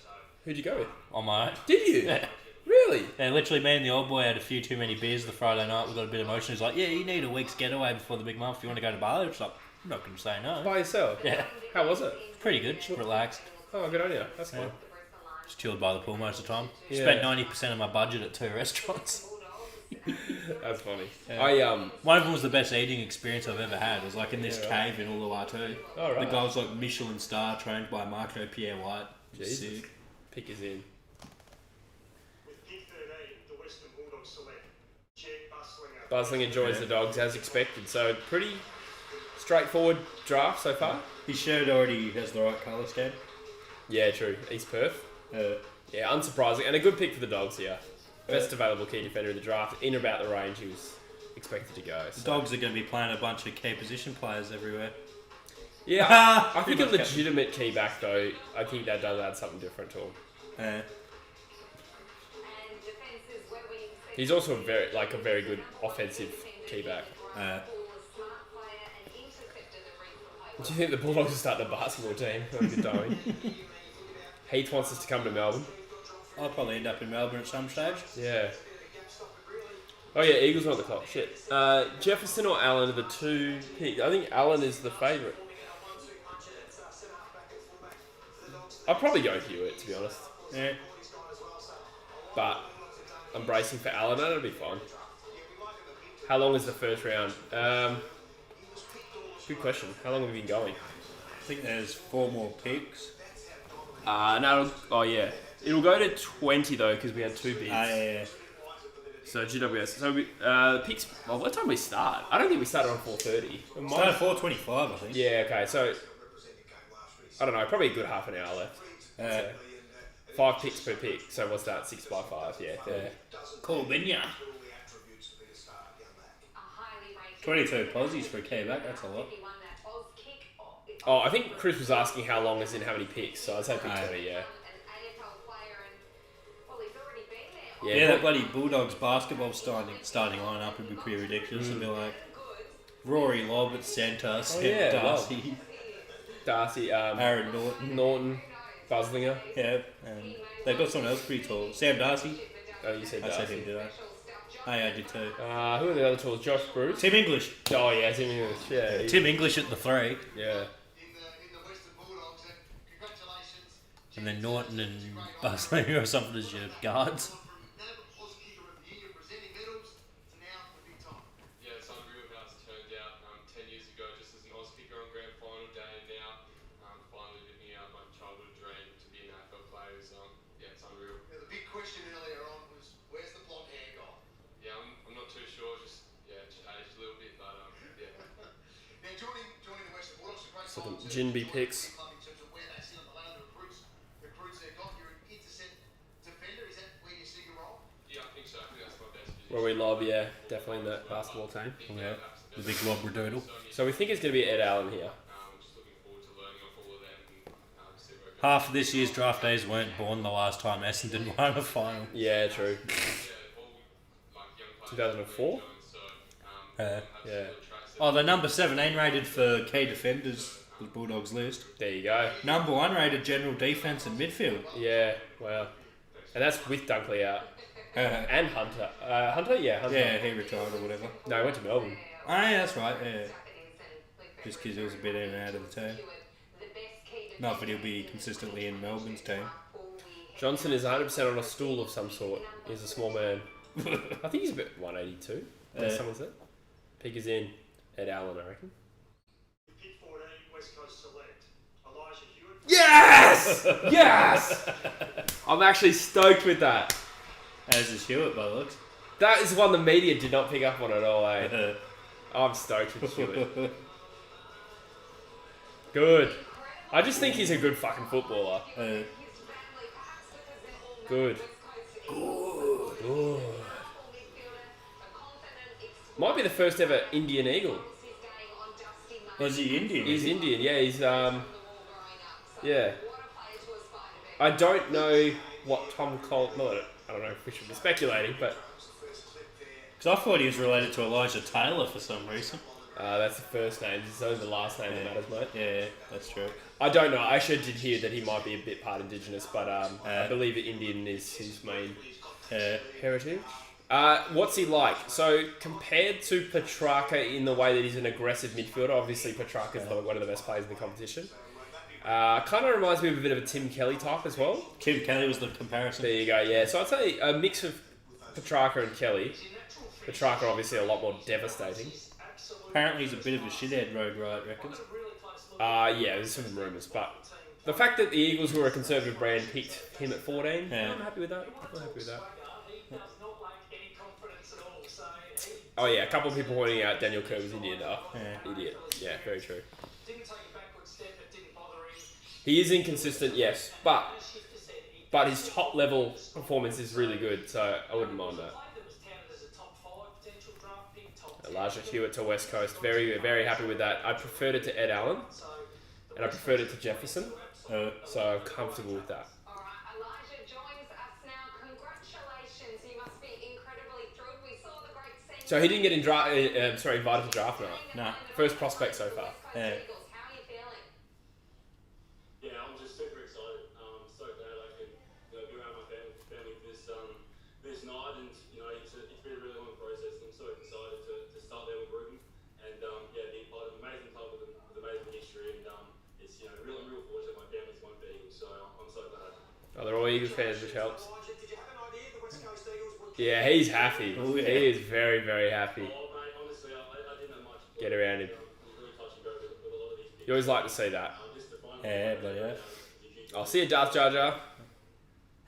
Who'd you go with? On my own. Did you? Yeah. Really? Yeah, literally me and the old boy had a few too many beers the Friday night, we got a bit emotional. He's like, yeah, you need a week's getaway before the big month, you want to go to Bali? I was like, I'm not going to say no. By yourself? Yeah. How was it? Pretty good, just relaxed. Oh, good on you. That's fun. Just chilled by the pool most of the time. Yeah. Spent 90% of my budget at 2 restaurants. That's funny. Yeah. One of them was the best eating experience I've ever had. It was like in this cave in Uluwatu. Oh, right. The guy was like Michelin star, trained by Marco Pierre White. Jesus. Sick. Pick is in. Buslinger joins the Dogs as expected. So pretty straightforward draft so far. His shirt already has the right colour scheme. Yeah, true. East Perth. Yeah, unsurprising. And a good pick for the Dogs here. Best available key defender in the draft. In about the range he was expected to go. The Dogs are going to be playing a bunch of key position players everywhere. Yeah, I think a legitimate key back though. I think that does add something different to him. He's also a very good offensive key back. Do you think the Bulldogs will start the basketball team? That'd be going. Heath wants us to come to Melbourne. I'll probably end up in Melbourne at some stage. Yeah. Oh yeah, Eagles are on the clock. Shit. Jefferson or Allen are the two picks. I think Allen is the favourite. I'll probably go Hewitt, to be honest. Yeah. But I'm bracing for Allen. That'll be fun. How long is the first round? Good question. How long have we been going? I think there's 4 more picks. No. Oh yeah. It'll go to 20 though because we had 2 bids. Yeah. So GWS. So we picks. Well, what time we start? I don't think we started on 4:30. Started at 4:25, I think. Yeah. Okay. So I don't know. Probably a good half an hour left. So 5 picks per pick. So what's that? 6 by 5. Yeah. Cool, Binya. 22 posies for a key back. That's a lot. Oh, I think Chris was asking how long is in how many picks. So I'd say pick 20. Yeah. Yeah, that bloody Bulldogs basketball starting lineup would be pretty ridiculous. It'd be like Rory Lobb at centre, Darcy, Aaron Norton, Buslinger. Yeah, they've got someone else pretty tall. Sam Darcy. Oh, you said Darcy. I said him, did I? I did too. Who are the other tools? Josh Bruce? Tim English. Oh, yeah, Tim English. Yeah. Tim English at the 3. Yeah. And then Norton and Buslinger or something as your guards. Yeah, it's unreal how it's turned out. 10 years ago, just as an Oz kicker on grand final day, and now finally living out my childhood dream to be an AFL player. Yeah, it's unreal. Yeah, the big question earlier on was, where's the blonde hair gone? Yeah, I'm not too sure. Just aged a little bit, but yeah. Now joining the Western Bulldogs, a great So time the Jinby picks. in terms of where they sit on the ladder of recruits they've got. You're an intercept defender. Is that where you see your role? Yeah, I think so. I think that's my best position. Rory Lobb, yeah, definitely in that basketball team. Yeah, the big Labradoodle. So we think it's going to be Ed Allen here. Just looking forward to learning off all of them and see where it goes. Half of this year's draftees weren't born the last time Essendon won a final. Yeah, true. Like young 2004? Yeah. Yeah. The number 17 rated for key defenders was Bulldogs list. There you go. Number 1 rated general defence and midfield. Yeah, wow. And that's with Dunkley out. And Hunter. Hunter? Yeah, Hunter. Yeah, he retired or whatever. No, he went to Melbourne. Oh, yeah, that's right, yeah. Just because he was a bit in and out of the team. Not that he'll be consistently in Melbourne's team. Johnson is 100% on a stool of some sort. He's a small man. I think he's about 182. As someone said. Pick is in. Ed Allen, I reckon. Pick 14, West Coast select. Elijah Hewitt. Yes! Yes! I'm actually stoked with that. As is Hewitt, by the looks. That is one the media did not pick up on at all, eh? I'm stoked with Hewitt. Good. I just think he's a good fucking footballer. Good. Good. Might be the first ever Indian Eagle. Was he Indian? He's Indian, yeah. He's yeah. I don't know what Tom Cole. No, I don't know if we should be speculating, but Because I thought he was related to Elijah Taylor for some reason. that's the first name. It's only the last name that matters, mate. Yeah, that's true. I don't know. I actually did hear that he might be a bit part Indigenous, but I believe that Indian is his main heritage. What's he like? So, compared to Petrarca in the way that he's an aggressive midfielder, obviously Petrarca is one of the best players in the competition. Kind of reminds me of a bit of a Tim Kelly type as well. Tim Kelly was the comparison. There you go, yeah. So I'd say a mix of Petrarca and Kelly. Petrarca obviously a lot more devastating. Apparently he's a bit of a shithead, Road Riot reckons. Yeah, there's some rumours, but the fact that the Eagles, who are a conservative brand, picked him at 14, I'm happy with that. I'm happy with that. Oh yeah, a couple of people pointing out Daniel Kerr was Indian. Yeah. Idiot. Yeah, very true. Didn't take a backward step, it didn't bother him. He is inconsistent, yes, but his top level performance is really good, so I wouldn't mind that. That was touted as a top 5 potential draft pick, top 10. Elijah Hewitt to West Coast, very, very happy with that. I preferred it to Ed Allen, and I preferred it to Jefferson, so I'm comfortable with that. All right, Elijah joins us now. Congratulations. You must be incredibly thrilled. We saw the great scene. So he didn't get invited to draft night. No. First prospect so far. Yeah. How are you feeling? Yeah, I'm just super excited. So glad I could be around my family this night, and it's been a really long process. And I'm so excited to start there with Ruben, and be part of an amazing club with amazing history, and it's real fortunate my family's one for Eagles, so I'm so glad. Oh, they're all Eagles fans, which helps. Did you have an idea the West Coast Eagles would Yeah, he's happy. Oh, yeah. He is very, very happy. Oh, mate, honestly, I didn't have much. Get around him. Really touch and go with a lot of these picks. You always like to see that. Just to find Yeah, bloody hell. I'll see you, Darth Jar Jar.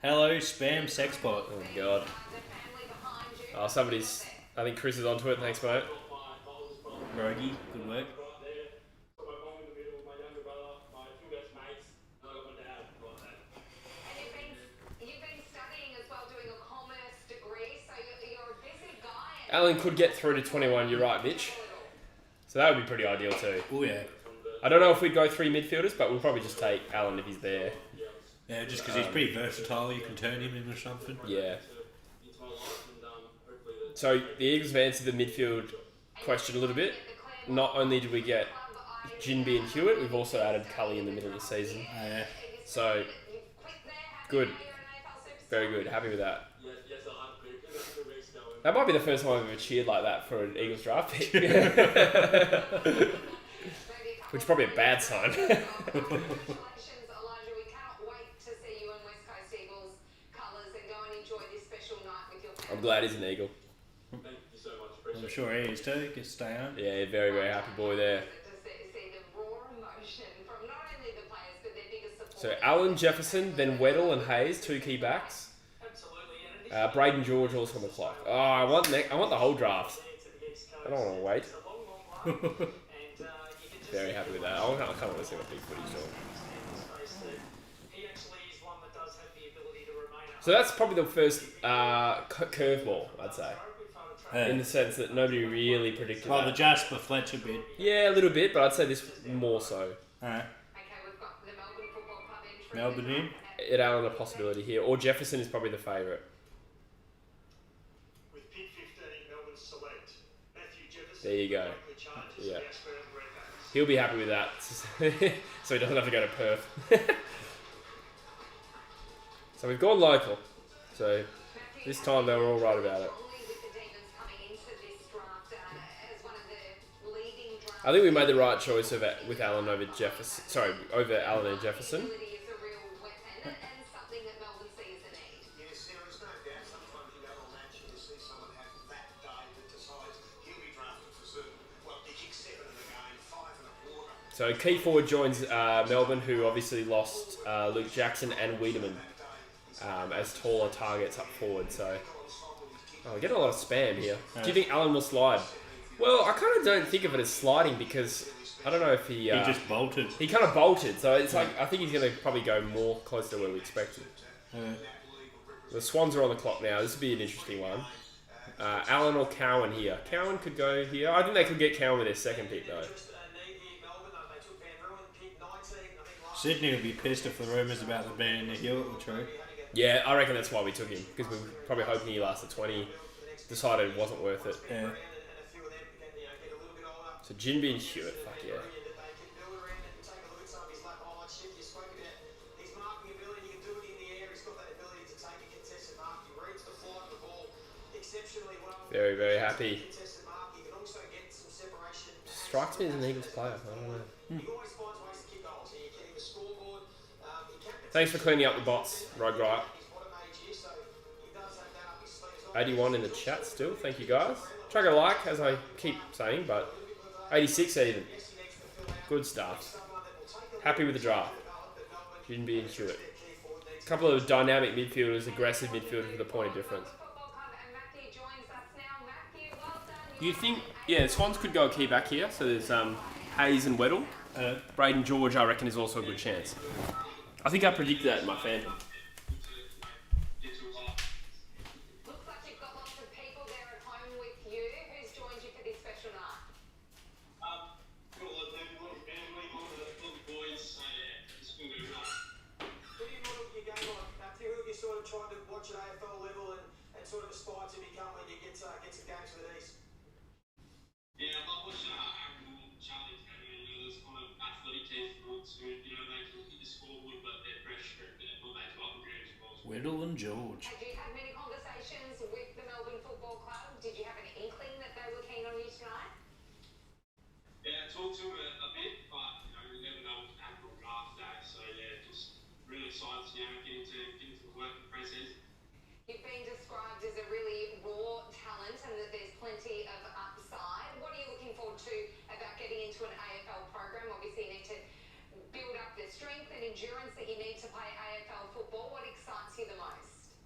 Hello, spam sexbot. Oh, God. Oh, somebody's... I think Chris is onto it. Thanks, mate. Rogie, good work. my mom in the middle, my younger brother, my two best mates, and I got my dad right there. And you've been studying as well, doing a commerce degree, so you're a busy guy. Alan could get through to 21. You're right, Mitch. So that would be pretty ideal, too. Oh, yeah. I don't know if we'd go 3 midfielders, but we'll probably just take Alan if he's there. Yeah, just because he's pretty versatile, you can turn him into something. Yeah. Into my life, and hopefully that. So the Eagles have answered the midfield question a little bit. Not only did we get Jinby and Hewitt, we've also added Cully in the middle of the season. Yeah. So, good. Very good. Happy with that. Yes, I have picked. There's 2 weeks going. That might be the first time I've ever cheered like that for an Eagles draft pick. Which is probably a bad sign. Congratulations, Elijah. We cannot wait to see you in West Coast Eagles colours and go and enjoy this special night with your family. I'm glad he's an Eagle. Thank you so much. Appreciate I'm it. sure he is too. Get stay on. Yeah, very, very happy boy there. To see the raw emotion from not only the players but their biggest So supporters. Allen, Jefferson, then Weddle and Hayes, 2 key backs. Absolutely. And Braden George also on the clock. Oh, I want the whole draft. to the East Coast. I don't want to wait. It's a long, long run, and you can just Very happy with that. I can't want to see what big footy's doing. he actually is one that does have the ability to remain up. So that's probably the first curveball, I'd say. In the sense that nobody really predicted Well, the that. Jasper Fletcher bit. Yeah, a little bit, but I'd say this more so. Alright. Okay, we've got the Melbourne Football Club entry. Melbourne in. Ed Allen a possibility here, or Jefferson is probably the favourite. with pick 15, Melbourne select Matthew Jefferson. There you go. Likely Chargers, Yeah. Jasper and Redbacks. He'll be happy with that, so he doesn't have to go to Perth. So we've gone local. So this time they were all right about it. Only with the Demons coming into this draft as one of the leading draft. I think we made the right choice with Allen over Jefferson. Sorry, over Allen and Jefferson. Ability is a real weapon and something that Melbourne sees a need. Yes, there is no doubt. Sometimes you go to a match and you see someone have that day that decides he'll be drafted for certain. Well, he kicks 7 in the game, 5 and a quarter. So key forward joins Melbourne, who obviously lost Luke Jackson and Wiedemann as taller targets up forward. So we're getting a lot of spam here. Do you think Allen will slide? Well, I kind of don't think of it as sliding because I don't know if he... He just bolted. He kind of bolted, so it's like I think he's going to probably go more close to where we expected. The Swans are on the clock now. This would be an interesting one. Allen or Cowan here. Cowan could go here. I think they could get Cowan with their second pick though. Just need here, Melbourne. They took Van Ruin, pick 19. I think last Sydney would be pissed if the rumours about the ban in the Hewitt were true. Yeah, I reckon that's why we took him because we were probably hoping he lasted 20. Decided it wasn't worth it. Yeah. and a few of them can get a little bit older. So Jinby and Hewitt, fuck yeah. That they can build around it and take a look at some of his lap highlight shit. You spoke about his marking ability. He can do it in the air. He's got that ability to take a contested mark. He reads the flight of the ball exceptionally well. Very, very happy. Contested mark. He can also get some separation. Strikes me as an Eagles player. I don't know. He always finds ways to kick goals. He can hit the scoreboard. He can Thanks for cleaning up the bots, Rug Right. his bottom age here, so he does have that up his sleeve as well. 81 in the chat still. Thank you guys. Try to like, as I keep saying, but 86 even. Good stuff. Happy with the draft. Jinby and Hewitt. A couple of dynamic midfielders, aggressive midfielders with a point of difference. Football Club and Matthew joins us now. Matthew, well done. You think, Swans could go a key back here. So there's Hayes and Weddle. Braden George, I reckon, is also a good chance. I think I predicted that in my Phantom. Looks like you've got lots of people there at home with you. Who's joined you for this special night? Got a lot of people, a lot of family, a lot of boys, so yeah, it's going to be right. Who do you model your game on, Matthew? Who are you sort of trying to watch at AFL level and sort of aspire to become when you get some games with these? Yeah, I love watching Aaron Moore, Charlie Taylor, those kind of athletic teams who, they can hit the scoreboard, but they're fresh, and all that to upper grade as well. Weddle and George. Have you had many conversations with the Melbourne Football Club? Did you have an inkling that they were keen on you tonight? Yeah, I talked to him a bit, but you never know what's happening on draft day, so yeah, just really excited to get into the work in the preseason. You've been described as a really raw talent and that there's plenty of upside. What are you looking forward to about getting into an AFL program? Obviously, you need to build up the strength and endurance that you need to play AFL football. What excites you the most?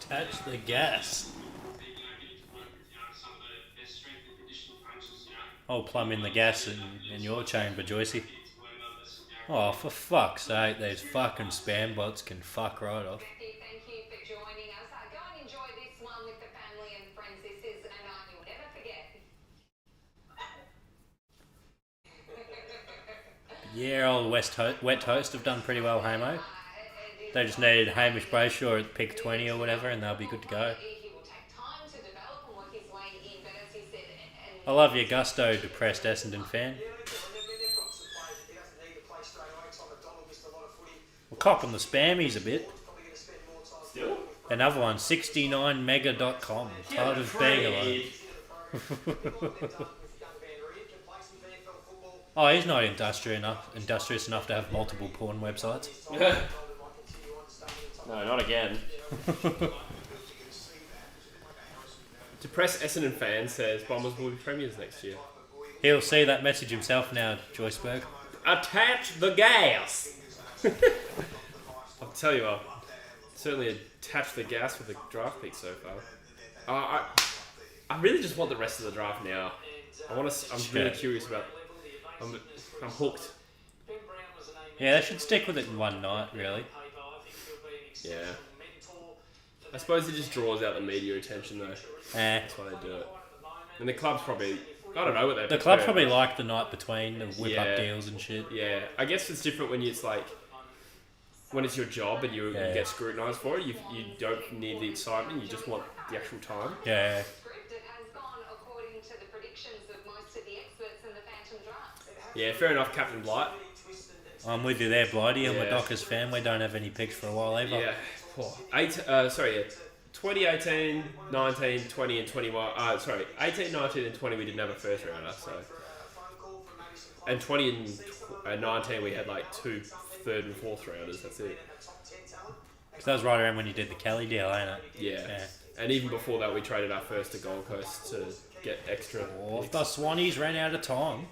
Touch the gas. Getting to work with some of the best strength and conditioning coaches, I'll plumb in the gas in your chamber, Joycey. to learn on this. Oh, for fuck's sake, these fucking spam bots can fuck right off. Thank you for joining us. Go and enjoy this one with the family and friends. This is a night you'll never forget. Yeah, old Wet Toast have done pretty well, Hamo. They just needed Hamish Brayshaw at pick 20 or whatever, and they'll be good to go. He will take time to develop and work his way in, but as he said, I love your gusto, depressed Essendon fan. Yeah, they've got some players. He doesn't need to play straight away. Tom McDonald missed a lot of footy. We're copping the spammies a bit. Probably going to spend more time. Still? Another one, 69mega.com. Tired of being alone. Oh, he's not industrious enough to have multiple porn websites. No, not again. Depressed Essendon fan says Bombers will be premiers next year. He'll see that message himself now, Joyceberg. Attach the gas! I'll tell you what, certainly attach the gas with the draft pick so far. I really just want the rest of the draft now. I'm really curious about. I'm hooked. Yeah, they should stick with it in one night, really. Yeah. I suppose it just draws out the media attention though. That's why they do it. And the club's probably, I don't know what they. The club's probably like the night between, the whip up Yeah. deals and shit. Yeah, I guess it's different when it's like when it's your job and you get scrutinised for it. You don't need the excitement. You just want the actual time. Yeah. script, it has gone according to the predictions of most of the experts in the Phantom Draft. Yeah, fair enough, Captain Blight. I'm with you there, Blighty. I'm a Yeah. Dockers fan. We don't have any picks for a while either. Yeah. 2018, 19, 20 and 21. 18, 19 and 20 we didn't have a first rounder. So. And 20 and 19 we had like 2 third and fourth rounders. That's it. Because that was right around when you did the Kelly deal, ain't it? Yeah. And even before that we traded our first to Gold Coast to get extra. Oh, the Swannies ran out of time.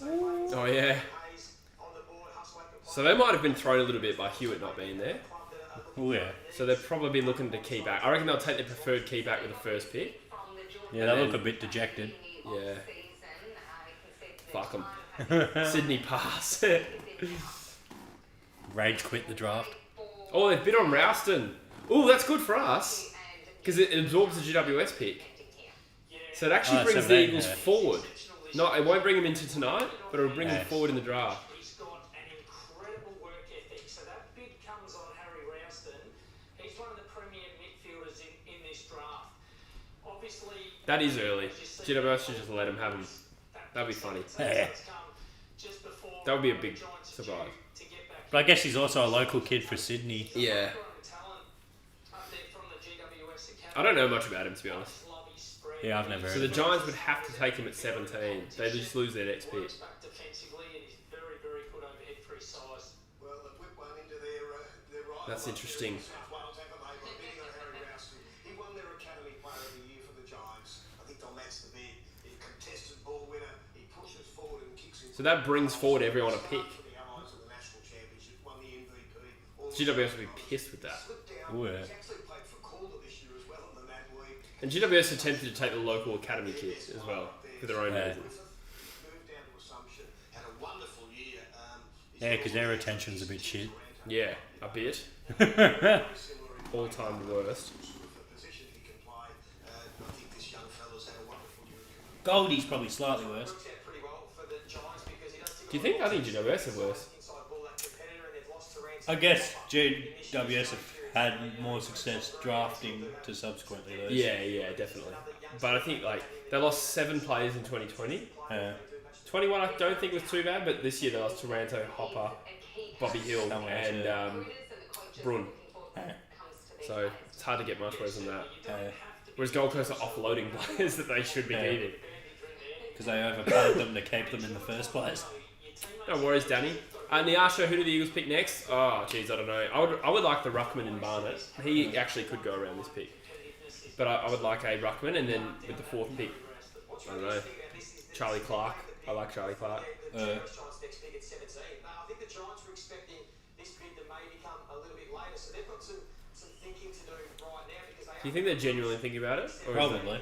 Oh yeah. So they might have been thrown a little bit by Hewitt not being there. Oh, yeah. So they're probably looking to key back. I reckon they'll take their preferred key back with the first pick. Yeah, they look a bit dejected. Yeah. Fuck them. Sydney pass. Rage quit the draft. Oh, they've bid on Rouston. Oh, that's good for us. Because it absorbs the GWS pick. So it actually brings the Eagles forward. No, it won't bring them into tonight, but it'll bring them forward in the draft. He's got an incredible work ethic. So that bid comes on Harry Rouston. He's one of the premier midfielders in this draft. Obviously, That is early. GWS should just let him have him. That'd be funny. Yeah. That would be a big surprise. But I guess he's also a local kid for Sydney. Yeah. I don't know much about him, to be honest. Yeah, I've never So heard the of him. Giants would have to take him at 17. They just lose their next pick. That's interesting. He won their Academy Player of the Year for the Giants. I think they'll match the bid. He's a contested ball winner. He pushes forward and kicks in. So that brings forward everyone a pick. For the Allies of the National Championship, won the MVP. GWS would be pissed with that. Ooh, yeah. He's actually played for Calder this year as well in the Mad League. And GWS attempted to take the local academy kid as well for their own reasons. Moved down to Assumption, had a wonderful year. Yeah, because their retention's a bit shit. Yeah, a bit. All-time worst. Goldie's probably slightly worse. Do you think? I think GWS are worse. I guess GWS have had more success drafting to subsequently lose. Yeah, definitely. But I think like they lost 7 players in 2020. 21 I don't think was too bad, but this year they lost Taranto, Hopper, Bobby Hill, and Brun. So it's hard to get much worse than that. Whereas Gold Coast are offloading players that they should be keeping. Because they overpaid them to keep them in the first place. No worries, Danny. Niasha, who do the Eagles pick next? Oh, jeez, I don't know. I would like the Ruckman in Barnett. He actually could go around this pick. But I would like a Ruckman, and then with the 4th pick, I don't know, Charlie Clark. I like Charlie Clark. I think the Giants were expecting this bid to maybe come a little bit later, so they've got some thinking to do right now because they. Do you think they're genuinely thinking about it? Or Probably.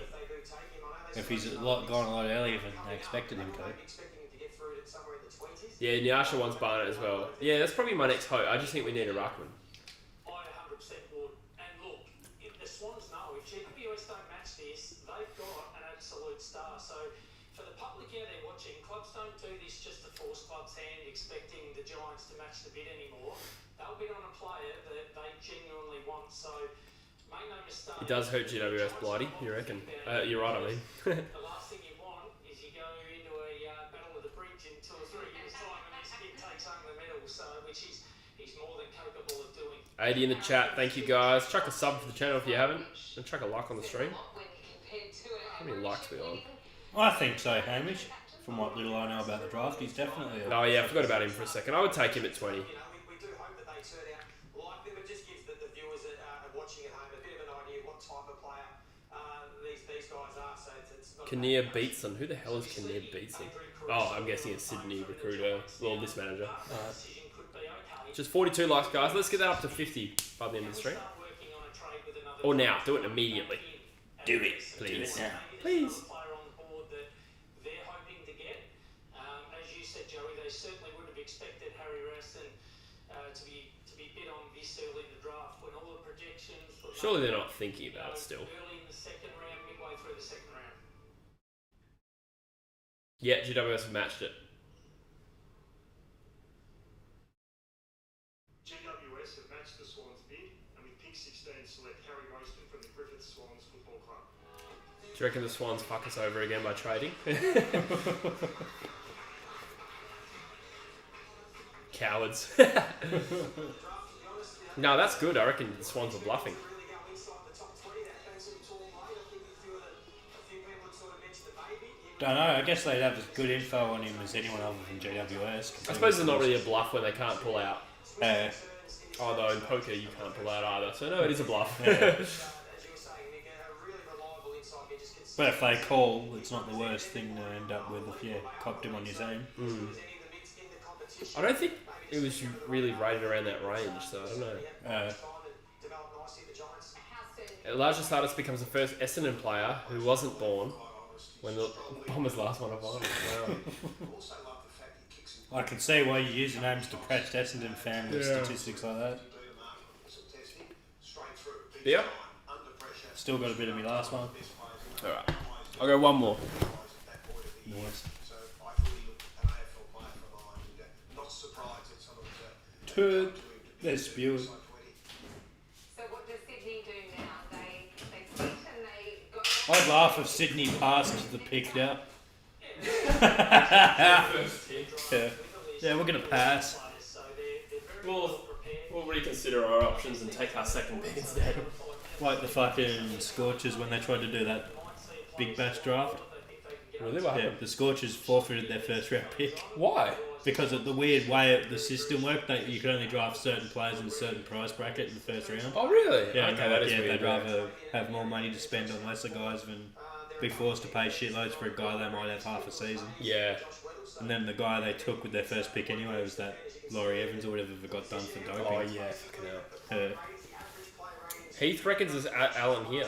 If he's gone a lot earlier than they expected him to. Yeah, Niasha wants Barnett as well. Yeah, that's probably my next hope. I just think we need a Ruckman. I 100% would. And look, if the Swans know if GWS don't match this, they've got an absolute star. So for the public out there watching, clubs don't do this just to force clubs' hand, expecting the Giants to match the bid anymore. They'll bid on a player that they genuinely want. So make no mistake. It does hurt GWS bloody, you reckon? You're right, I mean. The last thing you want is you go into a battle with the bridge in 2 or 3 years' time and this kid takes home the medal, so which he's more than capable of doing. 80 in the chat, thank you guys. Chuck a sub for the channel if you haven't. And chuck a like on the stream. How many likes we on? I think so, Hamish. From what little I know about the draft, he's definitely Oh yeah, I forgot about him for a second. I would take him at 20. We do hope that they turn out like them. It just gives the viewers watching at home a bit of an idea what type of player these guys are. So it's not Kinnear Beatson. Who the hell is Kinnear Beatson? Oh, I'm guessing it's Sydney recruiter. Well, this manager. Just 42 likes, guys. Let's get that up to 50 by the end of the stream. Or now. Do it immediately. Do it, please. Yeah. Please. Player on the board that they're hoping to get. As you said, Joey, they certainly wouldn't have expected Harry Ralston to be bid on this early in the draft when all the projections. Surely they're not thinking about it still. Early in the second round, midway through the second round. Yeah, GWS have matched it. GWS have matched the Swans bid, and with pick 16 select Harry Ralston from the Griffith Swans Football Club. Do you reckon the Swans fuck us over again by trading? Cowards. No, that's good. I reckon the Swans are bluffing. Don't know, I guess they'd have as good info on him as anyone other than GWS. I suppose it's not really a bluff when they can't pull out. Although in poker you can't pull out either, so no, it is a bluff. But if they call, it's not the worst thing to end up with if you copped him on his own. I don't think it was really rated around that range, so I don't know. Elijah Sardis becomes the first Essendon player who wasn't born when the Bombers last won a final. Wow. I can see why you use names depressed Essendon fan with statistics like that. Yeah. Still got a bit of me last one. Alright. I'll go one more. Nice. So I thought he looked an AFL player from behind and not surprised at some of the Turd. They're spewing. So what does Sydney do now? They sit and they go. I'd laugh if Sydney passed the pick now. Yeah, we're going to pass. We'll reconsider our options and take our second pick instead. Like the fucking Scorchers when they tried to do that Big Bash draft. Really? What Yeah, happened? the Scorchers forfeited their first round pick. Why? Because of the weird way the system worked, that you could only draft certain players in a certain price bracket in the first round. Oh, really? Yeah, okay, that is yeah, weird. they'd rather have more money to spend on lesser guys than be forced to pay shitloads for a guy they might have half a season. Yeah. And then the guy they took with their first pick anyway was that Laurie Evans or whatever that got done for doping. Oh, yeah. Fucking hell. Uh, Heath reckons there's Alan here.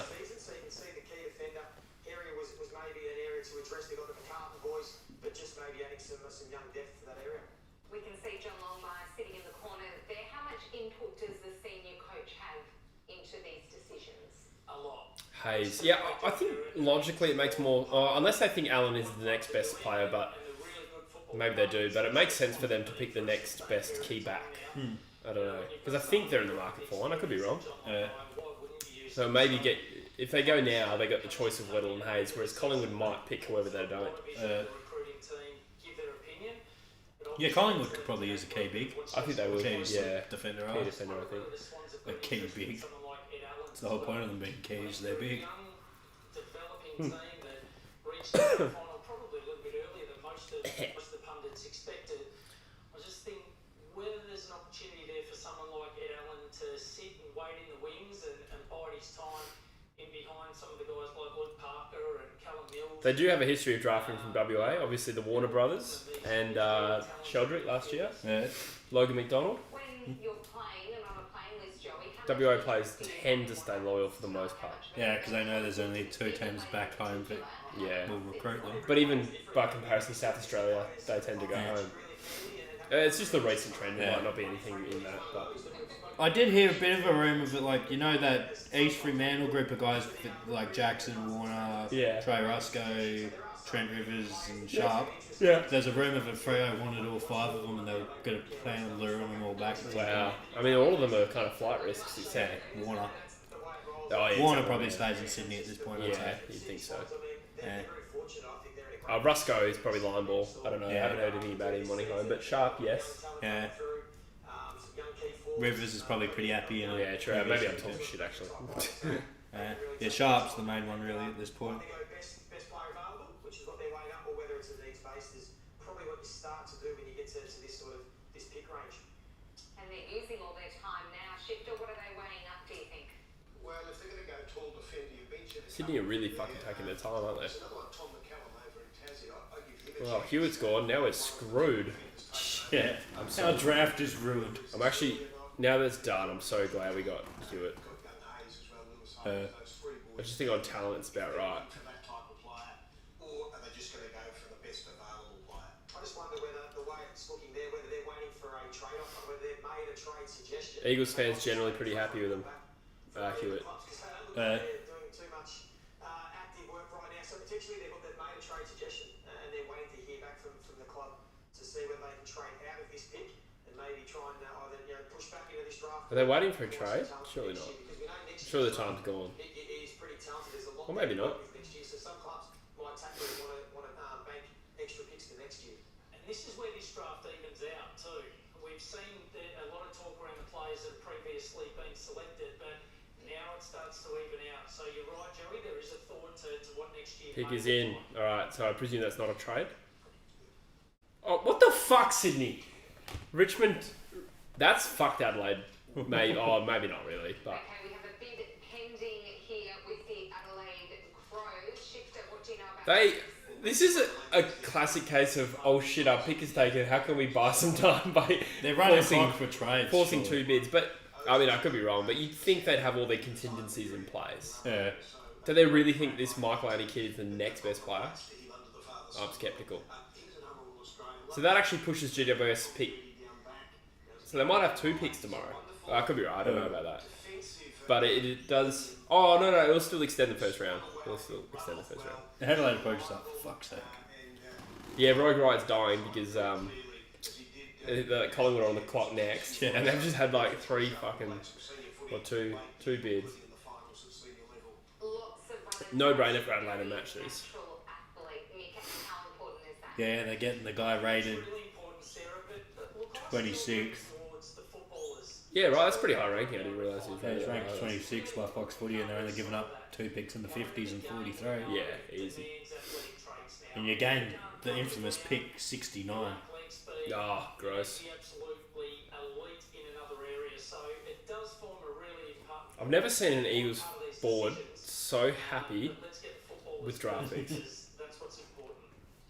Hayes. Yeah, I think logically it makes more... unless they think Allen is the next best player, but maybe they do. But it makes sense for them to pick the next best key back. I don't know. Because I think they're in the market for one. I could be wrong. So maybe if they go now, they got the choice of Weddle and Hayes, whereas Collingwood might pick whoever they don't. Yeah, Collingwood could probably use a key big. I think they would. Yeah, Defender, key defender, I think. A key big. It's the whole point of them being keys, they're big. Developing team that reached the final probably a little bit earlier than most of the pundits expected. I just think whether there's an opportunity there for someone like Ed Allen to sit and wait in the wings and bide his time in behind some of the guys like Luke Parker and Callum Mills. They do have a history of drafting from WA. Obviously, the Warner brothers and Sheldrick last year. Yeah. Logan McDonald. When you're playing and on a playing list, Joey, WA players tend to stay loyal for the most part. Yeah, because they know there's only 2 teams back home that Yeah. will recruit them. But even by comparison, South Australia, they tend to go home. It's just the recent trend. There might not be anything in that, but I did hear a bit of a rumour that, like, you know, that East Fremantle group of guys like Jackson, Warner, Yeah. Trey Rusco, Trent Rivers, and Sharp. Yeah. There's a rumour that Freo wanted all 5 of them, and they were going to plan on luring them all back. wow. I mean, all of them are kind of flight risks. Except Warner. Oh, yeah, Warner exactly. probably stays in Sydney at this point. I'd Yeah, say. you'd think so. Yeah. Rusco is probably line ball. I don't know. Yeah. I haven't heard anything about him wanting home. But Sharp, yes. Yeah. Rivers is probably pretty happy. Yeah, true. Maybe I'm talking shit, actually. Yeah, Sharp's the main one really at this point. Best player available, which is what they're weighing up, or whether it's a needs based, is probably what you start to do when you get to this sort of this pick range. and they're using all their time now. Shifter, what are they weighing up, do you think? Well, if they're going to go tall defender, you've mentioned Sydney are really fucking taking their time, aren't they? there's another one, Tom McCallum over in Tassie. I give him a Well, Hewitt's gone. Now we're screwed. Yeah, our draft is ruined. I'm actually, now that's done, I'm so glad we got Hewitt. young Hayes as well, Lewis Holmes, those 3 I boys. just think on talent it's about right. To that type of player, or are they just going to go for the best available player? I just wonder whether the way it's looking there, whether they're waiting for a trade offer, whether they've made a trade suggestion. Eagles fans generally pretty happy with him. Hewitt. Because they don't look like they're doing too much active work right now. So potentially they've made a trade suggestion and they're waiting to hear back from the club to see whether they can trade out of this pick and maybe try and either push back into this draft. Are they waiting for a trade? Surely not. Because we know next Sure, the time's gone. He is pretty talented. There's a lot Or maybe not. next year. So some clubs might tackle and want to bank extra picks for next year. And this is where this draft evens out too. We've seen a lot of talk around the players that have previously been selected, but now it starts to even out. So you're right, Joey, there is a thought to what next year Pick may is look in. like. Alright, so I presume that's not a trade? Oh, what the fuck, Sydney? Richmond, that's fucked Adelaide. Maybe, maybe not really, but... Okay, we have a bid pending here with the Adelaide Crows. Shifter, what do you know about This is a classic case of, oh shit, our pick is taken, how can we buy some time by They're running forcing, clock for trades. forcing surely. 2 bids? But, I mean, I could be wrong, but you'd think they'd have all their contingencies in place. Yeah. Do they really think this Michael Annie kid is the next best player? I'm skeptical. So that actually pushes GWS pick. So they might have 2 picks tomorrow. I could be right, I don't know about that. But it does... Oh, no, it'll still extend the first round. It'll still extend the first round. The Adelaide approach is like, for fuck's sake. Yeah, Rogue Wright's dying because the Collingwood are on the clock next. Yeah. And they've just had like 3 fucking... Or two bids. lots of runners? No brainer for Adelaide to match this. Natural athlete. Mick, how important is that? Yeah, they're getting the guy rated Really important, Sarah, but look, I 26. still look towards the footballers. Yeah, right, that's pretty high ranking. I didn't realise he was Yeah, he's ranked ranked 26 by Fox Footy, and they're only giving up 2 picks in the 50s and 43. Yeah, easy. Men's athletic traits now. And you gain the infamous pick 69. Leg speed, Oh, gross. the absolutely elite in another area, so it does form a really important I've never seen an Eagles part of these board decisions. so happy Let's get the footballers with draft going, picks. because that's what's important.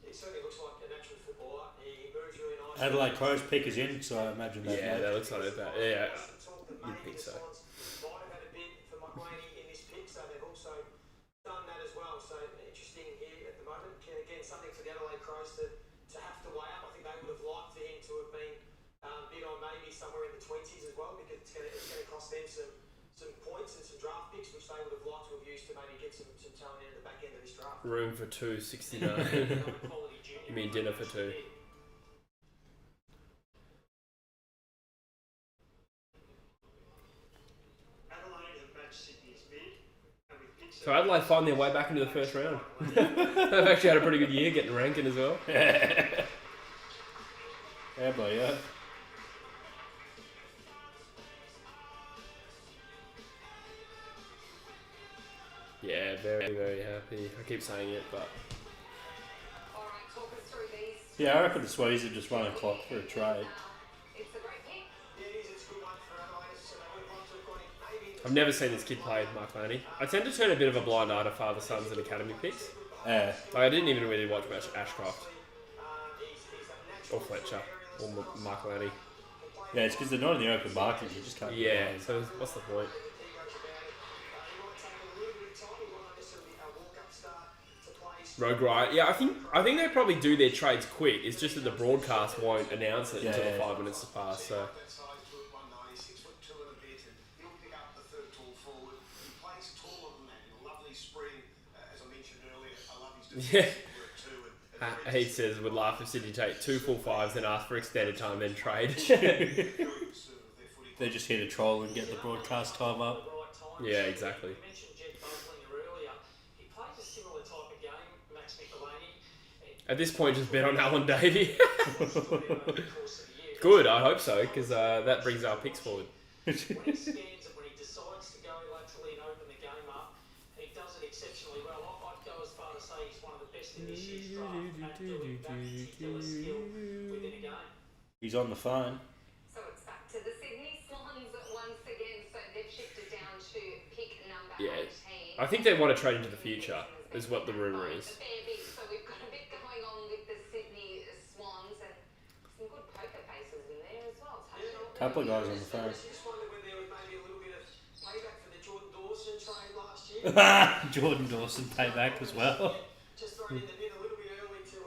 He certainly looks like a natural footballer. He moves really nicely. Adelaide Crows pick is in, so I imagine that. Yeah, that looks like it. Yeah, Talk that you'd maybe think the so. Swans might have had a bid for McLeany in this pick, so they've also done that as well. So interesting here at the moment. Again, something for the Adelaide Crows to have to weigh up. I think they would have liked for him to have been bid on maybe somewhere in the 20s as well, because it's going to cost them some points and some draft picks, which they would have liked to have used to maybe get some talent in at the back end of this draft. Room for 269. You mean dinner for two? So Adelaide find their way back into the first round. They've actually had a pretty good year getting ranking as well. Yeah, boy, yeah. Yeah, very, very happy. I keep saying it, but All right, talk us through these. Yeah, I reckon the Swedes have just run a clock for a trade. It's a great pick. Yeah, it is. It's a good one for Adelaide. So they would have liked to have got him maybe in the I've never seen this kid play, Mark Laney. I tend to turn a bit of a blind eye to father, sons, and academy picks. Yeah. Like, I didn't even really watch much Ashcroft he's a natural or Fletcher or Mark Laney. Yeah, it's because they're not in the open market. You just can't. Yeah, so what's the point? he goes about it. He might take a little bit of time. He might not necessarily be a walk-up start to play. Rogue Riot. Yeah, I think they probably do their trades quick. It's just that the broadcast won't announce it until the 5 minutes has passed. So That size to it, 190, 6'2" and a bit, and he'll pick up the third tall forward. He plays taller than that in a lovely spring. As I mentioned earlier, I love his Yeah. defensive work too. And he says would laugh if Sydney take 2 full 5s, then ask for extended time, then trade. very conservative, their footy. They're just here to troll and get the broadcast time up. Yeah, exactly. You mentioned Jed Buslinger earlier. He plays a similar type of game, Max Michelini. At this point, just bet on Alan Davey. Over the course of the year. Good, I hope so, because that brings our picks forward. When he scans and when he decides to go laterally and open the game up, he does it exceptionally well. I'd go as far to say he's one of the best in this year's draft at doing that particular skill within a game. He's on the phone. So it's back to the Sydney Swans once again. So they've shifted down to pick number Yeah. 18. I think they want to trade into the future, is what the rumour A is. fair bit. So we've got a bit going on with the Sydney Swans and some good poker faces in there as well. Couple of guys on the phone. I just wondered whether there was maybe a little bit of payback for the Jordan Dawson trade last year. Jordan Dawson payback as well. Just thrown in the bin a little bit early to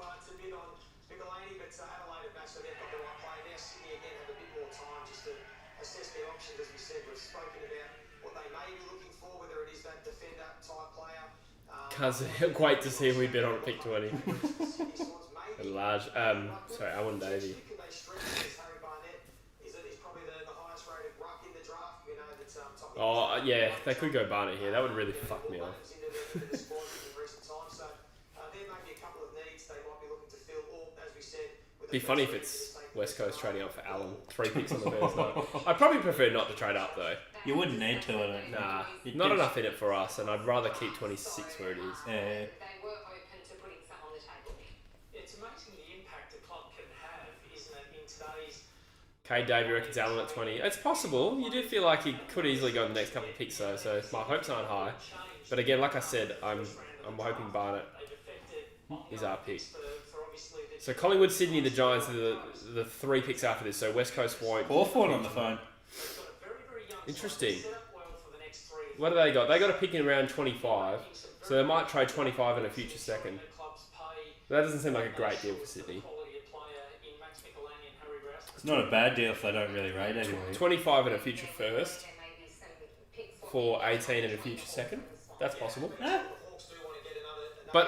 bid on Michelini, but Adelaide have matched, so they've got the right player. Now Sydney again have a bit more time just to assess their options. As we said, we've spoken about what they may be looking for, whether it is that defender type player. Can't wait to see if we bet on pick 20. Sydney Swans A maybe. large, sorry, Alan Davey. Who can they stretch against Harry Barnett? He's probably the highest rated ruck in the draft. We know that Tommy Oh, yeah, they could go Barnett here. That would really fuck me off. into the squad in recent times. So there may be a couple of needs they might be looking to fill, or as we said, with Be funny if it's West Coast trading up for Allen. 3 picks on the first night. I'd probably prefer not to trade up though. You wouldn't need to, I don't think. Nah, It not gives- enough in it for us, and I'd rather keep 26 where it is. Yeah. They were open to putting some on the table. It's amazing the impact a club can have, isn't it, in today's Cade Davey reckons Allen at 20. It's possible. You do feel like he could easily go the next couple of picks though, so my hopes aren't high. But again, like I said, I'm hoping Barnett is our pick. So Collingwood, Sydney, the Giants are the 3 picks after this. So West Coast won't. Hawthorn on the phone. Interesting. What do they got? They got a pick in around 25, so they might trade 25 in a future second. That doesn't seem like a great deal for Sydney. It's not a bad deal if they don't really rate anyway. 25 in a future first There may be some picks for 18 in a future second. That's possible. Hawks do want to get another But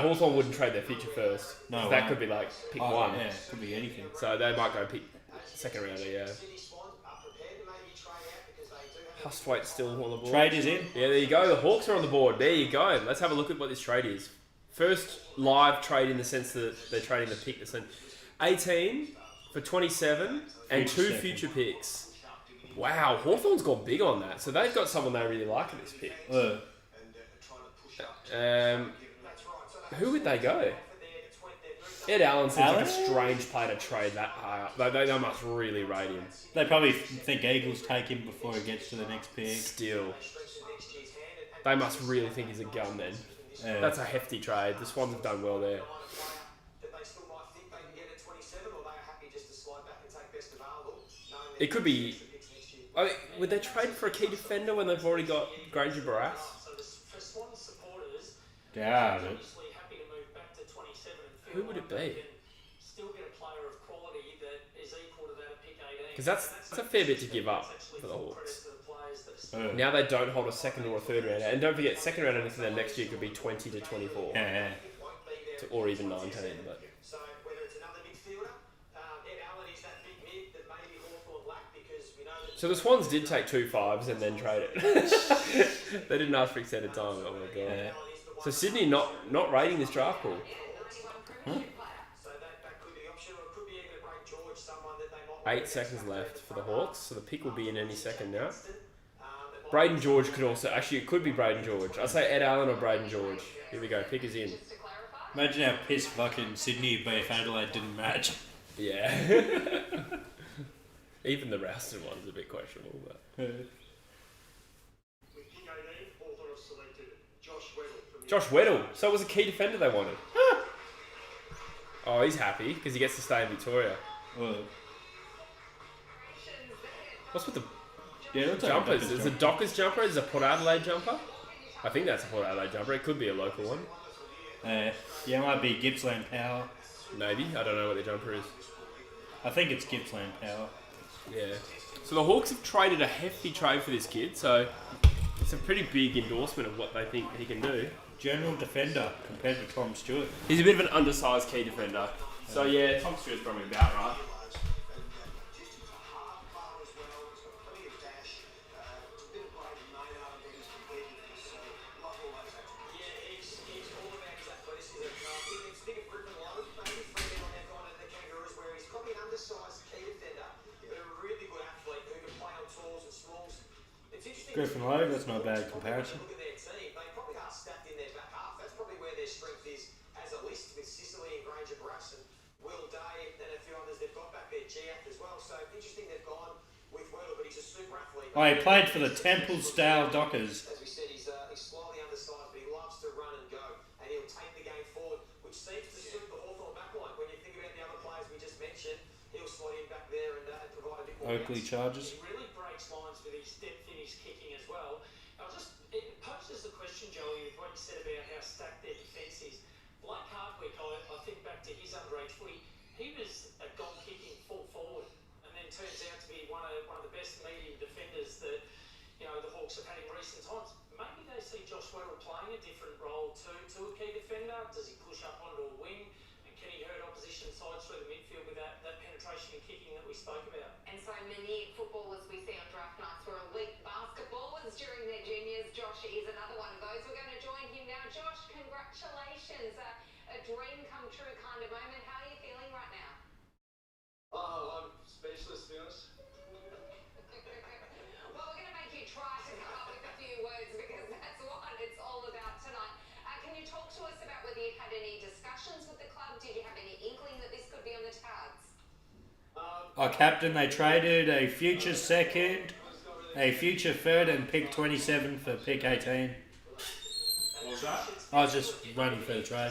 Hawthorn wouldn't trade their future first. No, That why? could be like pick Oh, 1. yeah, could be anything. So they might go pick second rounder, yeah. Sydney Swans are prepared to maybe trade out because they do have Hustwaite's still on the board. Trade is in. Yeah, there you go. The Hawks are on the board. There you go. Let's have a look at what this trade is. First live trade in the sense that they're trading the pick. So 18 for 27 and Future 2 second. future picks. Wow, Hawthorn's gone big on that. So they've got someone they really like at this pick. And trying to push up. Who would they go? Ed Allen seems like a strange player to trade that high up. They must really rate him. They probably think Eagles take him before he gets to the next pick. Still. They must really think he's a gun then. Yeah. That's a hefty trade. The Swans have done well there. that they still might think they can get at 27, or they are happy just to slide back and take best available, knowing It could be. the picks next year. I mean, would they trade for a key defender when they've already got Granger Barras? for Swans supporters, Doubt it. obviously happy to move back to 27 and feel Who would like it be? they can still get a player of quality that is equal to that of pick 18. Because that's a fair bit to give up actually for the full Hawks. credit to the players that Now they don't hold a second or a third rounder. And don't forget, second round anything then next year could be 20 to 24. Yeah. Or even 19. But So whether it's another midfielder, Ed Allen is that big mid that maybe Hawthorn lack because we know that. so the Swans did take 2 5s and then trade it. They didn't ask for extended time. Oh my god. Yeah. So Sydney not rating this draft pool. So that could be the option, or it could be even a Brayden George, someone that they might. 8 seconds left for the Hawks, so the pick will be in any second now. Brayden George could also... Actually, it could be Brayden George. I'd say Ed Allen or Brayden George. Here we go, pick is in. Imagine how pissed fucking Sydney would be if Adelaide didn't match. Yeah. Even the Rouston one's a bit questionable, but... With pick 18, Hawthorn have selected Josh Weddle from the Josh Weddle. So it was a key defender they wanted. Oh, he's happy, because he gets to stay in Victoria. Well, What's with the yeah, that's jumpers? Is it a Dockers jumper? Is it a Port Adelaide jumper? I think that's a Port Adelaide jumper. It could be a local one. yeah, it might be Gippsland Power. Maybe. I don't know what the jumper is. I think it's Gippsland Power. Yeah. So the Hawks have traded a hefty trade for this kid, so it's a pretty big endorsement of what they think he can do. General defender compared to Tom Stewart. He's a bit of an undersized key defender. So yeah, Tom Stewart's probably about right. Griffin Logue, that's not a bad comparison. Look at their team. They probably are stacked in their back half. That's probably where their strength is as a list with Sicily and Granger Barras and Will Day and a few others they've got back there, GF as well. So interesting they've gone with Weddle, but he's a super athlete. Oh, he played for the Temple-style Dockers. As we said, he's slightly undersized, but he loves to run and go, and he'll take the game forward, which seems to suit the Hawthorn backline. When you think about the other players we just mentioned, he'll slot in back there and provide a bit more. Oakley Chargers. He really breaks lines with his depth in his kicking as well. It poses the question, Joey, with what you said about how stacked their defence is. Blake Hardwick, I think back to his underage footy, he was a goal-kicking full forward, and then turns out to be one of the best medium defenders that the Hawks have had in recent times. Maybe they see Josh Weddle playing a different role to a key defender. Does he push up onto a wing? And can he hurt opposition sides through the midfield with that penetration and kicking that we spoke about? And so many footballers we see on draft nights were elite basketballers during their juniors. Josh is another one of those. We're going to join him now. Josh, congratulations. A dream come true kind of moment. How are you feeling right now? Oh, I'm speechless, to be honest. Well, we're going to make you try to come up with a few words because that's what it's all about tonight. Can you talk to us about whether you've had any discussions with the club? Did you have any inkling that this could be on the cards? Oh, Captain, they traded a future second, a future third, and pick 27 for pick 18. What was that? I was just running for the trade.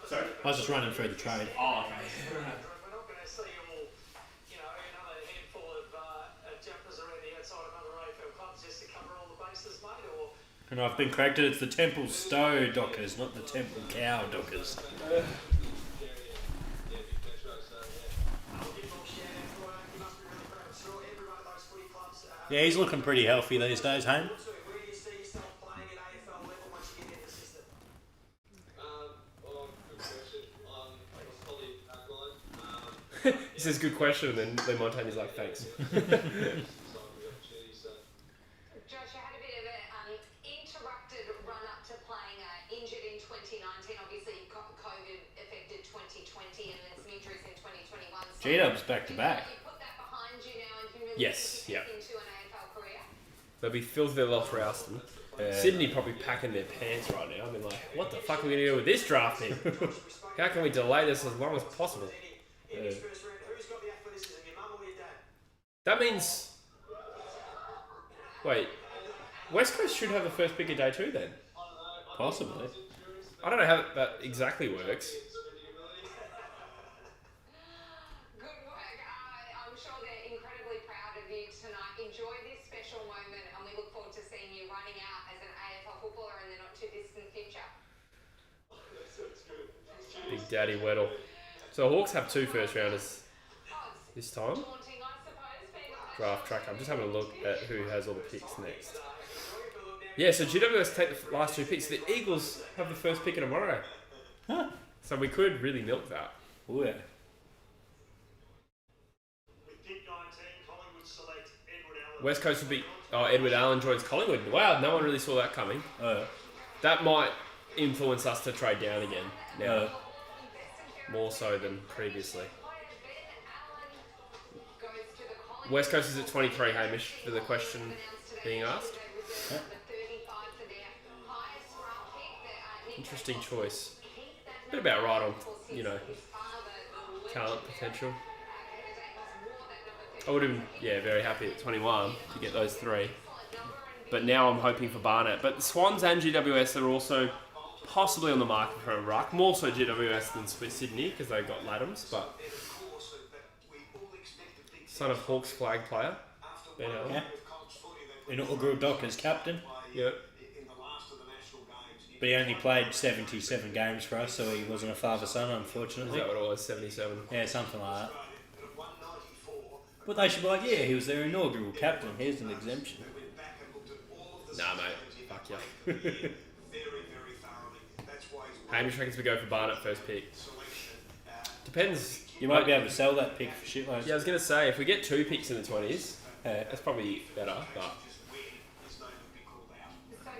Sorry? I was just running through the trade. Oh, okay. We're not going to see all, another handful of jumpers around the outside of other AFL clubs just to cover all the bases, mate, or... And I've been corrected, it's the Temple Stowe Dockers, not the Temple Cow Dockers. Yeah, he's looking pretty healthy these days, hey? Where do you see yourself playing at AFL level once you get in the system? Well, good question. I was probably Adelaide. He says good question, and then Montagne's like, thanks. So the opportunity, so. Josh, you had a bit of an interrupted run-up to playing injured in 2019. Obviously, COVID affected 2020 and then some injuries in 2021. So G-Dub's back to back. You put that behind you now and humility Yes, yeah. into an AFL career? They'll be filled their lost Rouston. Sydney probably packing their pants right now. I mean, like, what the fuck are we going to do with this draft pick? How can we delay this as long as possible? In this first round, who's got the athleticism, your mum or your dad? That means... Wait. West Coast should have the first pick of day 2 then. Possibly. I don't know how that exactly works. Good work. I'm sure they're incredibly proud of you tonight. Enjoy this special moment and we look forward to seeing you running out as an AFL footballer in the not too distant future. Big Daddy Weddle. So Hawks have 2 first rounders Oh, it's this time. daunting, I suppose, being a draft tracker. I'm just having a look at who has all the picks next. Yeah, so GWS take the last 2 picks. The Eagles have the first pick tomorrow. Huh. So we could really milk that. Oh, yeah. With pick 19, Collingwood select Edward Allen. West Coast would be... Oh, Edward Allen joins Collingwood. Wow, no one really saw that coming. That might influence us to trade down again now. More so than previously. West Coast is at 23, Hamish, for the question being asked. Yeah. Interesting choice. Bit about right on, you know, talent potential. I would have been, very happy at 21 to get those 3. But now I'm hoping for Barnett. But the Swans and GWS are also possibly on the market for a ruck. More so GWS than Sydney because they got Laddams, but son of Hawks flag player. Yeah. Inaugural Dockers captain. Yep. But he only played 77 games for us, so he wasn't a father-son, Is unfortunately. that what it was? 77. Yeah, something like that. But they should be like, yeah, he was their inaugural captain. Here's an exemption. Nah, mate. Fuck yeah. Hamish reckons we go for Barnett first pick. Depends. You might be able to sell that pick for shitloads. Yeah, I was going to say, if we get 2 picks in the 20s, that's probably better, but... So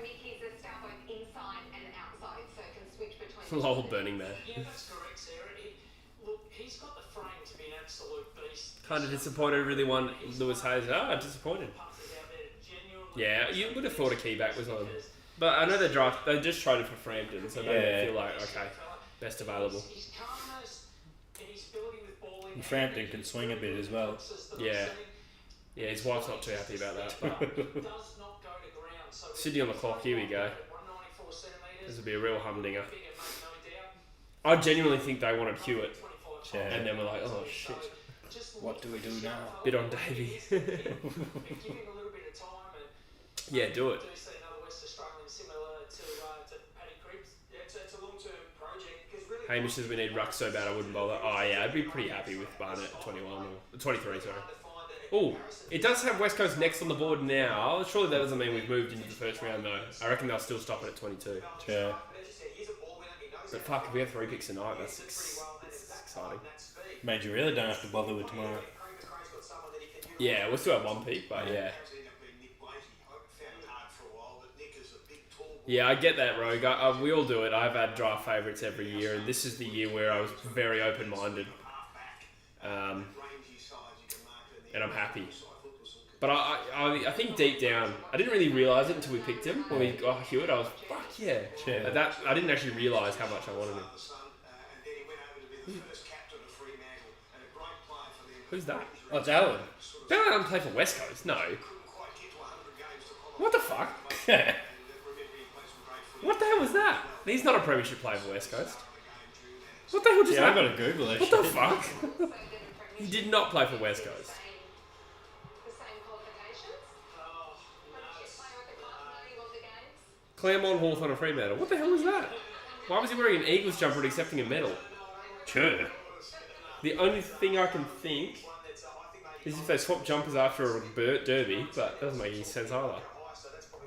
Mickey's a star both inside and outside, so can switch between. Lol, Burning Man. Yeah, that's correct, Sarah. Look, he's got the frame to be an absolute beast. Kind of disappointed, really won Lewis Hayes. Disappointed. Punters out there, genuinely. Yeah, you would have thought a keyback was on. But I know they just traded for Frampton, so maybe they feel like, okay, best available. His calmness and his ability with ball in And Frampton can swing a bit as well. Yeah. Yeah, his wife's not too happy about that. But Does not go to ground, so Sydney on the clock, here we go. 194 centimetres. This would be a real humdinger. Bigger, mate, no doubt. I genuinely think they wanted Hewitt, 25 Yeah. and then we're like, oh shit, Just What do we do now? bit on Davey. give him a little bit of time and Yeah, do it. do see another West Australian similar to Paddy Cripps. Yeah, it's a long-term project because really. Hamish says we need ruck so bad I wouldn't bother. Oh yeah, I'd be pretty happy with Barnett at 21 or 23, sorry. Oh, it does have West Coast next on the board now. Surely that doesn't mean we've moved into the first round though. I reckon they'll still stop it at 22. Yeah. But fuck, if we have 3 picks tonight, that's exciting. Made you really don't have to bother with tomorrow. Yeah, we'll still have 1 pick, but yeah. Yeah, I get that, Rogue. We all do it. I've had draft favourites every year, and this is the year where I was very open-minded. And I'm happy. But I think deep down, I didn't really realise it until we picked him. When we got Hewitt, I was, fuck yeah. I didn't actually realise how much I wanted him. Who's that? Oh, it's Alan. Ben Allen play for West Coast? No. What the fuck? What the hell was that? He's not a premiership player for West Coast. What the hell just Yeah, I've got happened? to Google that What shit. the fuck? He did not play for West Coast. The same qualifications. Premiership player at the club, no, he won the games. Claremont, Hawthorn and Fremantle. What the hell was that? Why was he wearing an Eagles jumper and accepting a medal? Sure. The only thing I can think is if they swap jumpers after a derby, but it doesn't make any sense either.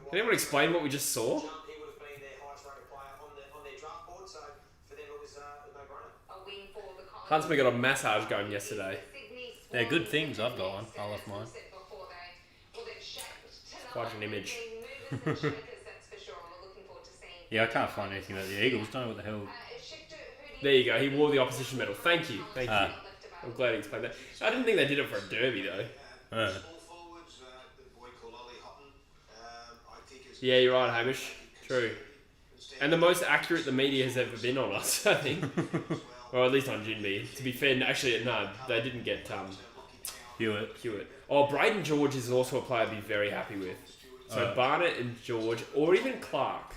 Can anyone explain what we just saw? He would have been their highest rated player on their draft board, so for them it was a no-brainer. A win for the Collingwood. Huntsman got a massage going yesterday. Sydney They're good things. I've got one. I love mine. Quite an image. Yeah, I can't find anything about the Eagles. Don't know what the hell. There you go. He wore the opposition medal. Thank you. Thank you. I'm glad he explained that. I didn't think they did it for a derby though. Yeah, you're right, Hamish. True. And the most accurate the media has ever been on us, I think. Or at least on Jinby. To be fair, actually, no, they didn't get Hewitt. Oh, Braden George is also a player I'd be very happy with. So Barnett and George, or even Clark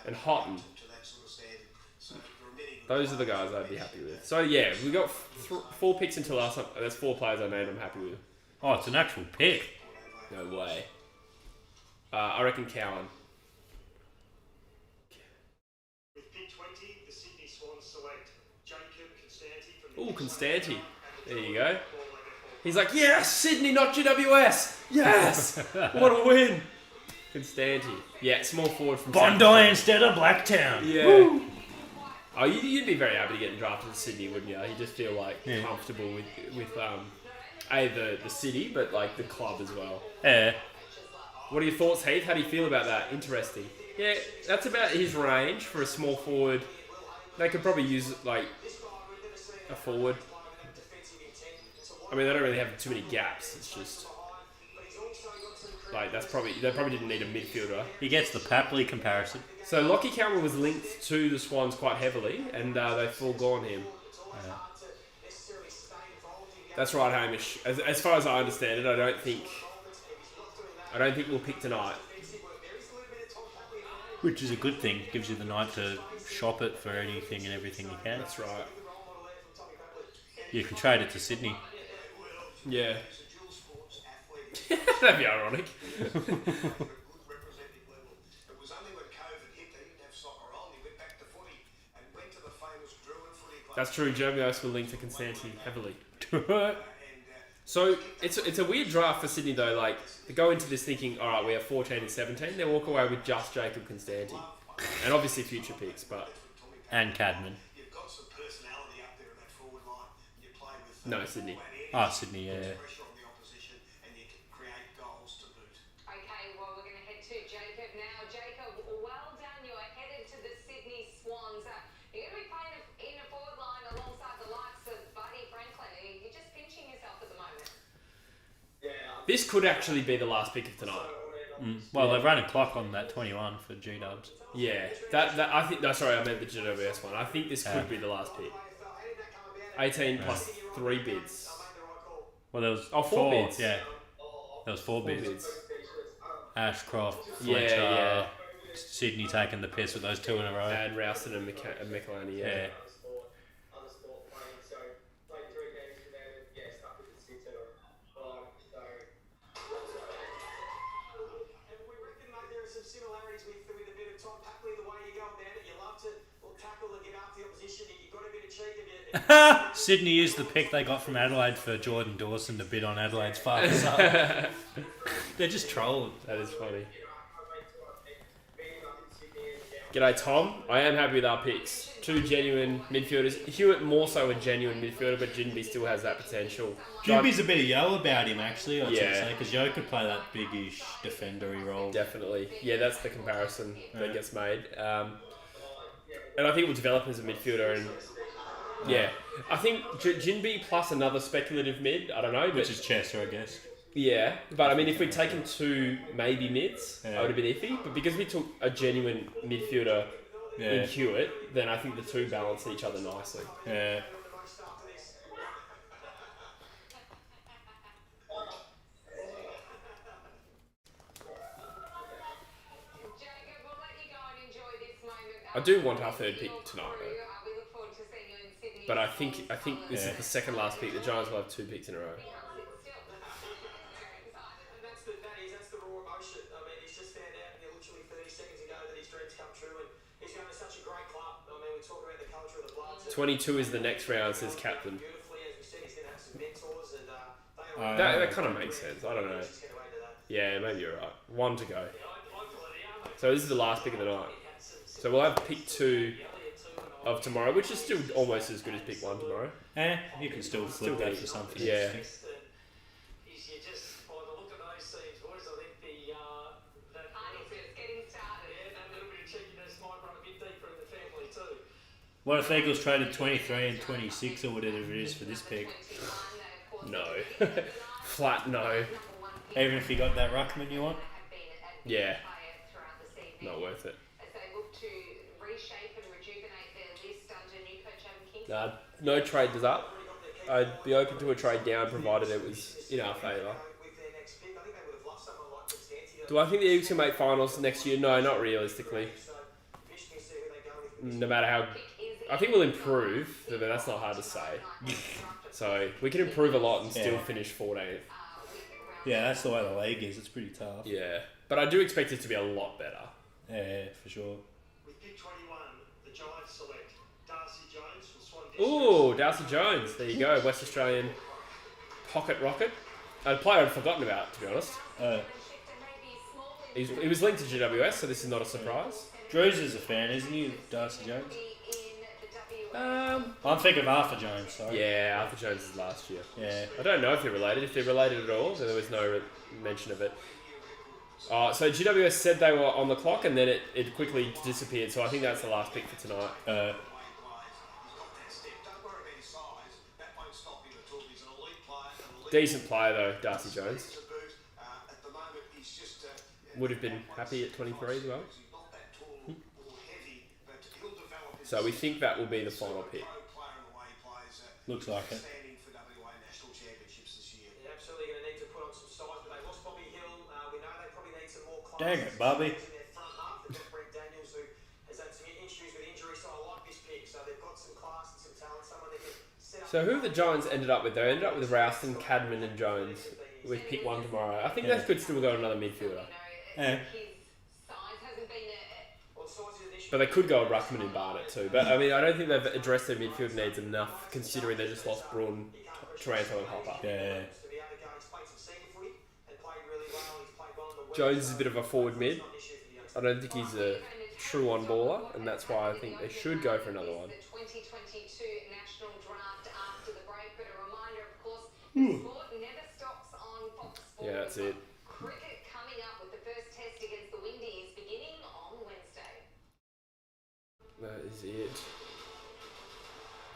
and Houghton. Those are the guys I'd be happy with. So yeah, we got 4 picks until last time. That's 4 players I named I'm happy with. Oh, it's an actual pick. No way. I reckon Cowan. With pick 20, the Sydney Swans select Jacob Constanti from the Ooh, Constanti. There you go. He's like, yes, Sydney, not GWS. Yes, what a win. Constanti. Yeah, small forward from Bondi instead of Blacktown. Yeah. Woo. Oh, you'd be very happy to get drafted to Sydney, wouldn't you? You just feel like comfortable with the city, but like the club as well. Yeah. What are your thoughts, Heath? How do you feel about that? Interesting. Yeah, that's about his range for a small forward. They could probably use like a forward. I mean, they don't really have too many gaps. It's just like they probably didn't need a midfielder. He gets the Papley comparison. So Lockie Campbell was linked to the Swans quite heavily, and they've foregone him. That's right, Hamish. As far as I understand it, I don't think we'll pick tonight. Which is a good thing. Gives you the night to shop it for anything and everything you can. That's right. You can trade it to Sydney. Yeah. That'd be ironic. That's true. Jeremios will link to Constanti heavily. So it's a weird draft for Sydney though. Like they go into this thinking, all right, we have 14 and 17. They walk away with just Jacob Constanti, and obviously future picks, but and Cadman. No, Sydney. Oh, Sydney, yeah. Okay, well, we're going to head to Jacob now. Jacob, well done. You're headed to the Sydney Swans. You're going to be playing in a forward line alongside the likes of Buddy Franklin. You're just pinching yourself at the moment. This could actually be the last pick of tonight. Well, they've run a clock on that 21 for G-Dubs. Yeah, that I think. No, sorry, I meant the GWS one. I think this could be the last pick. 18 plus 3 bids. Well, there was 4 bids. Yeah, there was 4 bids. Ashcroft, Yeah, Fletcher, yeah. Sydney taking the piss with those 2 in a row. And Ralston and McElhaney, yeah. Similarities with a bit of Tom Papley, the way you go about it. You love to tackle and give out the opposition. You've got a bit of cheek. Sydney is the pick they got from Adelaide for Jordan Dawson to bid on Adelaide's father. They're just trolling. That is funny. G'day, Tom. I am happy with our picks. 2 genuine midfielders. Hewitt more so a genuine midfielder, but Jinby still has that potential. Jinby's a bit of yo about him, actually, I'd Yeah. say, because Yo could play that big-ish defendery role. Definitely. Yeah, that's the comparison that gets made. And I think it will develop as a midfielder. And yeah, I think Jinby plus another speculative mid, I don't know. Which is Chester, I guess. Yeah, but I mean, if we'd taken 2 maybe mids, I would have been iffy. But because we took a genuine midfielder in Hewitt, then I think the 2 balance each other nicely. Yeah. Jacob, we'll let you go and enjoy this moment. I do want our 3rd pick tonight, though. We look forward to seeing you in Sydney. But I think this is the second last pick. The Giants will have 2 picks in a row. That's the raw emotion. I mean, he's just found out literally 30 seconds ago that his dreams come true, and he's going to such a great club. I mean, we talk about the culture of the Bloods. 22 is the next round, says captain. Beautifully, as we said, he's going to have some mentors, and That kind of makes sense. I don't know. Yeah, maybe you're right. 1 to go. So this is the last pick of the night. So we'll have pick 2 of tomorrow, which is still almost as good as pick 1 tomorrow. You can still flip that for something Yeah. interesting. What if Eagles traded 23 and 26 or whatever it is for this pick? No. Flat no. Even if you got that ruckman you want? Yeah. Not worth it. Nah, no trade is up. I'd be open to a trade down provided it was in our favour. Do I think the Eagles can make finals next year? No, not realistically. No matter how... I think we'll improve, but that's not hard to say. So, we can improve a lot and still finish 14th. Yeah, that's the way the league is. It's pretty tough. Yeah. But I do expect it to be a lot better. Yeah, for sure. With pick 21, the Giants select Darcy Jones from Swan Ooh, Districts. Darcy Jones. There you go. West Australian Pocket Rocket. A player I'd forgotten about, to be honest. He was linked to GWS, so this is not a surprise. Drews is a fan, isn't he, Darcy Jones? I'm thinking of Arthur Jones, sorry. Yeah, Arthur Jones is last year. Yeah. I don't know if they're related. If they're related at all, then there was no mention of it. So GWS said they were on the clock, and then it quickly disappeared. So I think that's the last pick for tonight. Decent player though, Darcy Jones. Would have been happy at 23 as well. So we think that will be the final pick. Looks like it. Dang it, Bobby. So who have the Giants ended up with? They ended up with Ralston, Cadman and Jones with pick 1 tomorrow. I think they could still go another midfielder. Yeah. But they could go a Ruckman and Barnett too. But I mean, I don't think they've addressed their midfield needs enough, considering they just lost Braun, Taranto and Hopper. Yeah. Jones is a bit of a forward mid. I don't think he's a true on baller, and that's why I think they should go for another one. The 2022 National Draft after the break, but a reminder, of course, the sport never stops on Fox Sports. Yeah, that's it. Cricket coming up with the first test against the Windies beginning on Wednesday. That is it.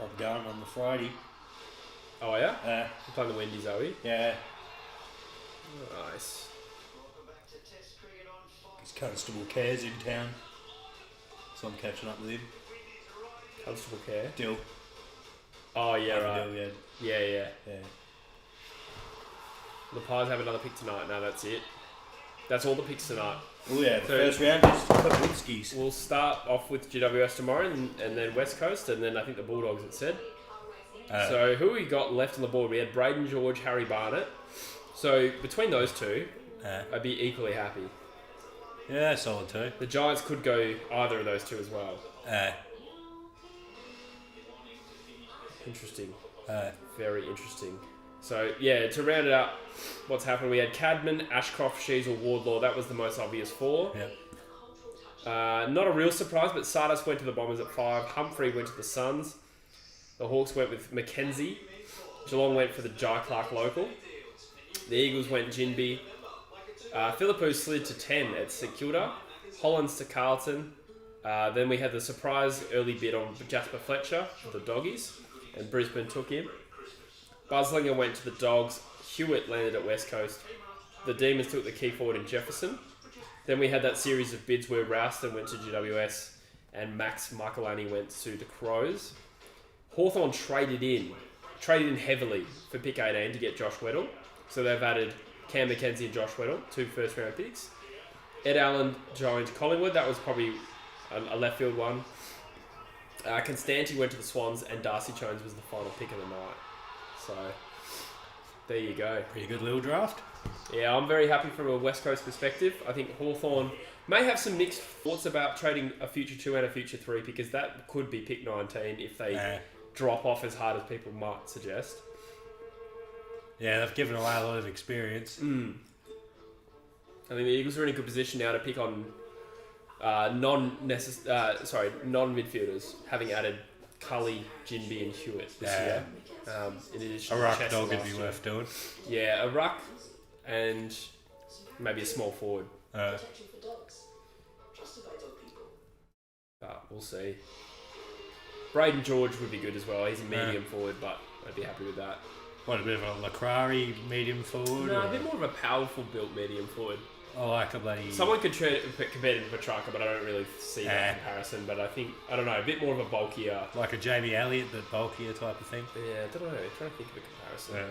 I'm going on the Friday. Oh yeah? We're playing the Windies, are we? Yeah. Nice. Constable Care's in town, so I'm catching up with him. Constable Care? Dill. Oh yeah, right. Dill, Yeah. yeah. The Pies have another pick tonight. No, that's it. That's all the picks tonight. Oh yeah, the first round is Kapinski's. We'll start off with GWS tomorrow and then West Coast, and then I think the Bulldogs, it said. So who we got left on the board? We had Braden George, Harry Barnett. So between those two, I'd be equally happy. Yeah, solid too. The Giants could go either of those two as well. Interesting. Very interesting. So, yeah, to round it up, what's happened, we had Cadman, Ashcroft, Sheasel, Wardlaw. That was the most obvious 4. Yep. Not a real surprise, but Sardis went to the Bombers at 5. Humphrey went to the Suns. The Hawks went with Mackenzie. Geelong went for the Jai Clark local. The Eagles went Jinby. Philippou slid to 10 at St Kilda. Hollands to Carlton. Then we had the surprise early bid on Jasper Fletcher for the Doggies, and Brisbane took him. Buslinger went to the Dogs. Hewitt landed at West Coast. The Demons took the key forward in Jefferson. Then we had that series of bids where Ralston went to GWS and Max Michaelani went to the Crows. Hawthorn traded in heavily for pick 18 to get Josh Weddle. So they've added Cam McKenzie and Josh Weddle, 2 first round picks. Ed Allen joined Collingwood. That was probably a left field one. Constanti went to the Swans, and Darcy Jones was the final pick of the night. So there you go. Pretty good little draft. Yeah, I'm very happy from a West Coast perspective. I think Hawthorn may have some mixed thoughts about trading a future 2 and a future 3, because that could be pick 19 if they drop off as hard as people might suggest. Yeah, they've given away a lot of experience. I think the Eagles are in a good position now to pick on non-midfielders, having added Cully, Jinby and Hewitt this year. In addition a to ruck Chester dog would last be year. worth doing. Yeah, a ruck and maybe a small forward. But we'll see. Braden George would be good as well. He's a medium forward, but I'd be happy with that. What, a bit of a Lacrari medium forward? No, a bit more of a powerful built medium forward. I like a bloody... Someone could compare him to Petrarca, but I don't really see that comparison. But I think, I don't know, a bit more of a bulkier... Like a Jamie Elliott, but bulkier type of thing? Yeah, I don't know. I'm trying to think of a comparison. Yeah.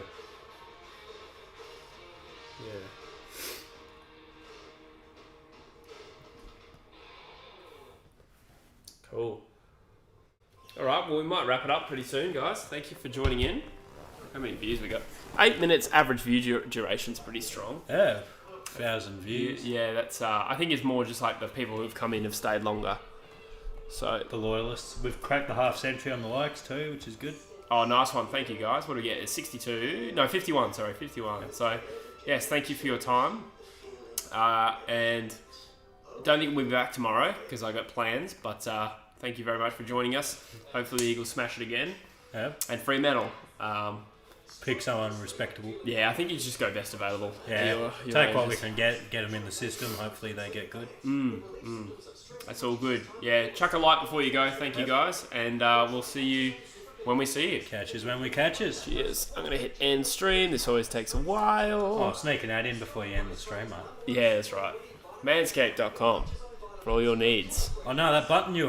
Cool. Alright, well we might wrap it up pretty soon, guys. Thank you for joining in. How many views we got? 8 minutes average view duration's pretty strong. Yeah, 1,000 views. Yeah, that's. I think it's more just like the people who've come in have stayed longer. So the loyalists. We've cracked the half century on the likes too, which is good. Oh, nice one. Thank you, guys. What do we get? It's 62. No, 51. Sorry, 51. So, yes, thank you for your time. And don't think we'll be back tomorrow because I got plans. But thank you very much for joining us. Hopefully the Eagles smash it again. Yeah. And free medal. Pick someone respectable. Yeah, I think you just go best available. Yeah. Take what we can get them in the system. Hopefully they get good. That's all good. Yeah, chuck a like before you go. Thank you, guys. And we'll see you when we see you. Catches when we catches. Cheers. I'm going to hit end stream. This always takes a while. Oh, sneaking that in before you end the stream, mate. Yeah, that's right. Manscaped.com for all your needs. Oh no, that button you